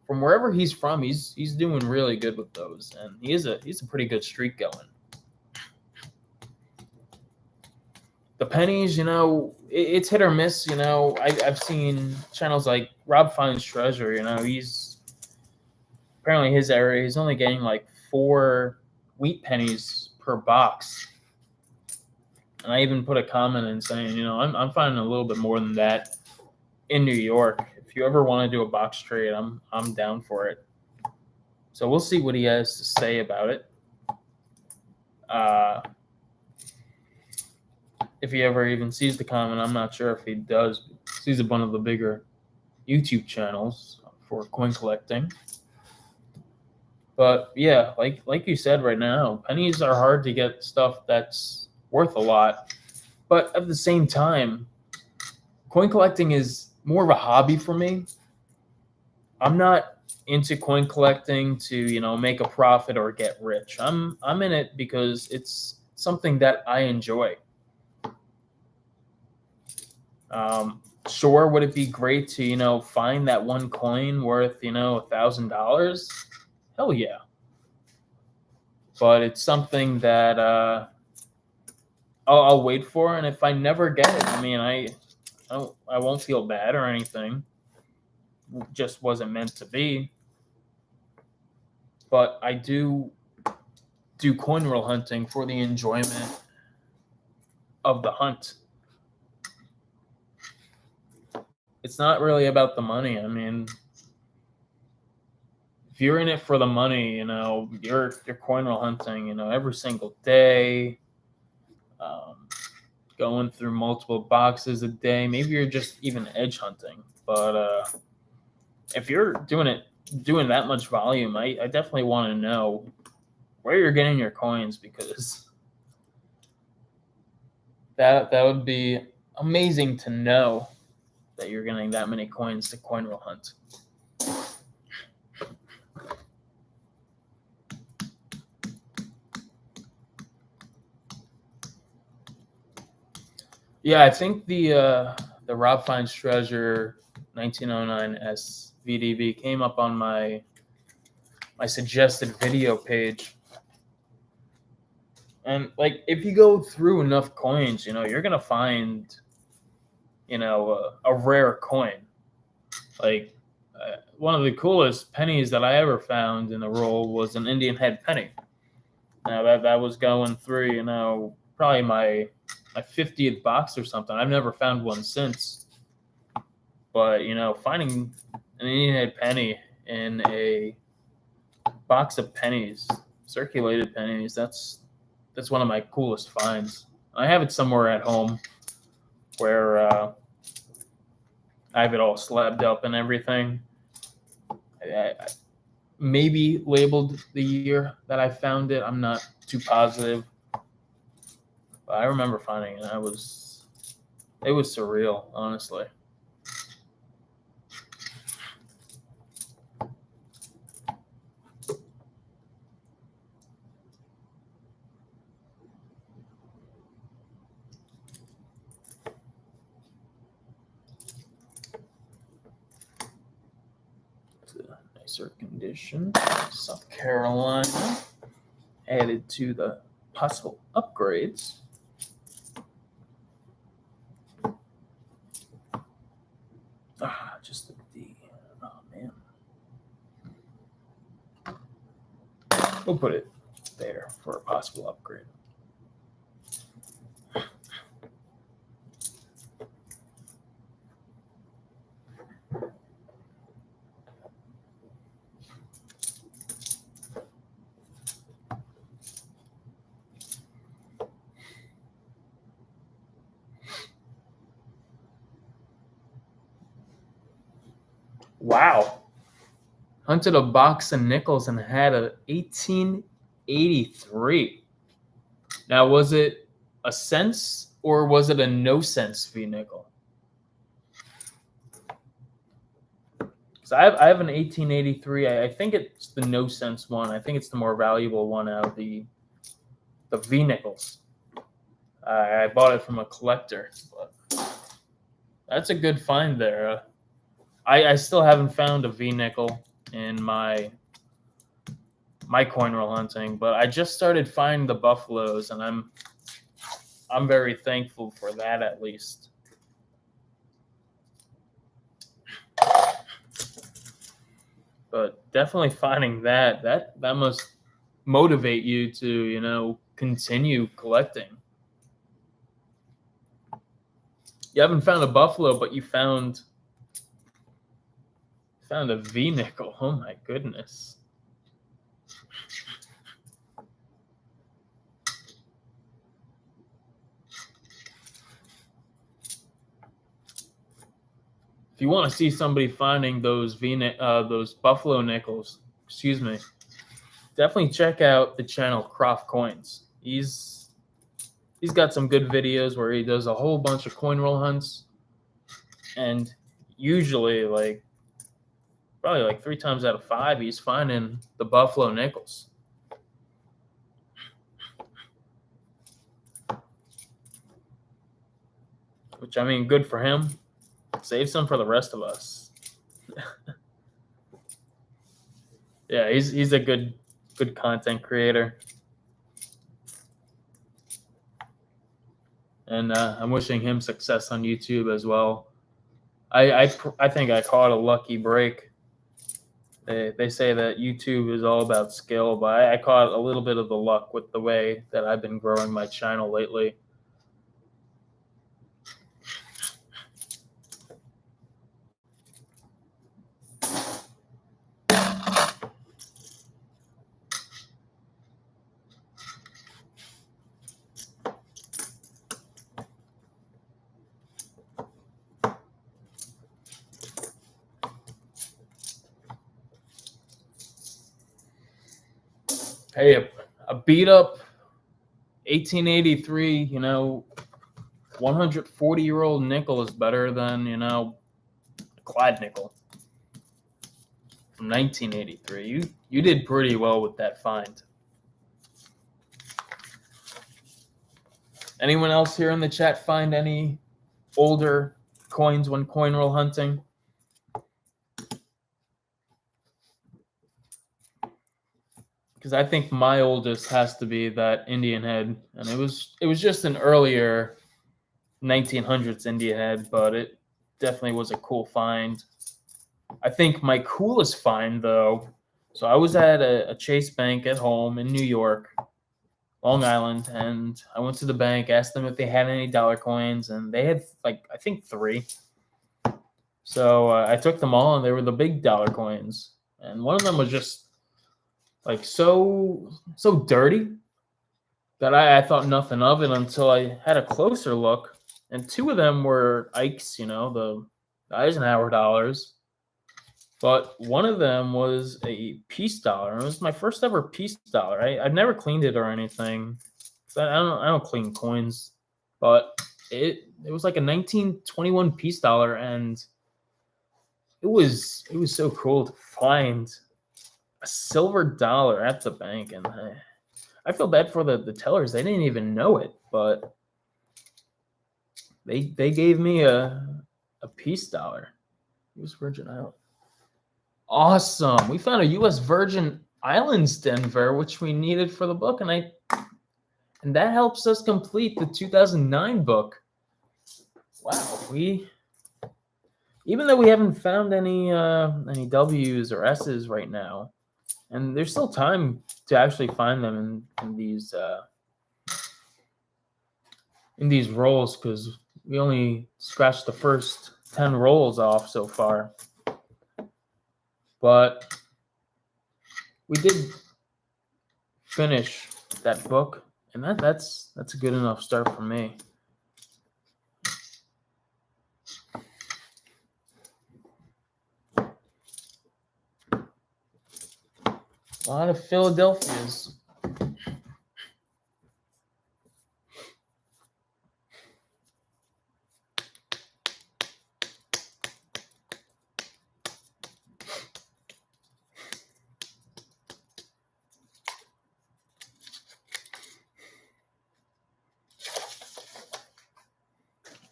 From wherever he's from, he's doing really good with those, and he's a pretty good streak going. The pennies, it's hit or miss. I've seen channels like Rob Finds Treasure. He's apparently his area. He's only getting like 4 wheat pennies per box, and I even put a comment in saying, I'm finding a little bit more than that in New York. If you ever want to do a box trade, I'm down for it. So we'll see what he has to say about it. If he ever even sees the comment, I'm not sure if he does. He's one of the bigger YouTube channels for coin collecting. But yeah, like you said right now, pennies are hard to get stuff that's worth a lot. But at the same time, coin collecting is more of a hobby for me. I'm not into coin collecting to, make a profit or get rich. I'm in it because it's something that I enjoy. Sure, would it be great to, find that one coin worth, $1,000? Hell yeah. But it's something that I'll wait for, and if I never get it, I won't feel bad or anything. It just wasn't meant to be. But I do coin roll hunting for the enjoyment of the hunt. It's not really about the money. If you're in it for the money, you're coin roll hunting, every single day, going through multiple boxes a day. Maybe you're just even edge hunting. But if you're doing that much volume, I definitely want to know where you're getting your coins, because that would be amazing to know that you're getting that many coins to coin roll hunt. Yeah, I think the Rob Finds Treasure 1909 SVDV came up on my suggested video page. And like, if you go through enough coins, you're gonna find, a rare coin. Like, one of the coolest pennies that I ever found in a roll was an Indian head penny. Now that was going through, probably my 50th box or something. I've never found one since. But finding an Indian head penny in a box of pennies, circulated pennies, that's one of my coolest finds. I have it somewhere at home where I have it all slabbed up and everything. I maybe labeled the year that I found it. I'm not too positive. But I remember finding it. It was surreal, honestly. Nicer condition. South Carolina added to the possible upgrades. Just the D. Oh man. We'll put it there for a possible upgrade. Wow. Hunted a box of nickels and had a 1883. Now, was it a cents or was it a no cents V nickel? Because I have an 1883. I think it's the no cents one. I think it's the more valuable one out of the V nickels. I bought it from a collector. But that's a good find there. I still haven't found a V nickel in my coin roll hunting, but I just started finding the buffaloes, and I'm very thankful for that, at least. But definitely finding that must motivate you to continue collecting. You haven't found a buffalo, but you found a V nickel. Oh my goodness. If you want to see somebody finding those buffalo nickels, definitely check out the channel Croft Coins. He's got some good videos where he does a whole bunch of coin roll hunts, and usually probably 3 times out of 5 he's finding the buffalo nickels. Which, I mean, good for him. Save some for the rest of us. Yeah, he's a good content creator. And I'm wishing him success on YouTube as well. I think I caught a lucky break. They say that YouTube is all about skill, but I caught a little bit of the luck with the way that I've been growing my channel lately. Hey, a beat up 1883, 140-year-old nickel is better than, a clad nickel from 1983. You did pretty well with that find. Anyone else here in the chat find any older coins when coin roll hunting? Because I think my oldest has to be that Indian head, and it was just an earlier 1900s Indian head, but it definitely was a cool find. I think my coolest find, though, so I was at a Chase Bank at home in New York, Long Island, and I went to the bank, asked them if they had any dollar coins, and they had, like, I think 3. So I took them all, and they were the big dollar coins. And one of them was just, like, so dirty that I thought nothing of it until I had a closer look. And 2 of them were Ike's, the Eisenhower dollars. But one of them was a peace dollar. It was my first ever peace dollar. I've never cleaned it or anything. I don't clean coins, but it was like a 1921 peace dollar, and it was so cool to find a silver dollar at the bank. And I feel bad for the tellers. They didn't even know it, but they gave me a peace dollar. U.S. Virgin Islands. Awesome. We found a U.S. Virgin Islands Denver, which we needed for the book, and that helps us complete the 2009 book. Wow. Even though we haven't found any W's or S's right now, and there's still time to actually find them in these rolls, because we only scratched the first 10 rolls off so far. But we did finish that book, and that's a good enough start for me. A lot of Philadelphias.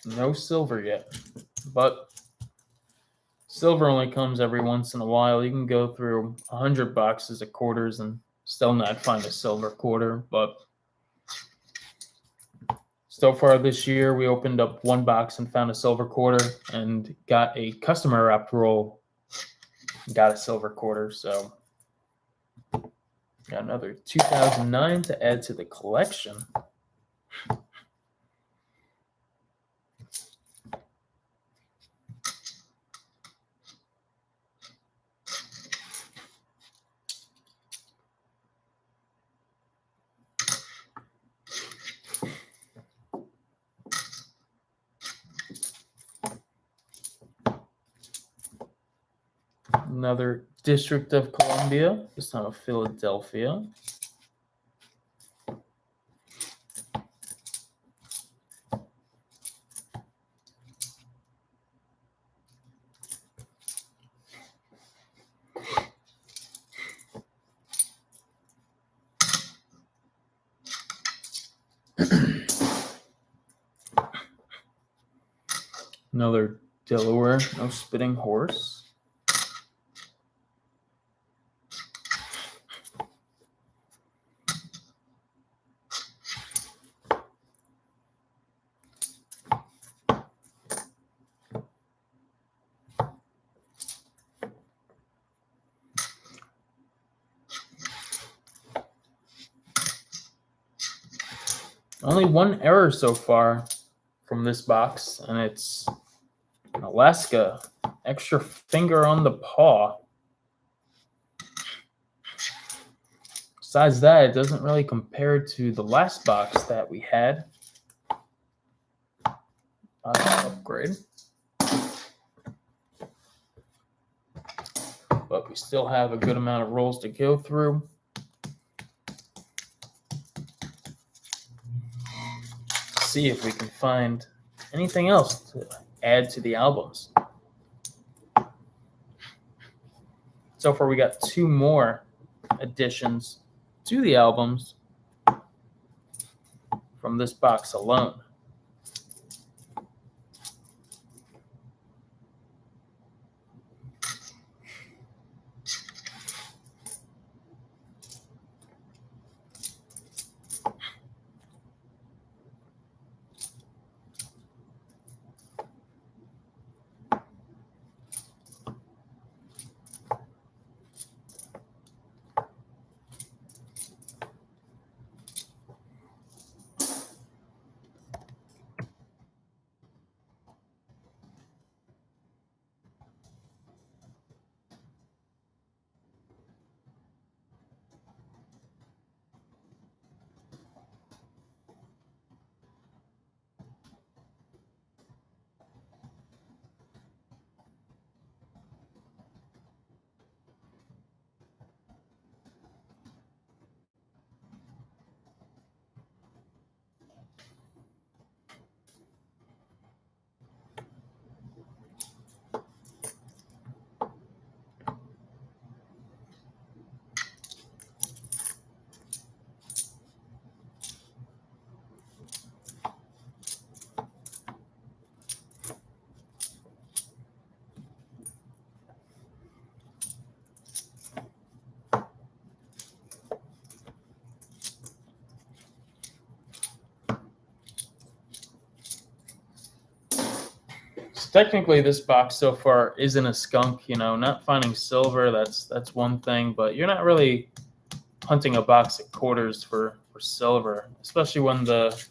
No silver yet, but silver only comes every once in a while. You can go through 100 boxes of quarters and still not find a silver quarter. But so far this year, we opened up 1 box and found a silver quarter, and got a customer wrapped roll, got a silver quarter. So got another 2009 to add to the collection. Another District of Columbia, this time of Philadelphia. Another Delaware, no spitting horse. Only 1 error so far from this box, and it's an Alaska extra finger on the paw. Besides that, it doesn't really compare to the last box that we had. Upgrade. But we still have a good amount of rolls to go through. See if we can find anything else to add to the albums. So far, we got 2 more additions to the albums from this box alone. So technically, this box so far isn't a skunk. You know, not finding silver, that's one thing, but you're not really hunting a box of quarters for silver, especially when the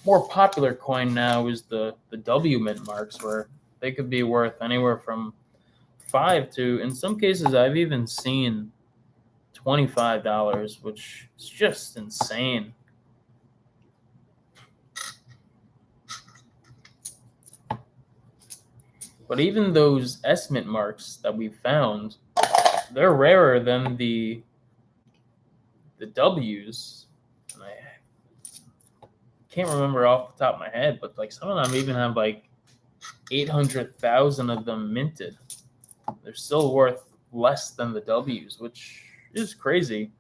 more popular coin now is the W mint marks, where they could be worth anywhere from $5 to, in some cases, I've even seen $25, which is just insane. But even those S mint marks that we found, they're rarer than the W's. And I can't remember off the top of my head, but like some of them even have like 800,000 of them minted. They're still worth less than the W's, which is crazy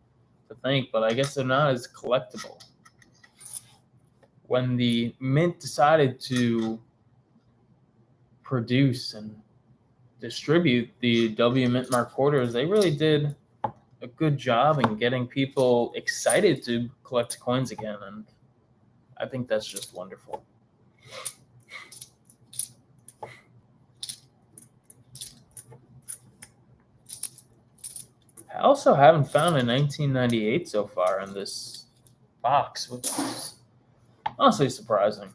to think, but I guess they're not as collectible. When the mint decided to produce and distribute the W mint mark quarters, they really did a good job in getting people excited to collect coins again, and I think that's just wonderful. I also haven't found a 1998 so far in this box, which is honestly surprising.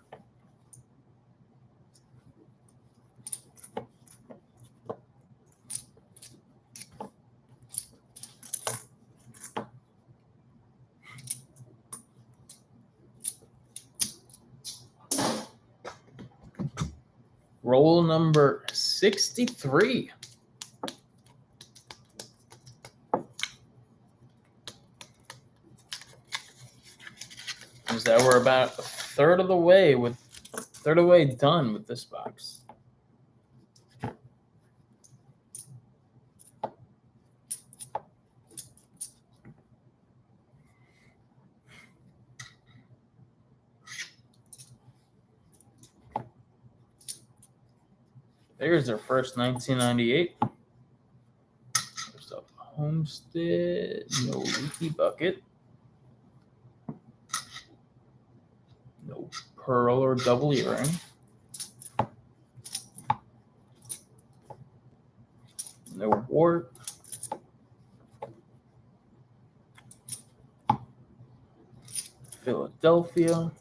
Roll number 63. Is that we're about a third of the way done with this box. There's our first 1998. First up, Homestead, no leaky bucket. No pearl or double earring. No wart. Philadelphia.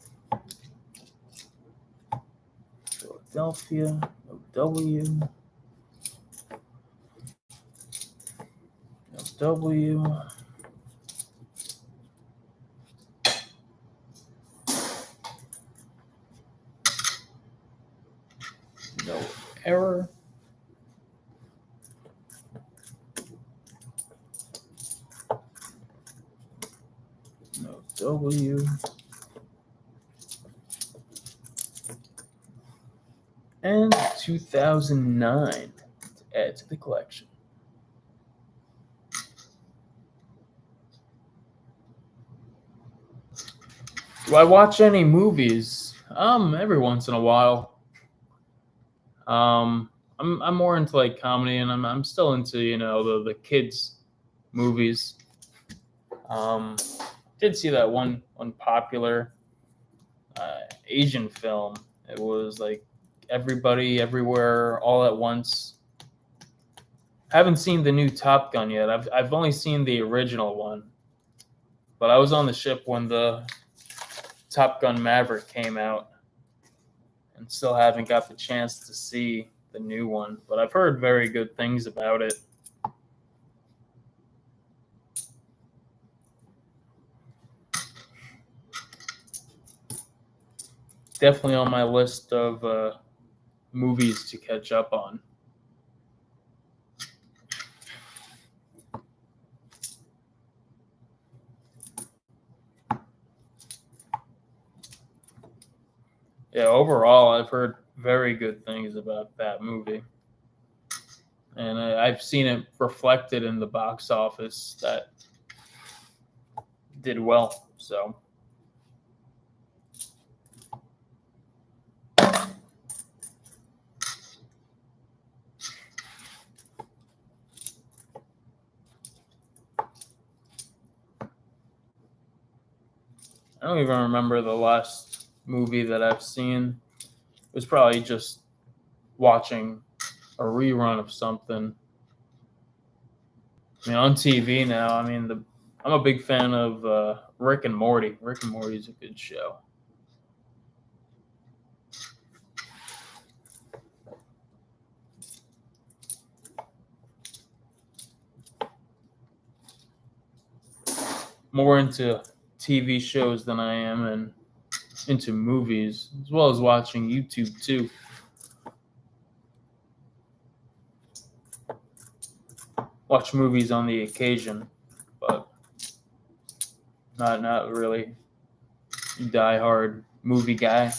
Philadelphia. No W. No W. No error. No W. And 2009 to add to the collection. Do I watch any movies? Every once in a while. I'm more into like comedy, and I'm still into the kids movies. Um, did see that one popular Asian film. It was like Everybody Everywhere All at Once. Haven't seen the new Top Gun yet. I've only seen the original one, but I was on the ship when the Top Gun Maverick came out, and still haven't got the chance to see the new one. But I've heard very good things about it. Definitely on my list of movies to catch up on. Yeah, overall, I've heard very good things about that movie. And I've seen it reflected in the box office that did well. So, I don't even remember the last movie that I've seen. It was probably just watching a rerun of something. I mean, on TV now. I mean, I'm a big fan of Rick and Morty. Rick and Morty is a good show. More into TV shows than I am into movies, as well as watching YouTube too. Watch movies on the occasion, but not really die-hard movie guy.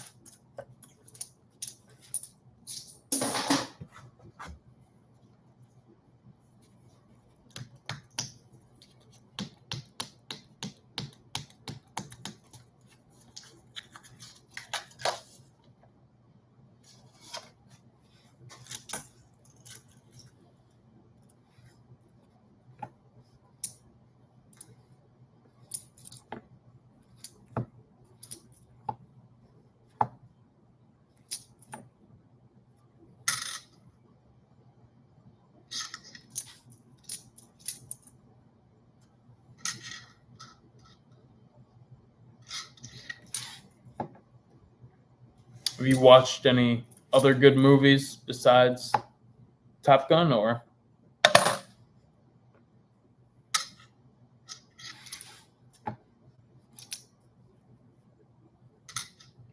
Have you watched any other good movies besides Top Gun, or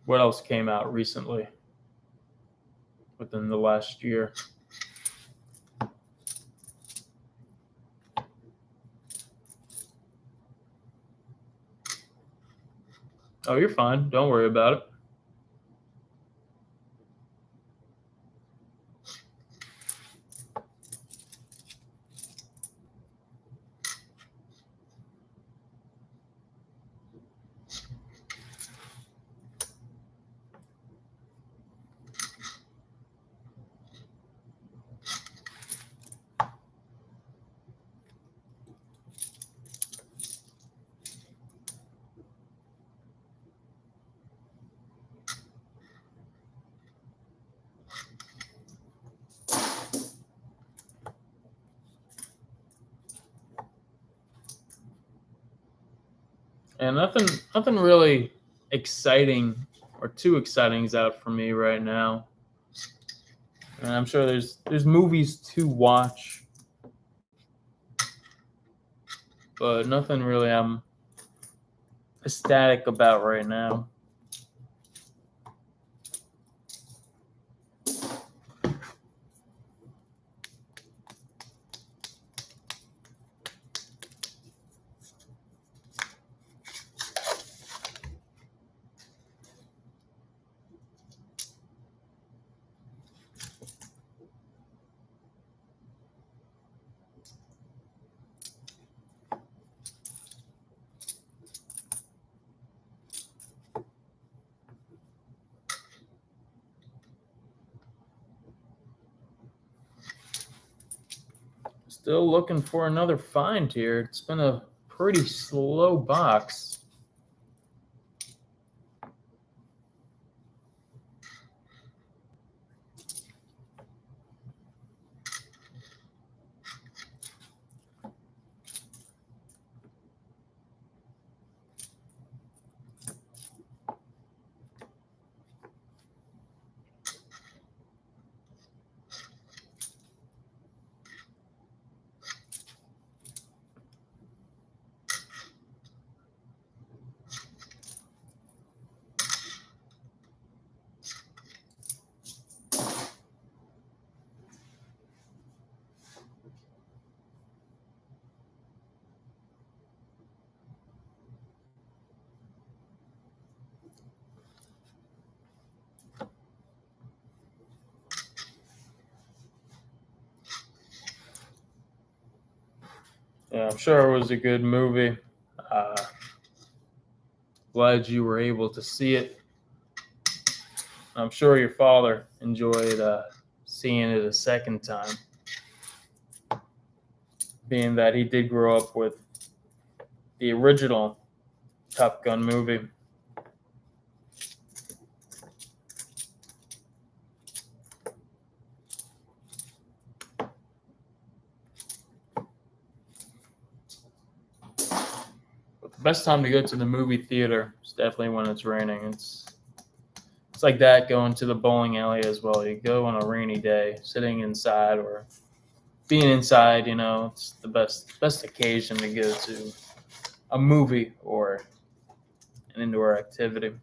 what else came out recently within the last year? Oh, you're fine. Don't worry about it. And nothing really exciting or too exciting is out for me right now. And I'm sure there's movies to watch, but nothing really I'm ecstatic about right now. Still looking for another find here. It's been a pretty slow box. Yeah, I'm sure it was a good movie. Glad you were able to see it. I'm sure your father enjoyed seeing it a second time, being that he did grow up with the original Top Gun movie. But the best time to go to the movie theater is definitely when it's raining. It's like that going to the bowling alley as well. You go on a rainy day, sitting inside or being inside. It's the best occasion to go to a movie or an indoor activity.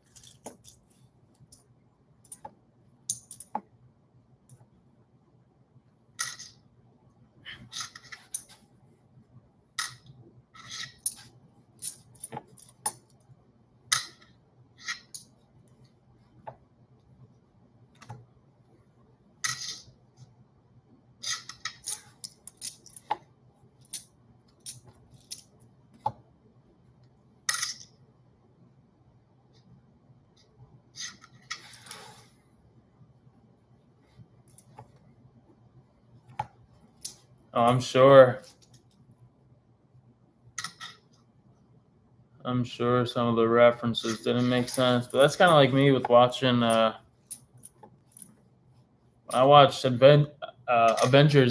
Oh, I'm sure some of the references didn't make sense, but that's kind of like me with watching. I watched Avengers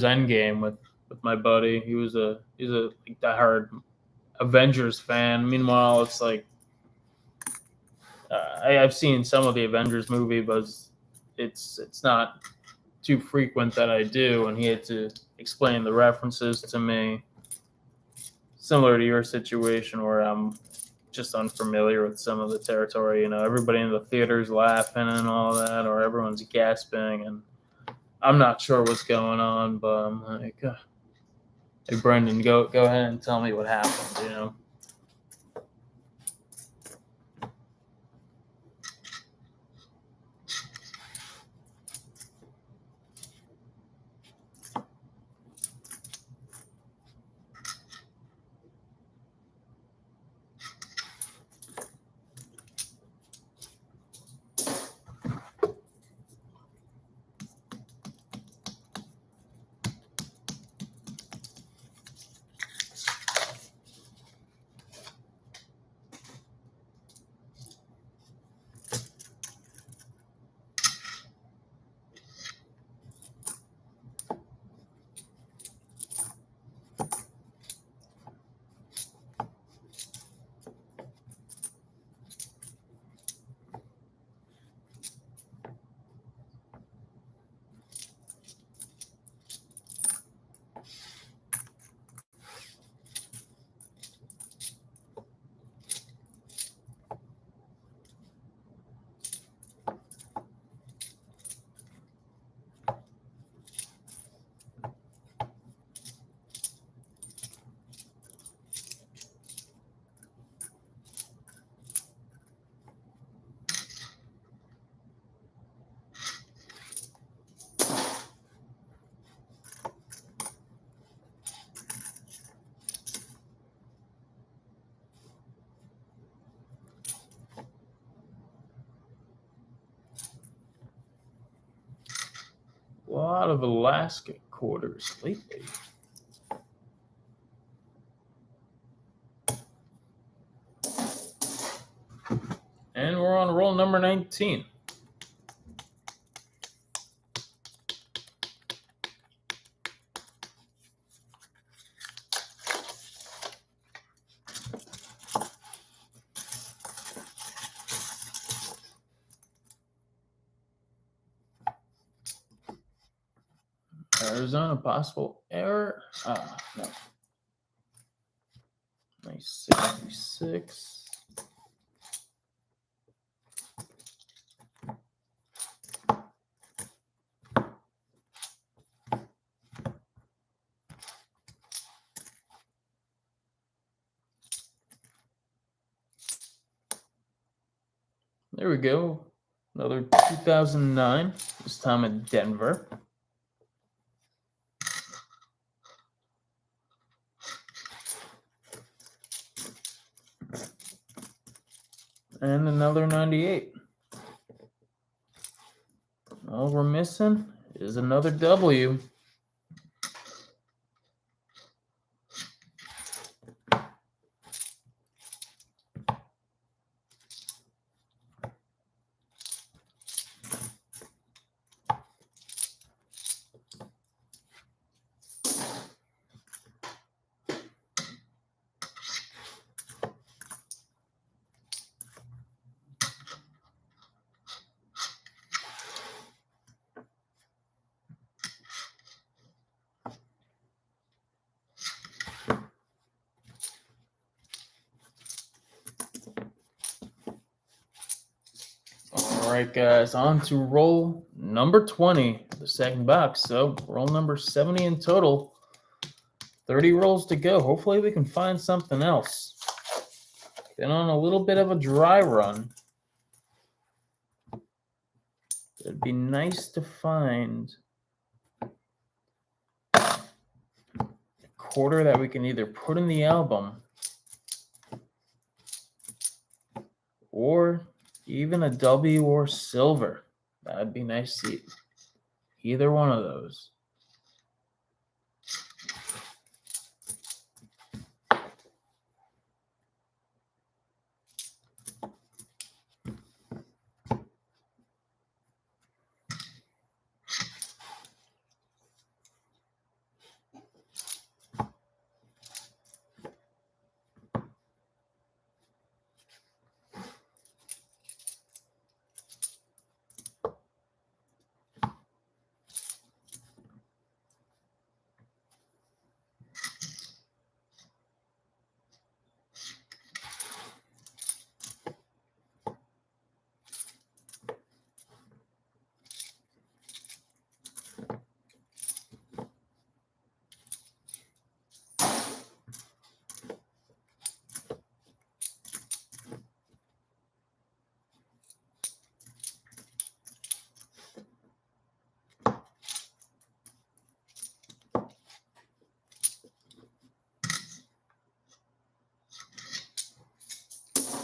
Endgame with my buddy. He's a like, diehard Avengers fan. Meanwhile, it's like I've seen some of the Avengers movie, but it's not too frequent that I do. And he had to explain the references to me, similar to your situation where I'm just unfamiliar with some of the territory. Everybody in the theater's laughing and all that, or everyone's gasping, and I'm not sure what's going on. But I'm like, hey, Brendan, go ahead and tell me what happened. A lot of Alaska quarters lately. And we're on roll number 19. Arizona, possible error. No. Nice 66. There we go. Another 2009, this time in Denver. And another 98. All we're missing is another W. All right, guys, on to roll number 20, the second box. So roll number 70 in total. 30 rolls to go. Hopefully we can find something else. Been on a little bit of a dry run. It'd be nice to find a quarter that we can either put in the album or even a W or silver. That'd be nice to see. Either one of those.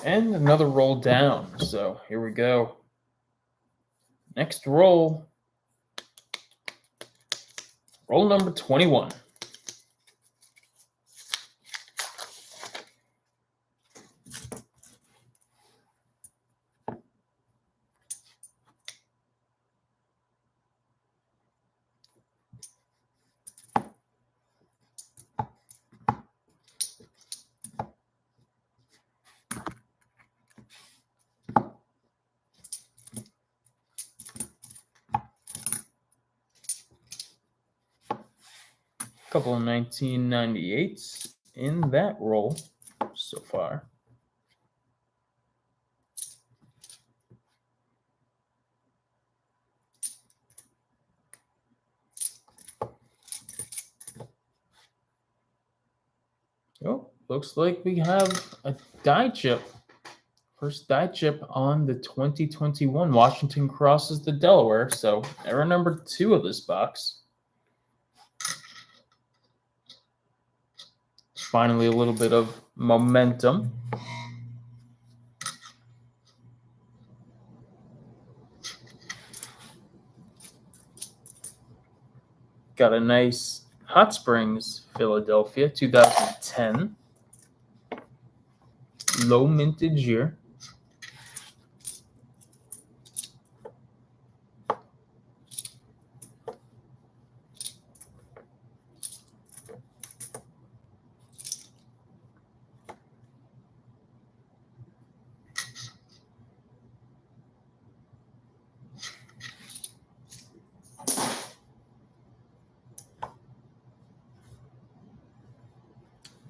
And another roll down. So here we go. Next roll. Roll number 21. Couple of 1998s in that roll so far. Oh, looks like we have a die chip. First die chip on the 2021. Washington crosses the Delaware. So error number 2 of this box. Finally, a little bit of momentum. Got a nice Hot Springs, Philadelphia, 2010. Low mintage year.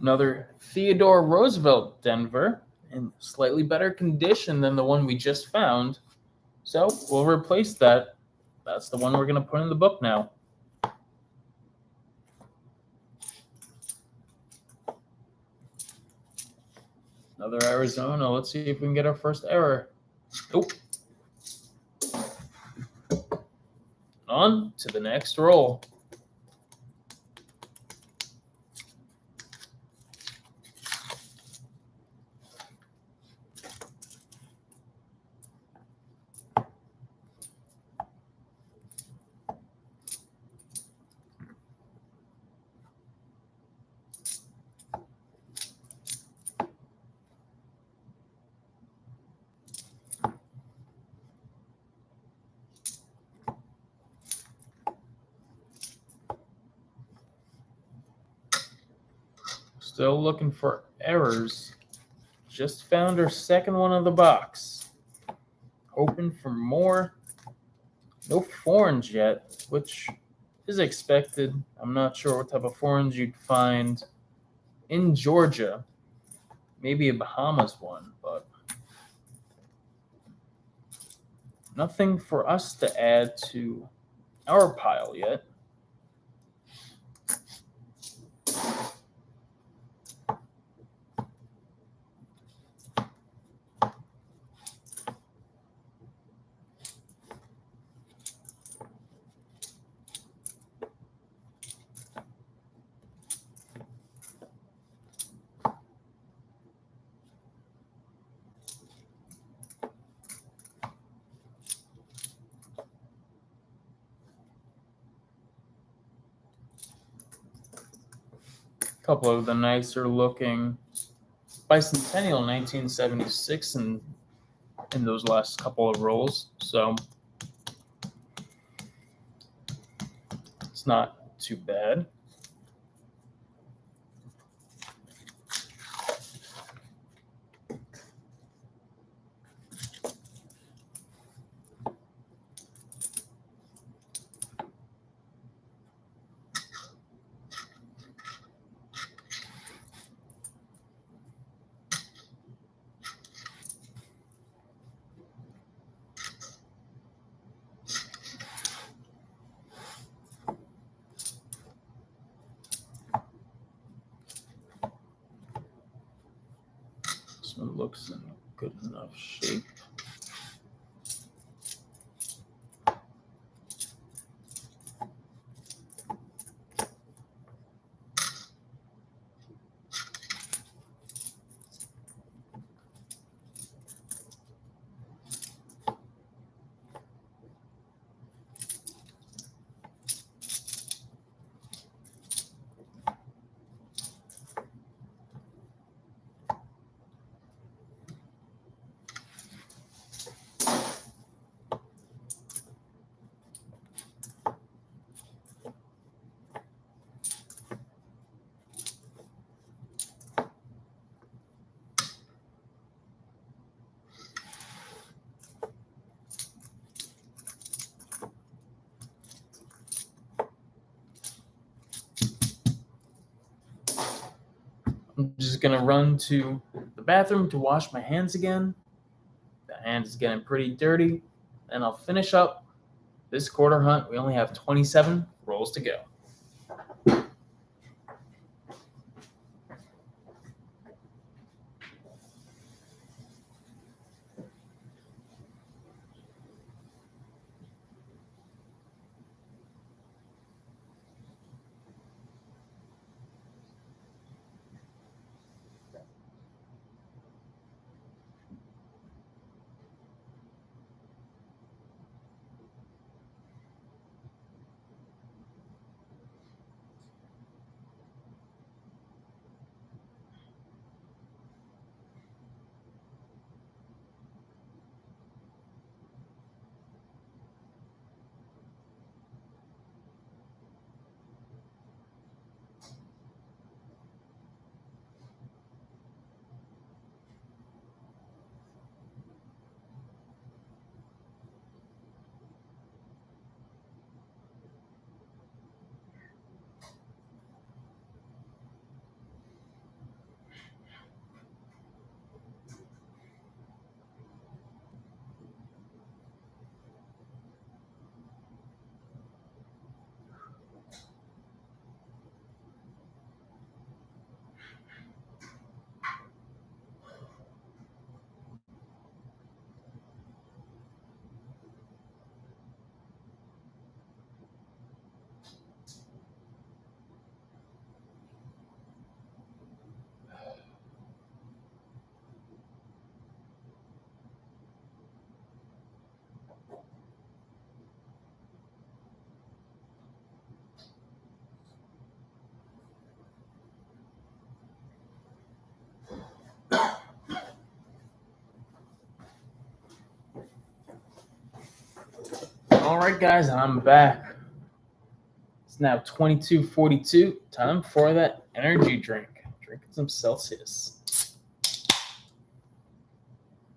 Another Theodore Roosevelt Denver in slightly better condition than the one we just found. So we'll replace that. That's the one we're going to put in the book now. Another Arizona. Let's see if we can get our first error. Nope. On to the next roll. Still looking for errors. Just found our second one of the box. Hoping for more. No foreigns yet, which is expected. I'm not sure what type of foreigns you'd find in Georgia. Maybe a Bahamas one, but nothing for us to add to our pile yet. Couple of the nicer looking Bicentennial 1976 in those last couple of rolls. So it's not too bad. This one looks in good enough shape. I'm just gonna run to the bathroom to wash my hands again. The hand is getting pretty dirty. And I'll finish up this quarter hunt. We only have 27 rolls to go. right, guys, I'm back. It's now 22:42. Time for that energy drink. Drinking some Celsius.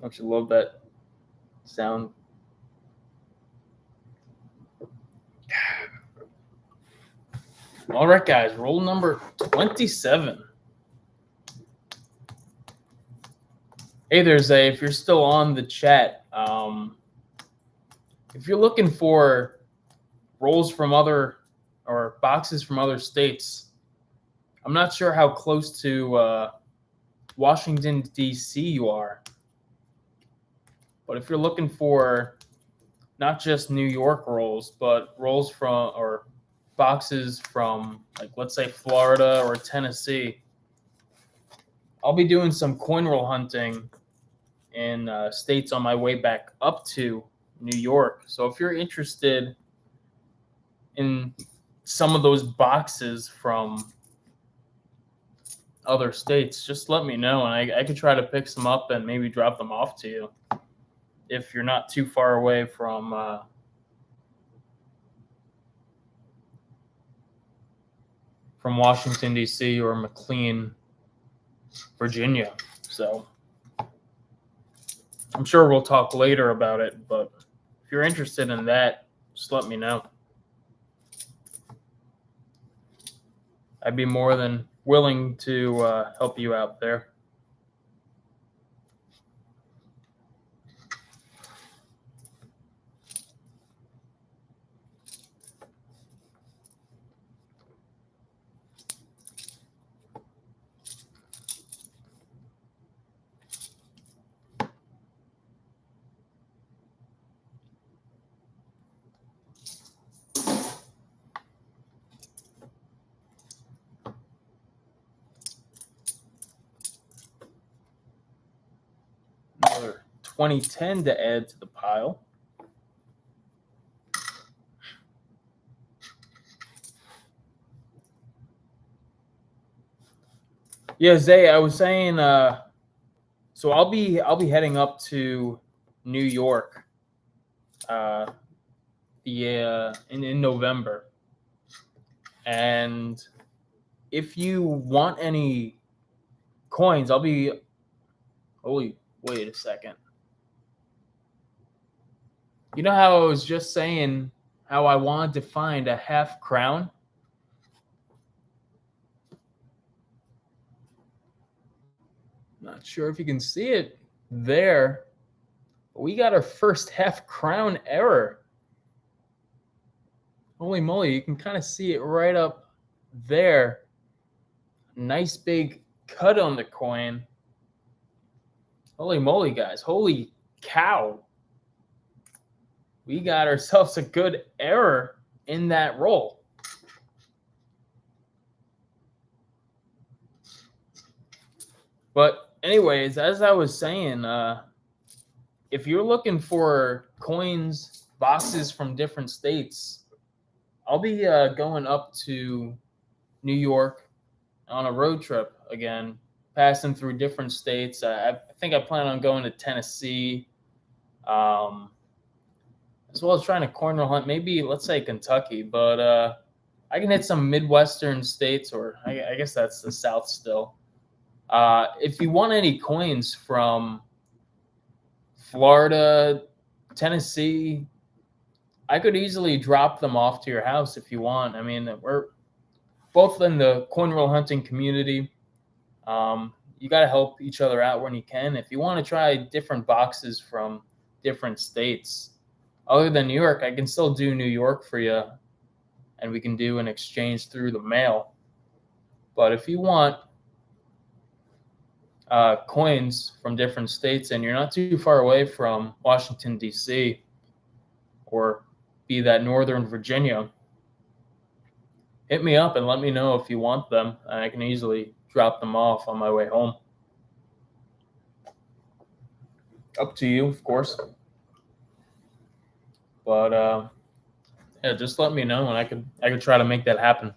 Don't you love that sound? All right, guys, roll number 27. Hey there, Zay. If you're still on the chat, if you're looking for rolls from other or boxes from other states, I'm not sure how close to Washington, D.C. you are. But if you're looking for not just New York rolls, but rolls from or boxes from, like, let's say Florida or Tennessee, I'll be doing some coin roll hunting in states on my way back up to New York. So if you're interested in some of those boxes from other states, just let me know, and I could try to pick some up and maybe drop them off to you if you're not too far away from Washington, D.C. or McLean, Virginia. So I'm sure we'll talk later about it, but if you're interested in that, just let me know. I'd be more than willing to help you out there. Another 2010 to add to the pile. Yeah, Zay, I was saying, so I'll be heading up to New York, in November, and if you want any coins, I'll be. Holy, wait a second. You know how I was just saying how I wanted to find a half crown? Not sure if you can see it there. We got our first half crown error. Holy moly, you can kind of see it right up there. Nice big cut on the coin. Holy moly, guys. Holy cow. We got ourselves a good error in that roll. But anyways, as I was saying, if you're looking for coins, boxes from different states, I'll be going up to New York on a road trip again, passing through different states. I think I plan on going to Tennessee, as well as trying to corner hunt, maybe, let's say, Kentucky. But I can hit some Midwestern states, or I guess that's the South still. If you want any coins from Florida, Tennessee, I could easily drop them off to your house if you want. I mean, we're both in the coin roll hunting community. You got to help each other out when you can. If you want to try different boxes from different states, other than New York, I can still do New York for you, and we can do an exchange through the mail. But if you want coins from different states and you're not too far away from Washington, D.C., or be that Northern Virginia, hit me up and let me know if you want them. I can easily drop them off on my way home. Up to you, of course. But yeah, just let me know, and I could try to make that happen.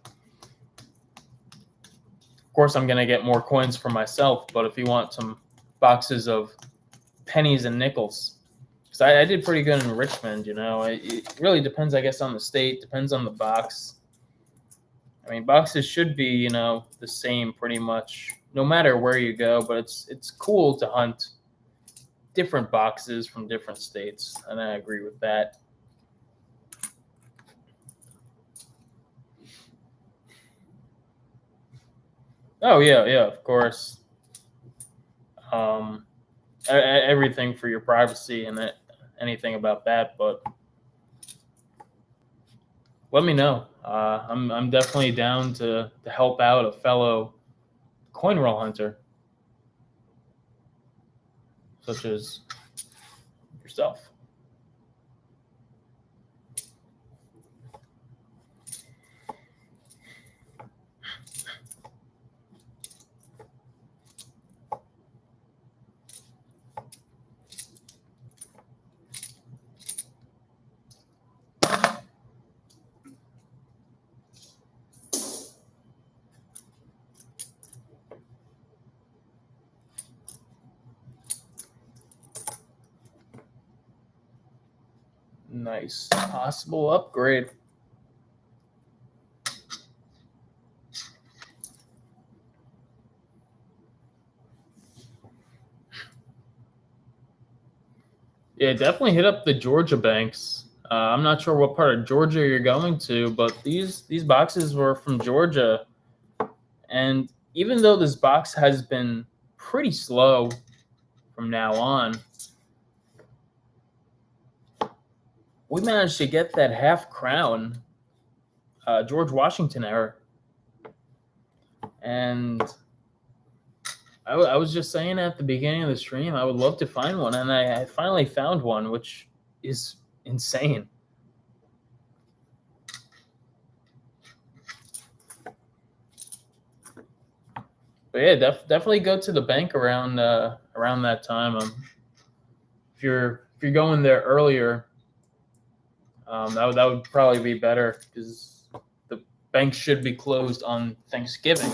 Of course, I'm gonna get more coins for myself, but if you want some boxes of pennies and nickels, because I did pretty good in Richmond. It really depends, I guess, on the state. Depends on the box. I mean, boxes should be the same pretty much no matter where you go. But it's cool to hunt different boxes from different states, and I agree with that. Oh yeah, of course. Everything for your privacy and anything about that, but let me know. I'm definitely down to help out a fellow coin roll hunter, such as yourself. Nice possible upgrade. Yeah, definitely hit up the Georgia banks. I'm not sure what part of Georgia you're going to, but these boxes were from Georgia, and even though this box has been pretty slow from now on, we managed to get that half crown George Washington era. And I was just saying at the beginning of the stream, I would love to find one, and I finally found one, which is insane. But yeah, definitely go to the bank around that time. If you're going there earlier, that would probably be better because the bank should be closed on Thanksgiving.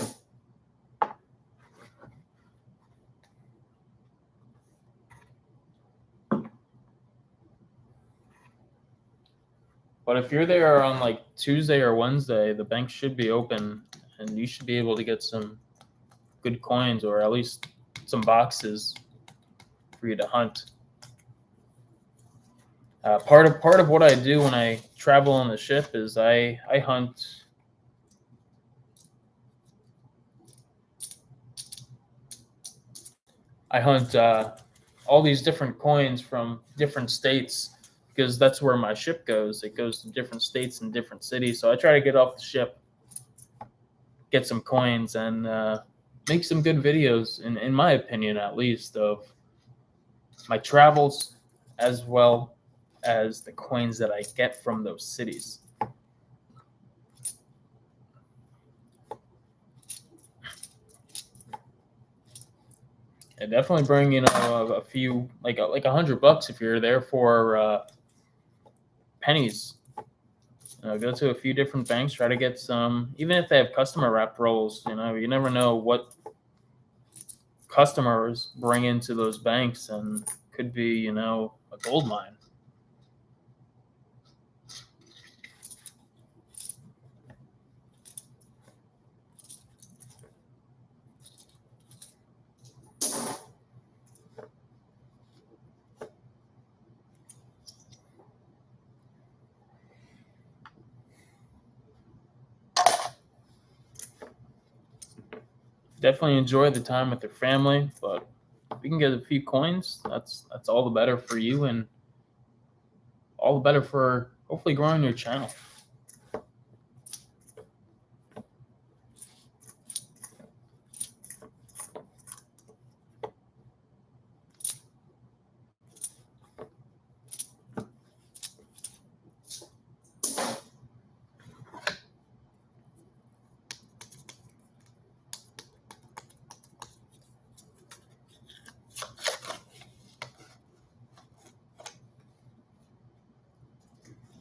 But if you're there on like Tuesday or Wednesday, the bank should be open, and you should be able to get some good coins, or at least some boxes for you to hunt. Part of what I do when I travel on the ship is I hunt. I hunt all these different coins from different states because that's where my ship goes. It goes to different states and different cities. So I try to get off the ship, get some coins, and make some good videos, in my opinion, at least, of my travels as well as the coins that I get from those cities. And definitely bring a few like $100 if you're there for pennies. Go to a few different banks, try to get some, even if they have customer wrapped rolls. You never know what customers bring into those banks, and could be a gold mine. Definitely enjoy the time with your family, but if you can get a few coins, that's all the better for you, and all the better for hopefully growing your channel.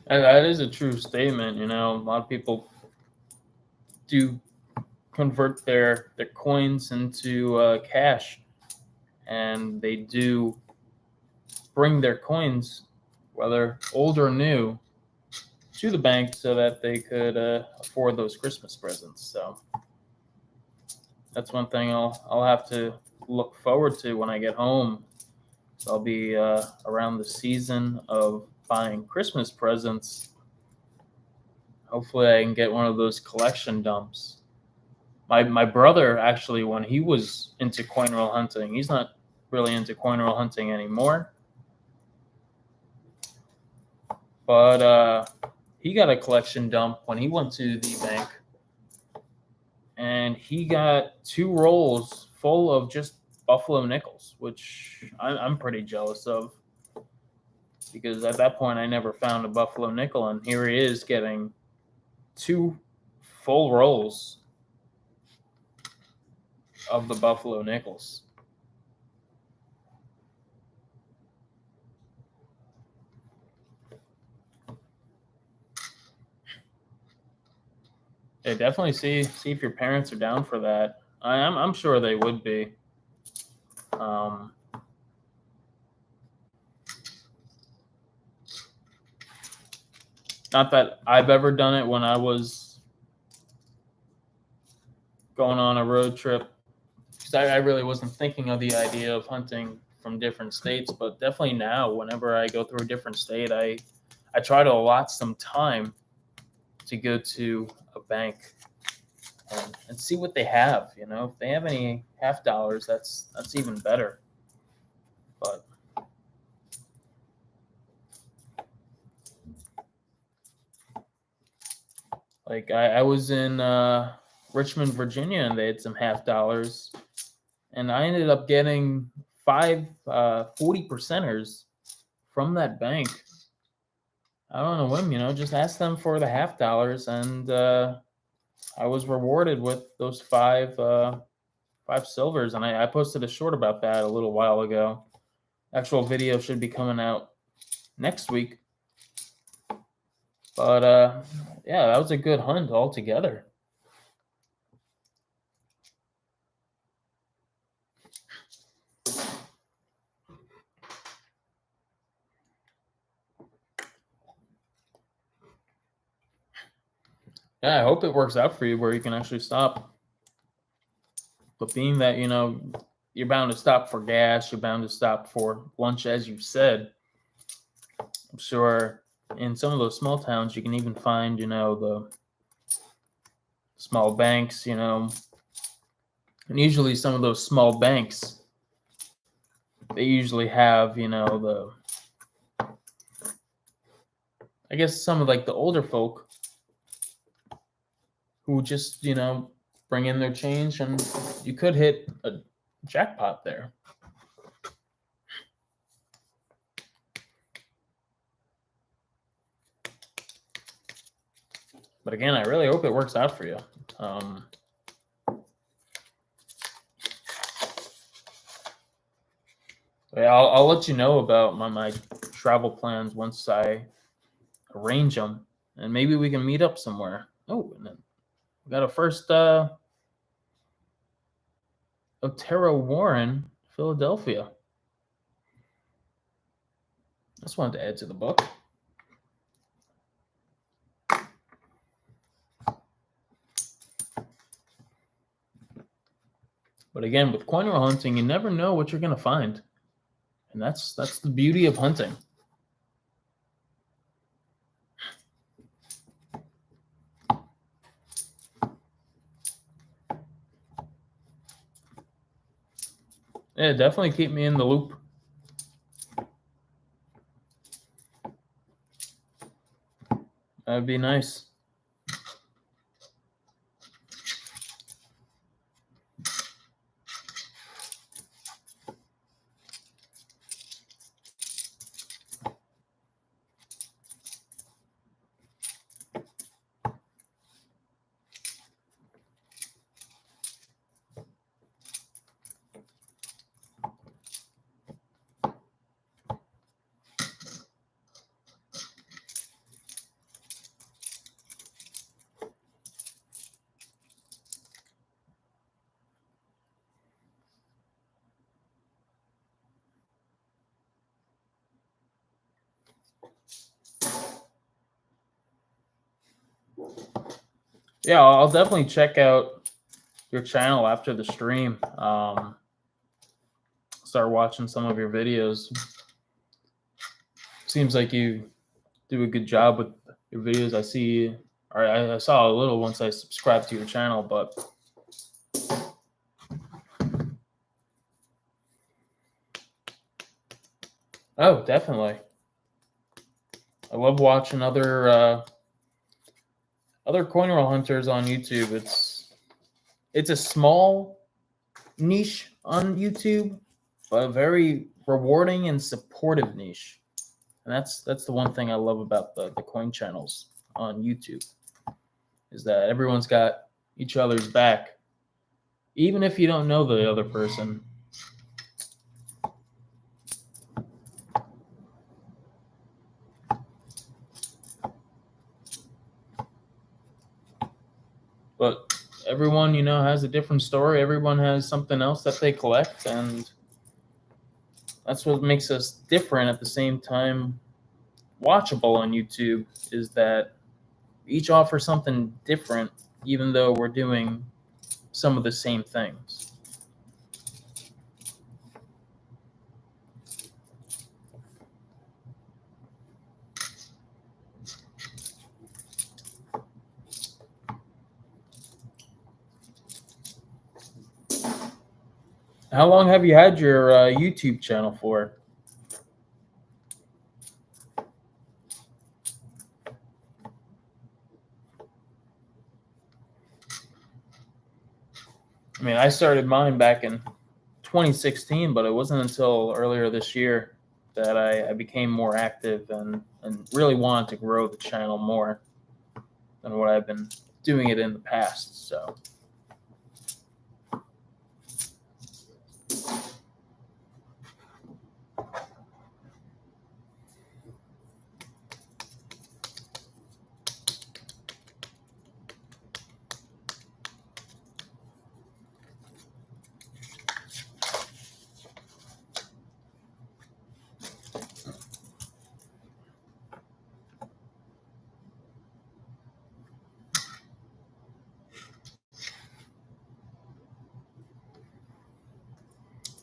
And that is a true statement. A lot of people do convert their coins into cash, and they do bring their coins, whether old or new, to the bank so that they could afford those Christmas presents. So that's one thing I'll have to look forward to when I get home. So I'll be around the season of buying Christmas presents. Hopefully I can get one of those collection dumps. My brother, actually, when he was into coin roll hunting, he's not really into coin roll hunting anymore, but he got a collection dump when he went to the bank, and he got 2 rolls full of just buffalo nickels, which I'm pretty jealous of, because at that point I never found a buffalo nickel, and here he is getting 2 full rolls of the buffalo nickels. Yeah, definitely see if your parents are down for that. I'm sure they would be. Not that I've ever done it when I was going on a road trip, because I really wasn't thinking of the idea of hunting from different states. But definitely now, whenever I go through a different state, I try to allot some time to go to a bank and see what they have. You know, if they have any half dollars, that's even better. But like I was in Richmond, Virginia, and they had some half dollars, and I ended up getting 5 40 percenters from that bank. I don't know whim, just ask them for the half dollars, and I was rewarded with those 5 silvers, and I posted a short about that a little while ago. Actual video should be coming out next week. But yeah, that was a good hunt altogether. Yeah, I hope it works out for you where you can actually stop. But being that, you're bound to stop for gas, you're bound to stop for lunch, as you said, I'm sure in some of those small towns you can even find, the small banks, and usually some of those small banks, they usually have, I guess some of like the older folk who just, bring in their change, and you could hit a jackpot there. But again, I really hope it works out for you. Yeah, I'll let you know about my travel plans once I arrange them, and maybe we can meet up somewhere. Oh, and then we got a first Otero Warren, Philadelphia. Just wanted to add to the book. But again, with coin roll hunting, you never know what you're going to find. And that's the beauty of hunting. Yeah, definitely keep me in the loop. That'd be nice. Yeah, I'll definitely check out your channel after the stream. Start watching some of your videos. Seems like you do a good job with your videos. I see, or I saw a little once I subscribed to your channel, but oh, definitely. I love watching other coin roll hunters on YouTube. It's a small niche on YouTube, but a very rewarding and supportive niche. And that's the one thing I love about the coin channels on YouTube, is that everyone's got each other's back, even if you don't know the other person. But everyone, has a different story. Everyone has something else that they collect, and that's what makes us different at the same time watchable on YouTube, is that each offer something different, even though we're doing some of the same things. How long have you had your YouTube channel for? I mean, I started mine back in 2016, but it wasn't until earlier this year that I became more active and really wanted to grow the channel more than what I've been doing it in the past. So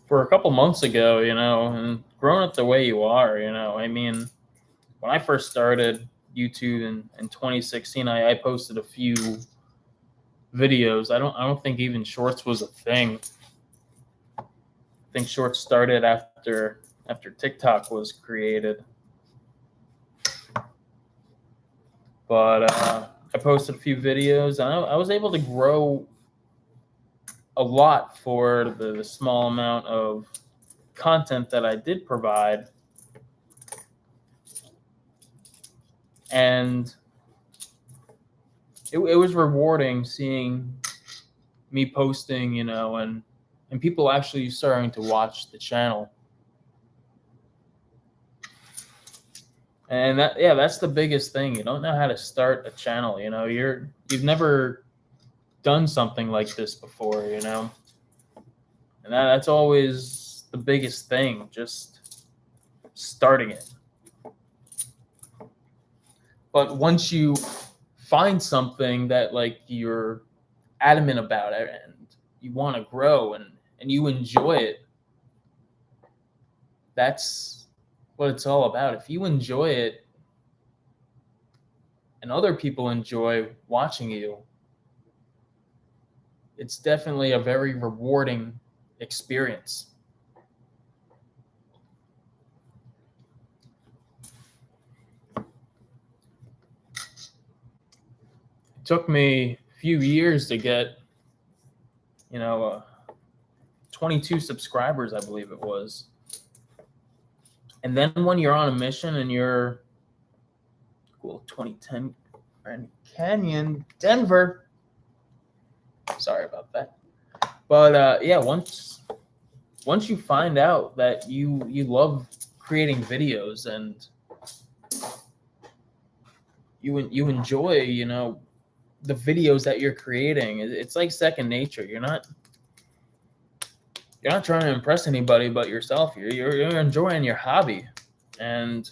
for a couple months ago, and growing up the way you are, I mean, when I first started YouTube in 2016, I posted a few videos. I don't think even shorts was a thing. I think shorts started after TikTok was created. But I posted a few videos, and I was able to grow a lot for the small amount of content that I did provide. And it was rewarding seeing me posting, and people actually starting to watch the channel. And that's the biggest thing. You don't know how to start a channel, you've never done something like this before, and that's always the biggest thing, just starting it. But once you find something that you're adamant about it and you want to grow and you enjoy it, that's what it's all about. If you enjoy it and other people enjoy watching you, it's definitely a very rewarding experience. It took me a few years to get, 22 subscribers, I believe it was. And then when you're on a mission and you're 2010 Grand Canyon, Denver. Sorry about that. But once you find out that you love creating videos and you enjoy, the videos that you're creating, it's like second nature. You're not trying to impress anybody but yourself. You're enjoying your hobby, and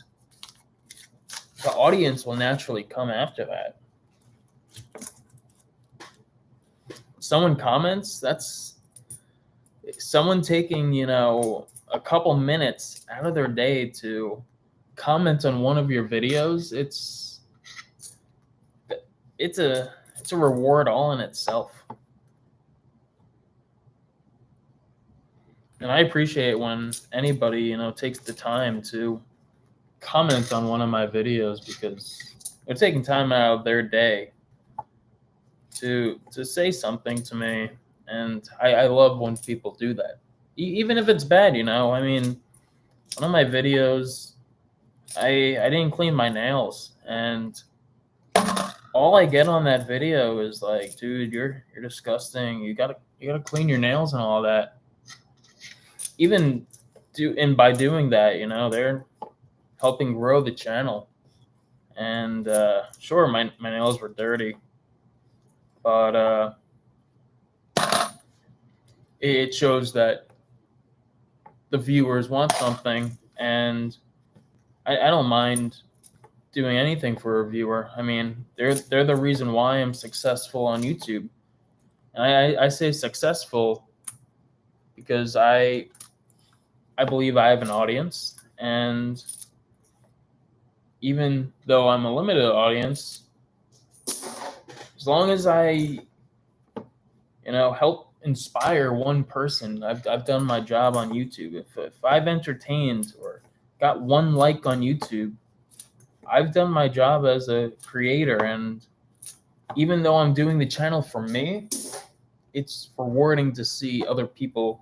the audience will naturally come after that. someone comments, that's someone taking, you know, a couple minutes out of their day to comment on one of your videos. It's a reward all in itself. And I appreciate when anybody, you know, takes the time to comment on one of my videos, because they're taking time out of their day to say something to me. And I love when people do that. Even if it's bad, you know. I mean, one of my videos, I didn't clean my nails, and all I get on that video is like, dude, you're disgusting. You gotta clean your nails and all that. And by doing that, you know, they're helping grow the channel. And sure, my nails were dirty, but it shows that the viewers want something, and I don't mind doing anything for a viewer. I mean, they're the reason why I'm successful on YouTube. And I say successful because I believe I have an audience, and even though I'm a limited audience, as long as I, you know, help inspire one person, I've done my job on YouTube. If I've entertained or got one like on YouTube, I've done my job as a creator. And even though I'm doing the channel for me, it's rewarding to see other people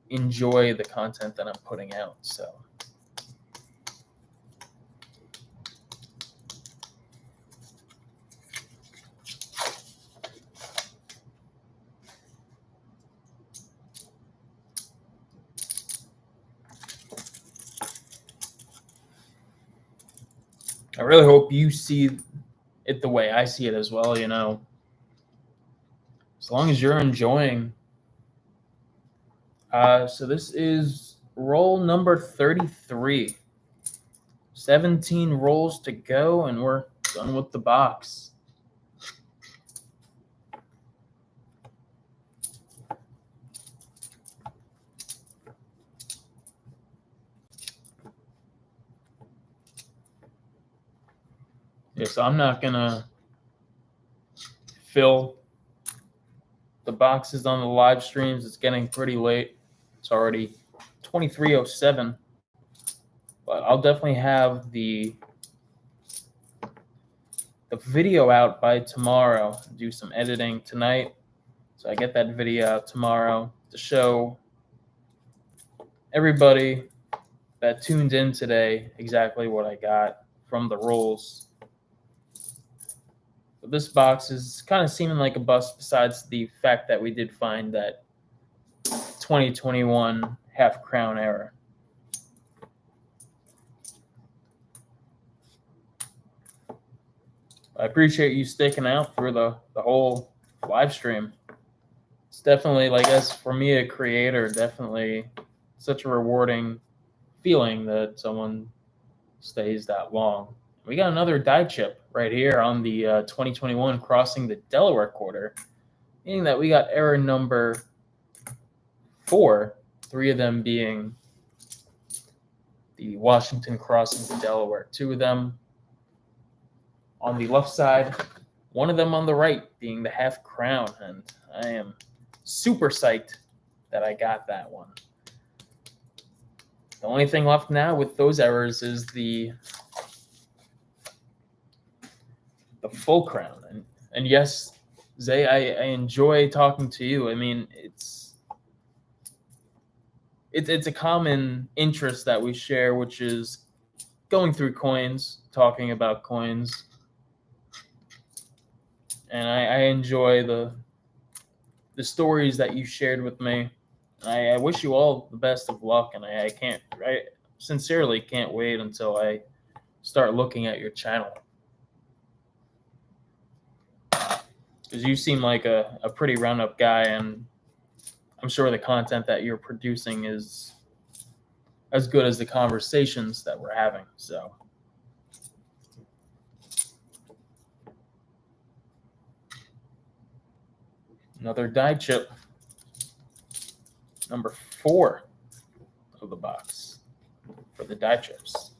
enjoy the content that I'm putting out. So I really hope you see it the way I see it as well, you know. As long as you're enjoying. So this is roll number 33. 17 rolls to go, and we're done with the box. Yeah, so I'm not gonna fill the boxes on the live streams. It's getting pretty late. It's already 23:07. But I'll definitely have the video out by tomorrow. Do some editing tonight, so I get that video out tomorrow to show everybody that tuned in today exactly what I got from the rolls. But this box is kind of seeming like a bust, besides the fact that we did find that 2021 half crown error. I appreciate you sticking out through the whole live stream. It's definitely, like, as for me, a creator, definitely such a rewarding feeling that someone stays that long. We got another die chip right here on the 2021 crossing the Delaware quarter, meaning that we got error number 4, 3 of them being the Washington crossing to Delaware, 2 of them on the left side, 1 of them on the right being the half crown. And I am super psyched that I got that one. The only thing left now with those errors is the full crown. And yes, Zay, I enjoy talking to you. I mean, it's a common interest that we share, which is going through coins, talking about coins. And I enjoy the stories that you shared with me. I wish you all the best of luck, and I sincerely can't wait until I start looking at your channel, because you seem like a pretty round-up guy, and I'm sure the content that you're producing is as good as the conversations that we're having. So Another die chip. Number 4 of the box for the die chips.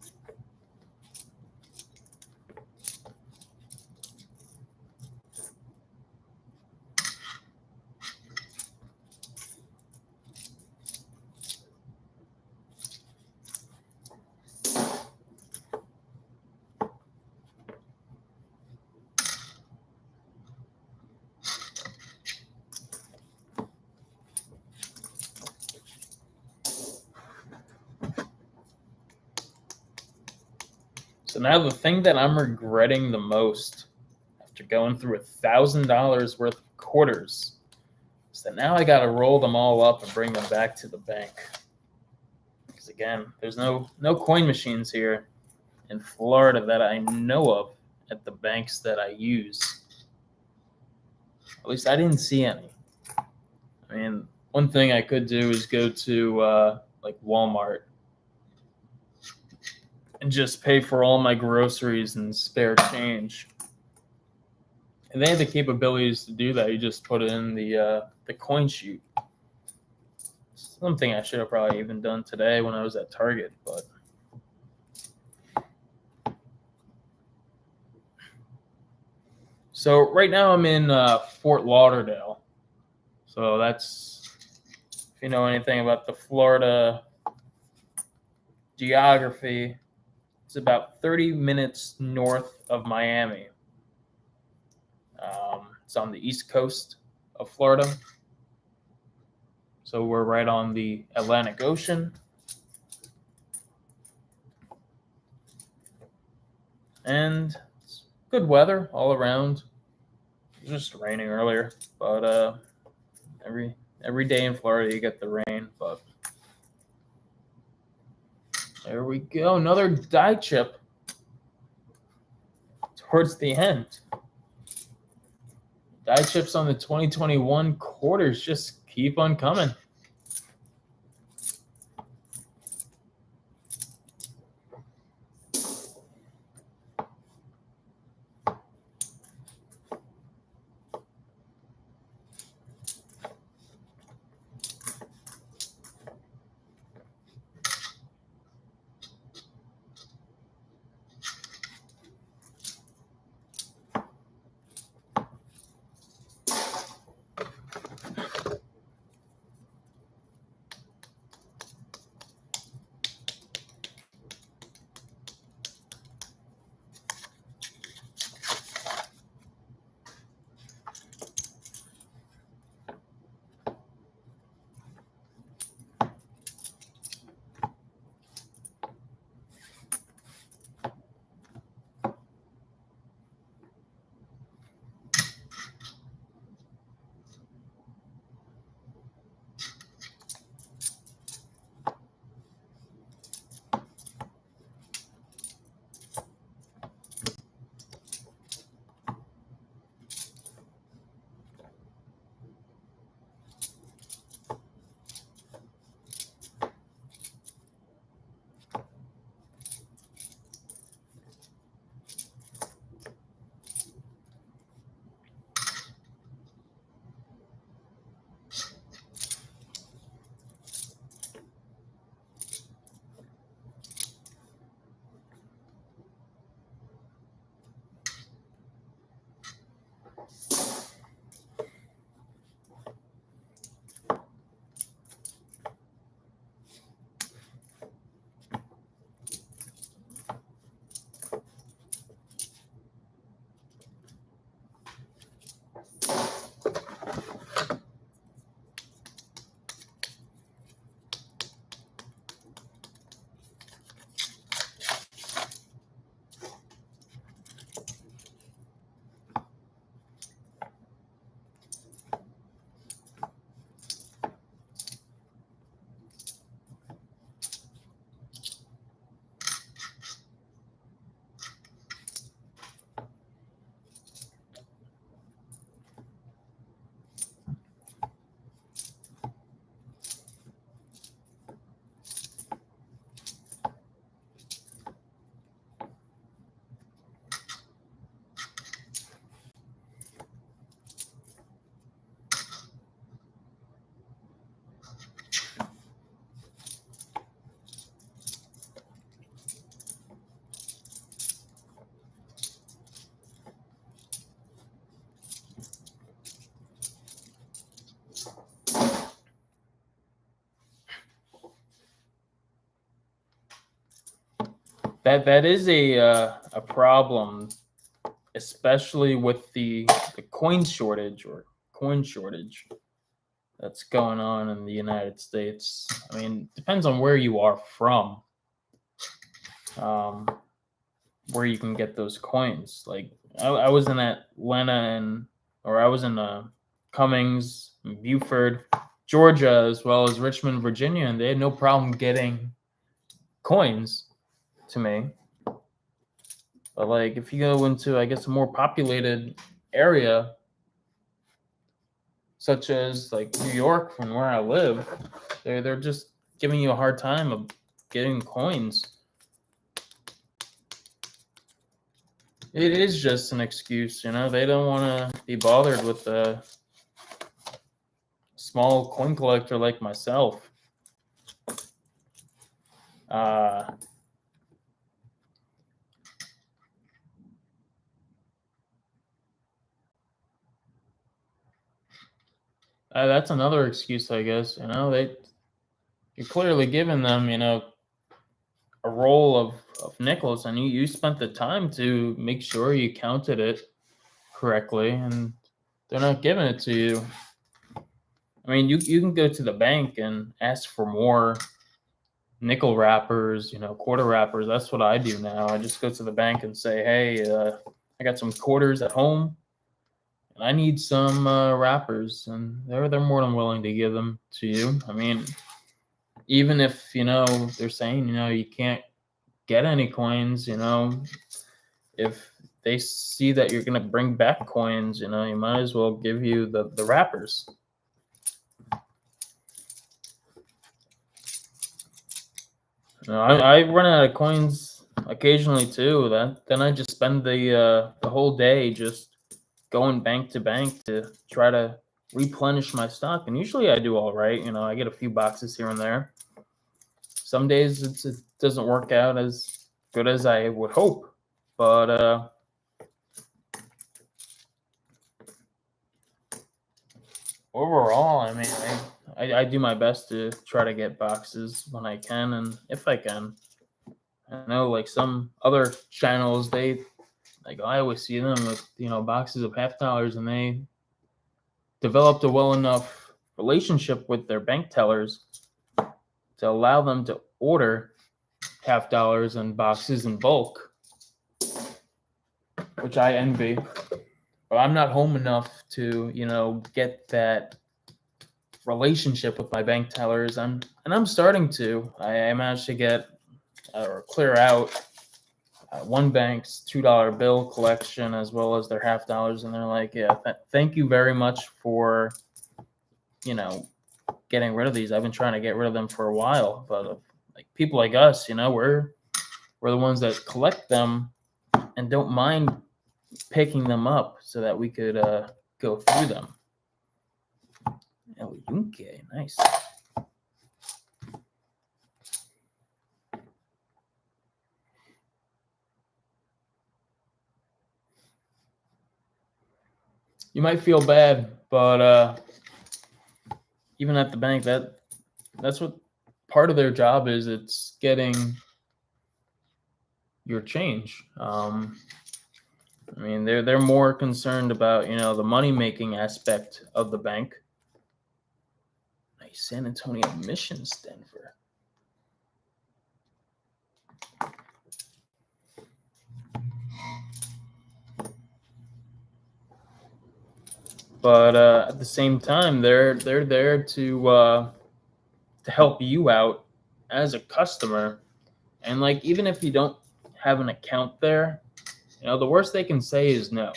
So now the thing that I'm regretting the most after going through $1,000 worth of quarters is that now I got to roll them all up and bring them back to the bank. Because again, there's no coin machines here in Florida that I know of at the banks that I use. At least I didn't see any. I mean, one thing I could do is go to like Walmart and just pay for all my groceries and spare change. And they have the capabilities to do that. You just put it in the coin chute. Something I should have probably even done today when I was at Target, but so right now I'm in Fort Lauderdale. So that's, if you know anything about the Florida geography, it's about 30 minutes north of Miami. It's on the east coast of Florida. So we're right on the Atlantic Ocean. And it's good weather all around. It was just raining earlier, but every day in Florida you get the rain. But there we go, another die chip towards the end. Die chips on the 2021 quarters just keep on coming. That is a problem, especially with the coin shortage that's going on in the United States. I mean, depends on where you are from, where you can get those coins. Like I was in Atlanta I was in Cummings, Buford, Georgia, as well as Richmond, Virginia, and they had no problem getting coins to me. But like if you go into, I guess, a more populated area, such as like New York, from where I live, they're just giving you a hard time of getting coins. It is just an excuse, you know. They don't want to be bothered with a small coin collector like myself. That's another excuse, I guess. You know, you're clearly giving them, you know, a roll of nickels, and you spent the time to make sure you counted it correctly, and they're not giving it to you. I mean, you can go to the bank and ask for more nickel wrappers, you know, quarter wrappers. That's what I do now. I just go to the bank and say, hey, I got some quarters at home, and I need some wrappers, and they're more than willing to give them to you. I mean, even if, you know, they're saying, you know, you can't get any coins, you know, if they see that you're going to bring back coins, you know, you might as well give you the wrappers. You know, I run out of coins occasionally too. Then I just spend the whole day just going bank to bank to try to replenish my stock, and usually I do all right. You know, I get a few boxes here and there. Some days it doesn't work out as good as I would hope, but overall, I mean, I do my best to try to get boxes when I can, and if I can. I know, like, some other channels, I always see them with, you know, boxes of $half, and they developed a well enough relationship with their bank tellers to allow them to order $half and boxes in bulk, which I envy. But I'm not home enough to, you know, get that relationship with my bank tellers. I'm starting to. I managed to get or clear out one bank's $2 bill collection as well as their $half, and they're like, yeah, thank you very much for, you know, getting rid of these. I've been trying to get rid of them for a while, but like people like us, you know, we're the ones that collect them and don't mind picking them up so that we could go through them. Okay, nice. You might feel bad, but even at the bank, that's what part of their job is. It's getting your change. I mean, they're more concerned about, you know, the money making aspect of the bank. Nice, San Antonio Missions, Denver. But at the same time, they're there to help you out as a customer. And like, even if you don't have an account there, you know, the worst they can say is no.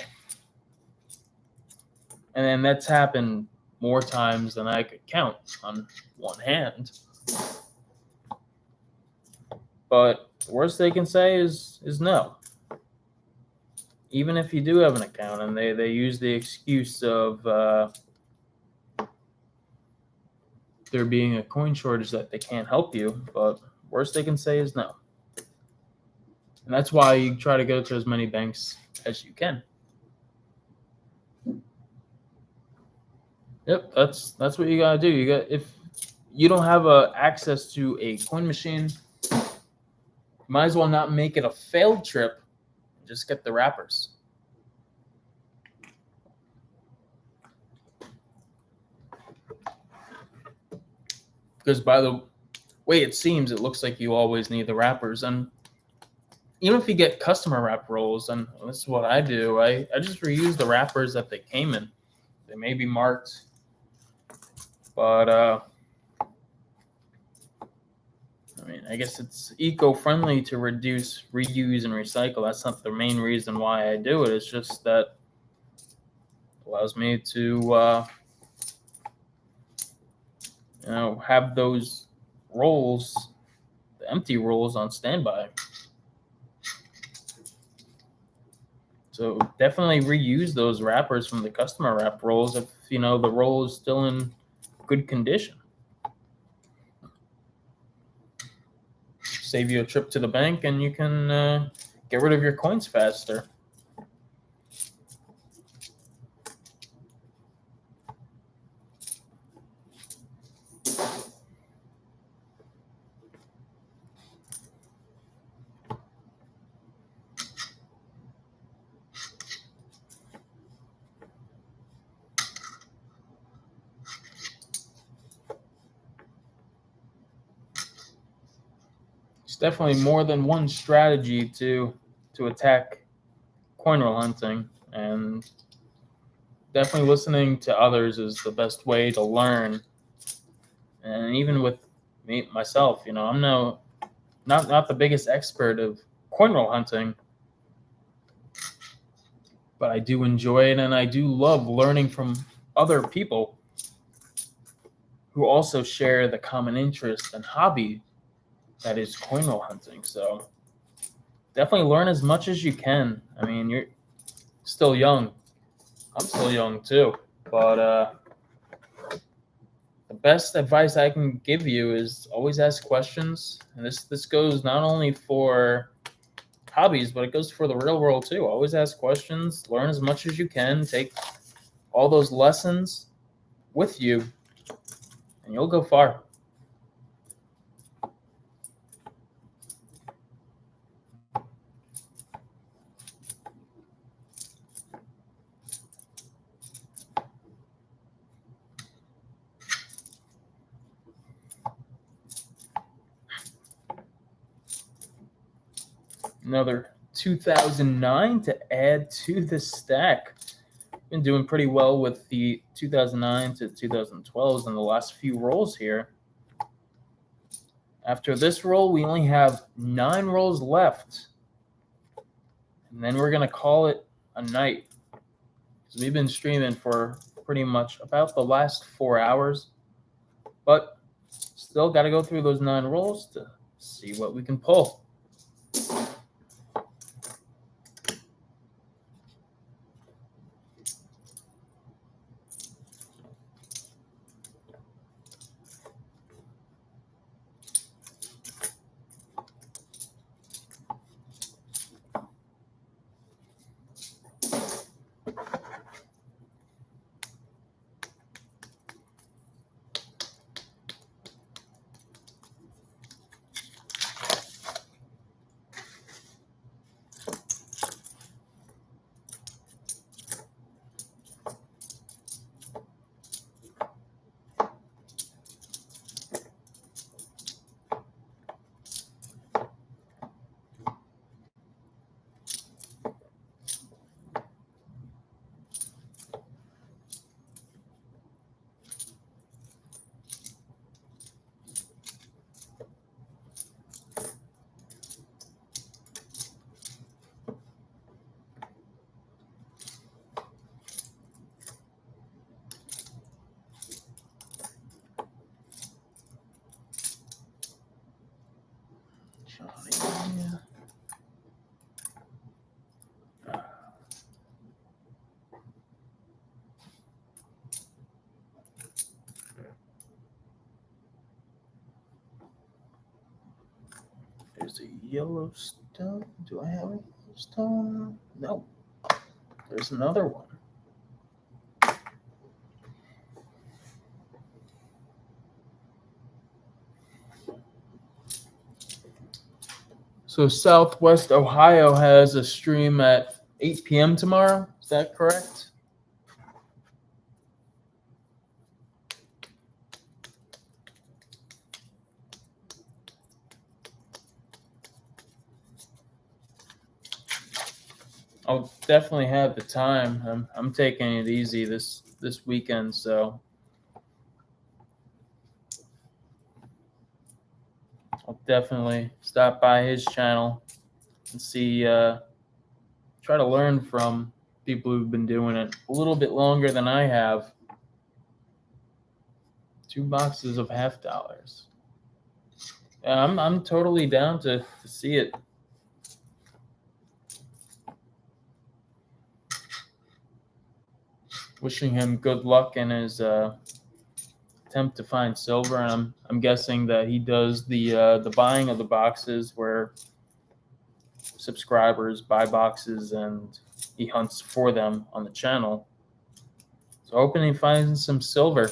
And then that's happened more times than I could count on one hand. But the worst they can say is no. Even if you do have an account, and they use the excuse of there being a coin shortage that they can't help you, but worst they can say is no. And that's why you try to go to as many banks as you can. Yep, that's what you gotta do. If you don't have access to a coin machine, might as well not make it a failed trip. Just get the wrappers. Because by the way it seems, it looks like you always need the wrappers. And even if you get customer wrap rolls, and this is what I do, I just reuse the wrappers that they came in. They may be marked, but I mean, I guess it's eco-friendly to reduce, reuse, and recycle. That's not the main reason why I do it. It's just that it allows me to have those rolls, the empty rolls, on standby. So definitely reuse those wrappers from the customer wrap rolls if the roll is still in good condition. Save you a trip to the bank, and you can get rid of your coins faster. It's definitely more than one strategy to attack coin roll hunting, and definitely listening to others is the best way to learn. And even with myself, I'm not the biggest expert of coin roll hunting, but I do enjoy it, and I do love learning from other people who also share the common interest and hobby that is coin roll hunting. So definitely learn as much as you can. I mean, you're still young. I'm still young too, but the best advice I can give you is always ask questions. And this goes not only for hobbies, but it goes for the real world too. Always ask questions, learn as much as you can, take all those lessons with you, and you'll go far. Another 2009 to add to the stack. Been doing pretty well with the 2009 to 2012s in the last few rolls here. After this roll, we only have 9 rolls left. And then we're going to call it a night. So we've been streaming for pretty much about the last 4 hours. But still got to go through those 9 rolls to see what we can pull. There's a Yellowstone. Do I have a Yellowstone? No. There's another one. So Southwest Ohio has a stream at 8 p.m. tomorrow. Is that correct? I'll definitely have the time. I'm taking it easy this weekend, so I'll definitely stop by his channel and see, try to learn from people who've been doing it a little bit longer than I have. 2 boxes of $50. Yeah, I'm totally down to see it. Wishing him good luck in his attempt to find silver, and I'm guessing that he does the buying of the boxes where subscribers buy boxes and he hunts for them on the channel. So hoping he finds some silver.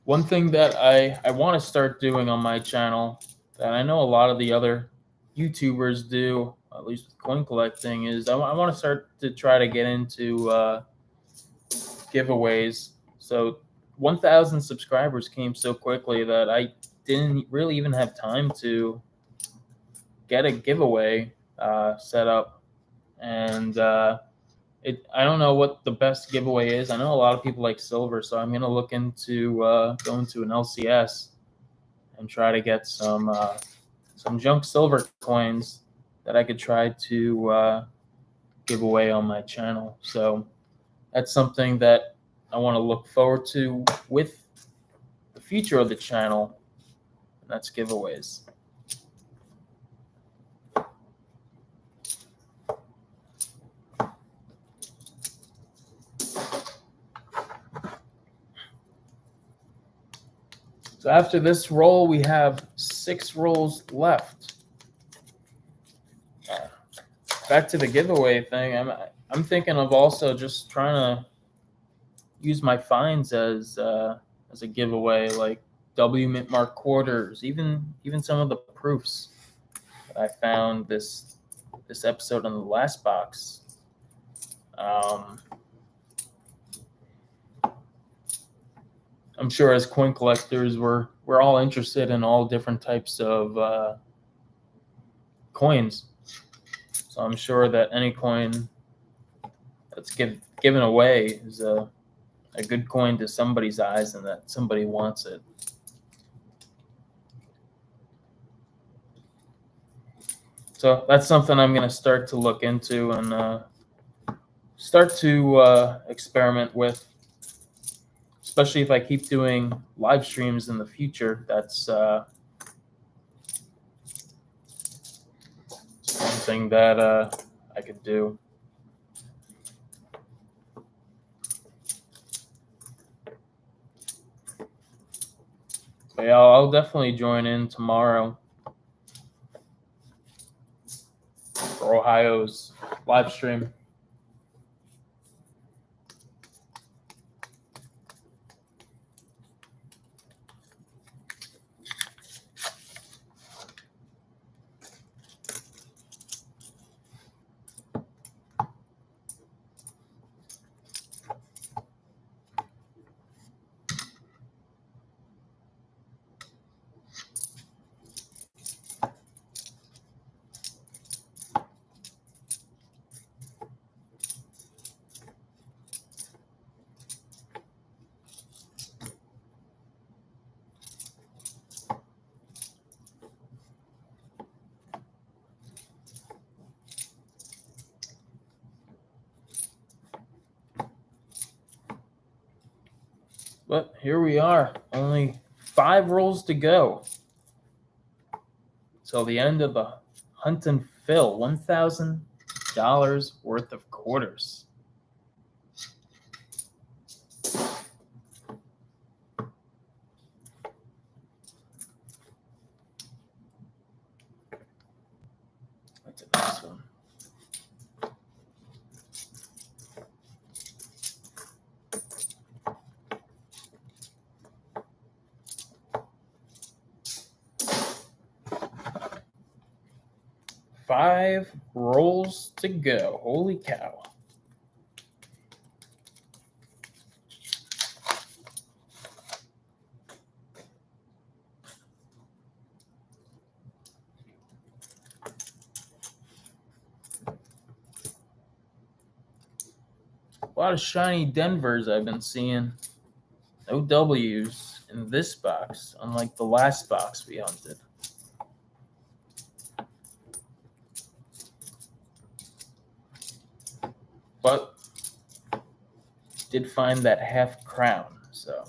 One thing that I want to start doing on my channel that I know a lot of the other YouTubers do, at least with coin collecting, is I want to start to try to get into giveaways. So 1,000 subscribers came so quickly that I didn't really even have time to get a giveaway set up. And I don't know what the best giveaway is. I know a lot of people like silver, so I'm going to look into going to an LCS and try to get some junk silver coins that I could try to give away on my channel. So that's something that I want to look forward to with the future of the channel, and that's giveaways. So after this roll, we have 6 rolls left. Back to the giveaway thing, I'm thinking of also just trying to use my finds as a giveaway, like W mint mark quarters, even some of the proofs that I found this episode in the last box. I'm sure as coin collectors, we're all interested in all different types of coins. So I'm sure that any coin that's given away is a good coin to somebody's eyes and that somebody wants it. So that's something I'm going to start to look into and start to experiment with, especially if I keep doing live streams in the future. That's something that I could do. But yeah, I'll definitely join in tomorrow for Ohio's live stream. But here we are, only 5 rolls to go till the end of the hunt and fill. $1,000 worth of quarters. That's a nice one. 5 rolls to go. Holy cow. A lot of shiny Denvers I've been seeing. No W's in this box, unlike the last box we hunted. But did find that half crown, so.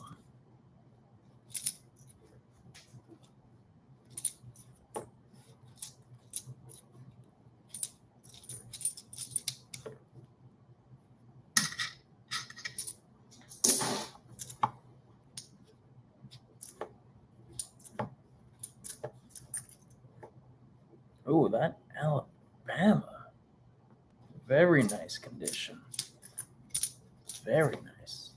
Oh, that Alabama. Very nice condition. Very nice.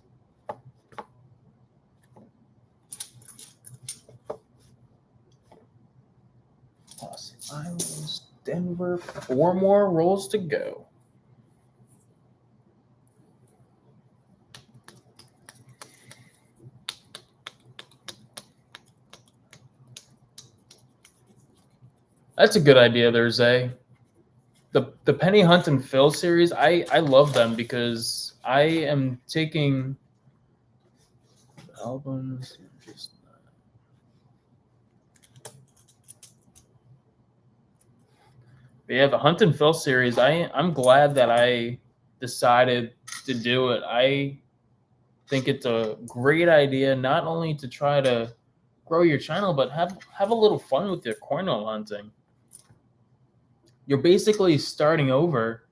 Los Angeles, Denver. 4 more rolls to go. That's a good idea there, Zay. The Penny Hunt and Phil series, I love them because I am taking albums. But yeah, the Hunt and Phil series, I'm glad that I decided to do it. I think it's a great idea, not only to try to grow your channel, but have a little fun with your cornhole hunting. You're basically starting over.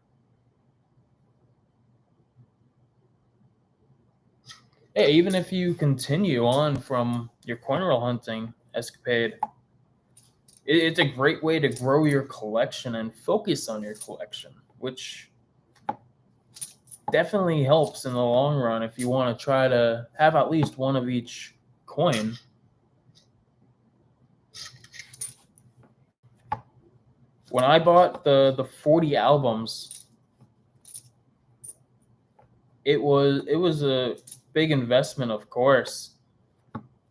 Hey, even if you continue on from your cornhole hunting escapade, it's a great way to grow your collection and focus on your collection, which definitely helps in the long run if you want to try to have at least one of each coin. When I bought the 40 albums, it was a big investment, of course,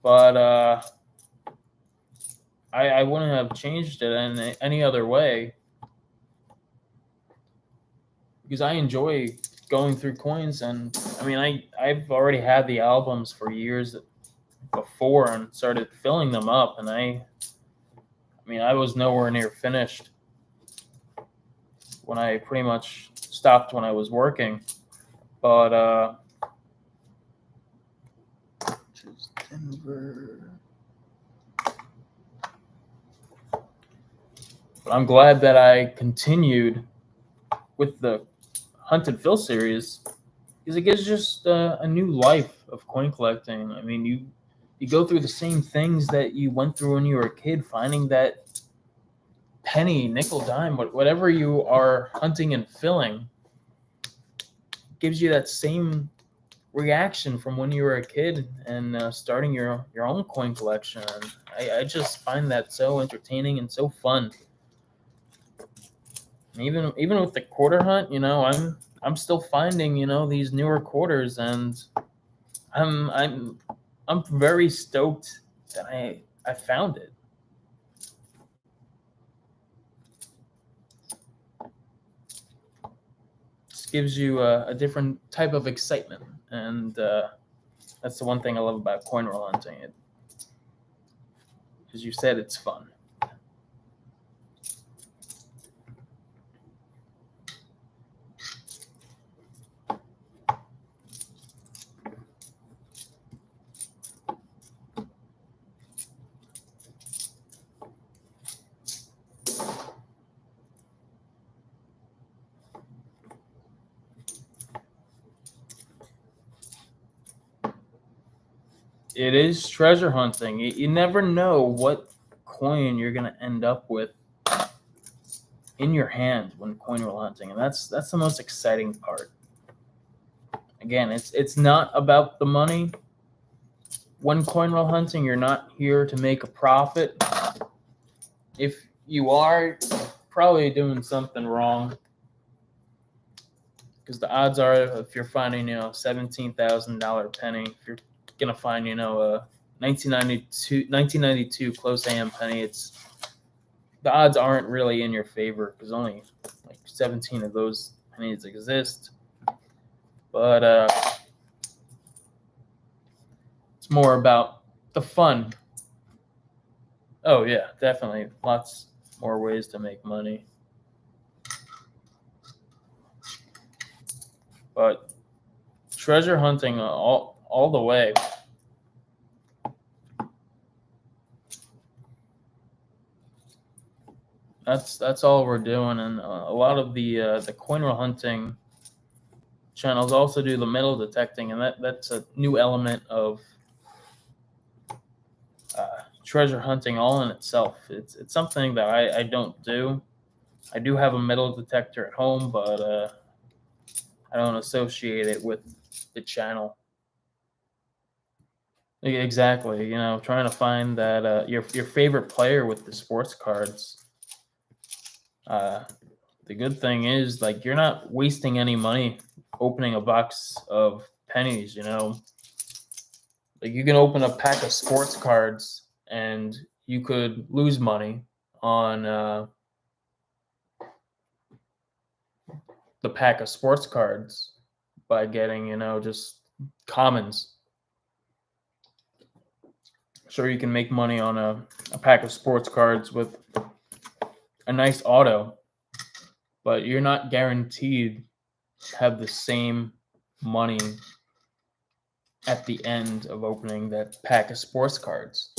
but I wouldn't have changed it in any other way because I enjoy going through coins. And I mean, I've already had the albums for years before and started filling them up, and I mean, I was nowhere near finished when I pretty much stopped when I was working. But Denver. But I'm glad that I continued with the Hunt and Fill series because it gives just a new life of coin collecting. I mean, you go through the same things that you went through when you were a kid, finding that penny, nickel, dime, whatever you are hunting and filling, gives you that same reaction from when you were a kid and starting your own coin collection. And I just find that so entertaining and so fun. And even with the quarter hunt, you know, I'm still finding, you know, these newer quarters, and I'm very stoked that I found it. Gives you a different type of excitement, and that's the one thing I love about coin roll hunting. It, as you said, it's fun. It is treasure hunting. You never know what coin you're going to end up with in your hand when coin roll hunting, and that's the most exciting part. Again, it's not about the money. When coin roll hunting, you're not here to make a profit. If you are, probably doing something wrong. Because the odds are, if you're finding, $17,000 penny, if you're gonna find, a 1992 close AM penny, the odds aren't really in your favor because only like 17 of those pennies exist. But it's more about the fun. Oh yeah, definitely, lots more ways to make money. But treasure hunting all the way. That's all we're doing, and a lot of the coin roll hunting channels also do the metal detecting, and that's a new element of treasure hunting all in itself. It's something that I don't do. I do have a metal detector at home, but I don't associate it with the channel. Exactly, trying to find that your favorite player with the sports cards. The good thing is, like, you're not wasting any money opening a box of pennies. Like, you can open a pack of sports cards and you could lose money on the pack of sports cards by getting, just commons. Sure, you can make money on a pack of sports cards with a nice auto, but you're not guaranteed to have the same money at the end of opening that pack of sports cards.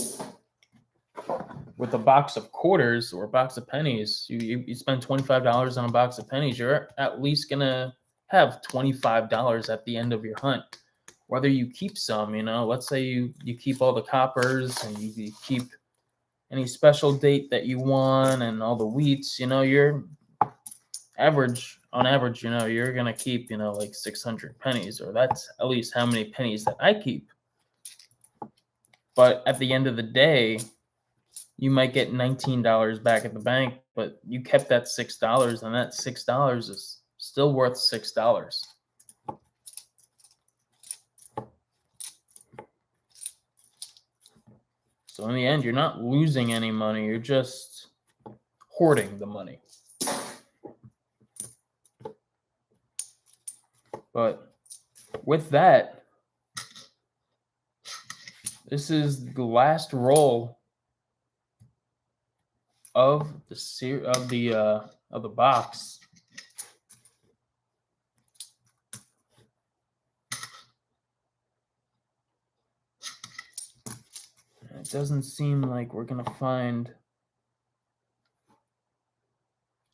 With a box of quarters or a box of pennies, you spend $25 on a box of pennies, you're at least going to have $25 at the end of your hunt. Whether you keep some, let's say you keep all the coppers and you keep any special date that you won and all the wheats, you're on average, you're going to keep, like 600 pennies, or that's at least how many pennies that I keep. But at the end of the day, you might get $19 back at the bank, but you kept that $6, and that $6 is still worth $6. So in the end, you're not losing any money, you're just hoarding the money. But with that, this is the last roll of the box. It doesn't seem like we're gonna find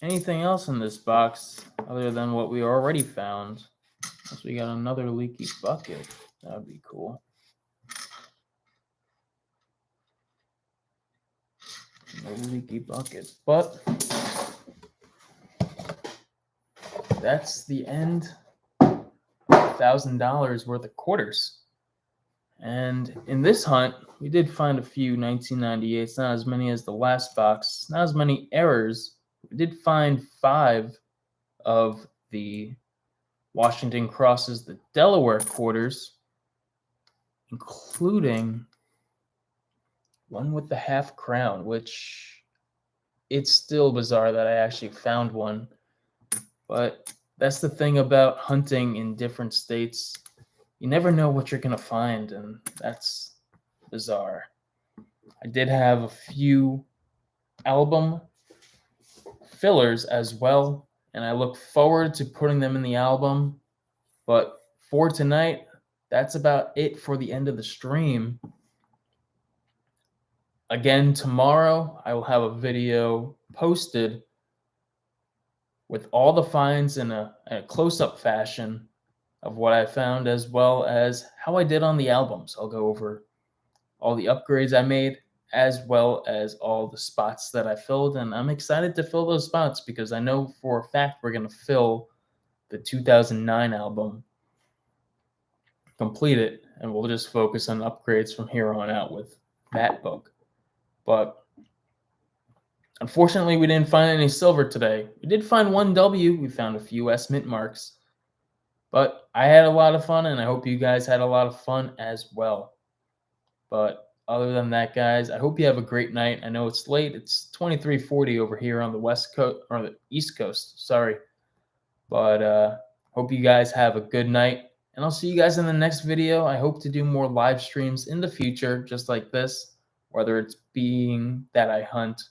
anything else in this box other than what we already found. Unless we got another leaky bucket, that would be cool. No leaky bucket, but that's the end. $1,000 worth of quarters. And in this hunt, we did find a few 1998s, not as many as the last box, not as many errors. We did find 5 of the Washington Crosses, the Delaware quarters, including one with the half crown, which it's still bizarre that I actually found one. But that's the thing about hunting in different states. You never know what you're going to find, and that's bizarre. I did have a few album fillers as well, and I look forward to putting them in the album. But for tonight, that's about it for the end of the stream. Again, tomorrow, I will have a video posted with all the finds in a close-up fashion of what I found, as well as how I did on the albums. I'll go over all the upgrades I made, as well as all the spots that I filled. And I'm excited to fill those spots because I know for a fact we're going to fill the 2009 album, complete it, and we'll just focus on upgrades from here on out with that book. But Unfortunately, we didn't find any silver today. We did find one W. We found a few S mint marks. But I had a lot of fun, and I hope you guys had a lot of fun as well. But other than that, guys, I hope you have a great night. I know it's late. It's 23:40 over here on the West Coast, or the East Coast. Sorry. But hope you guys have a good night. And I'll see you guys in the next video. I hope to do more live streams in the future, just like this, whether it's being that I hunt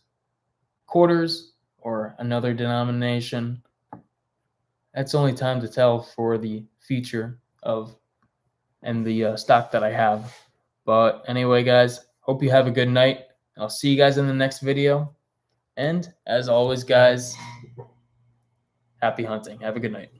quarters or another denomination. That's only time to tell for the future of and the stock that I have. But anyway, guys, hope you have a good night. I'll see you guys in the next video. And as always, guys, happy hunting. Have a good night.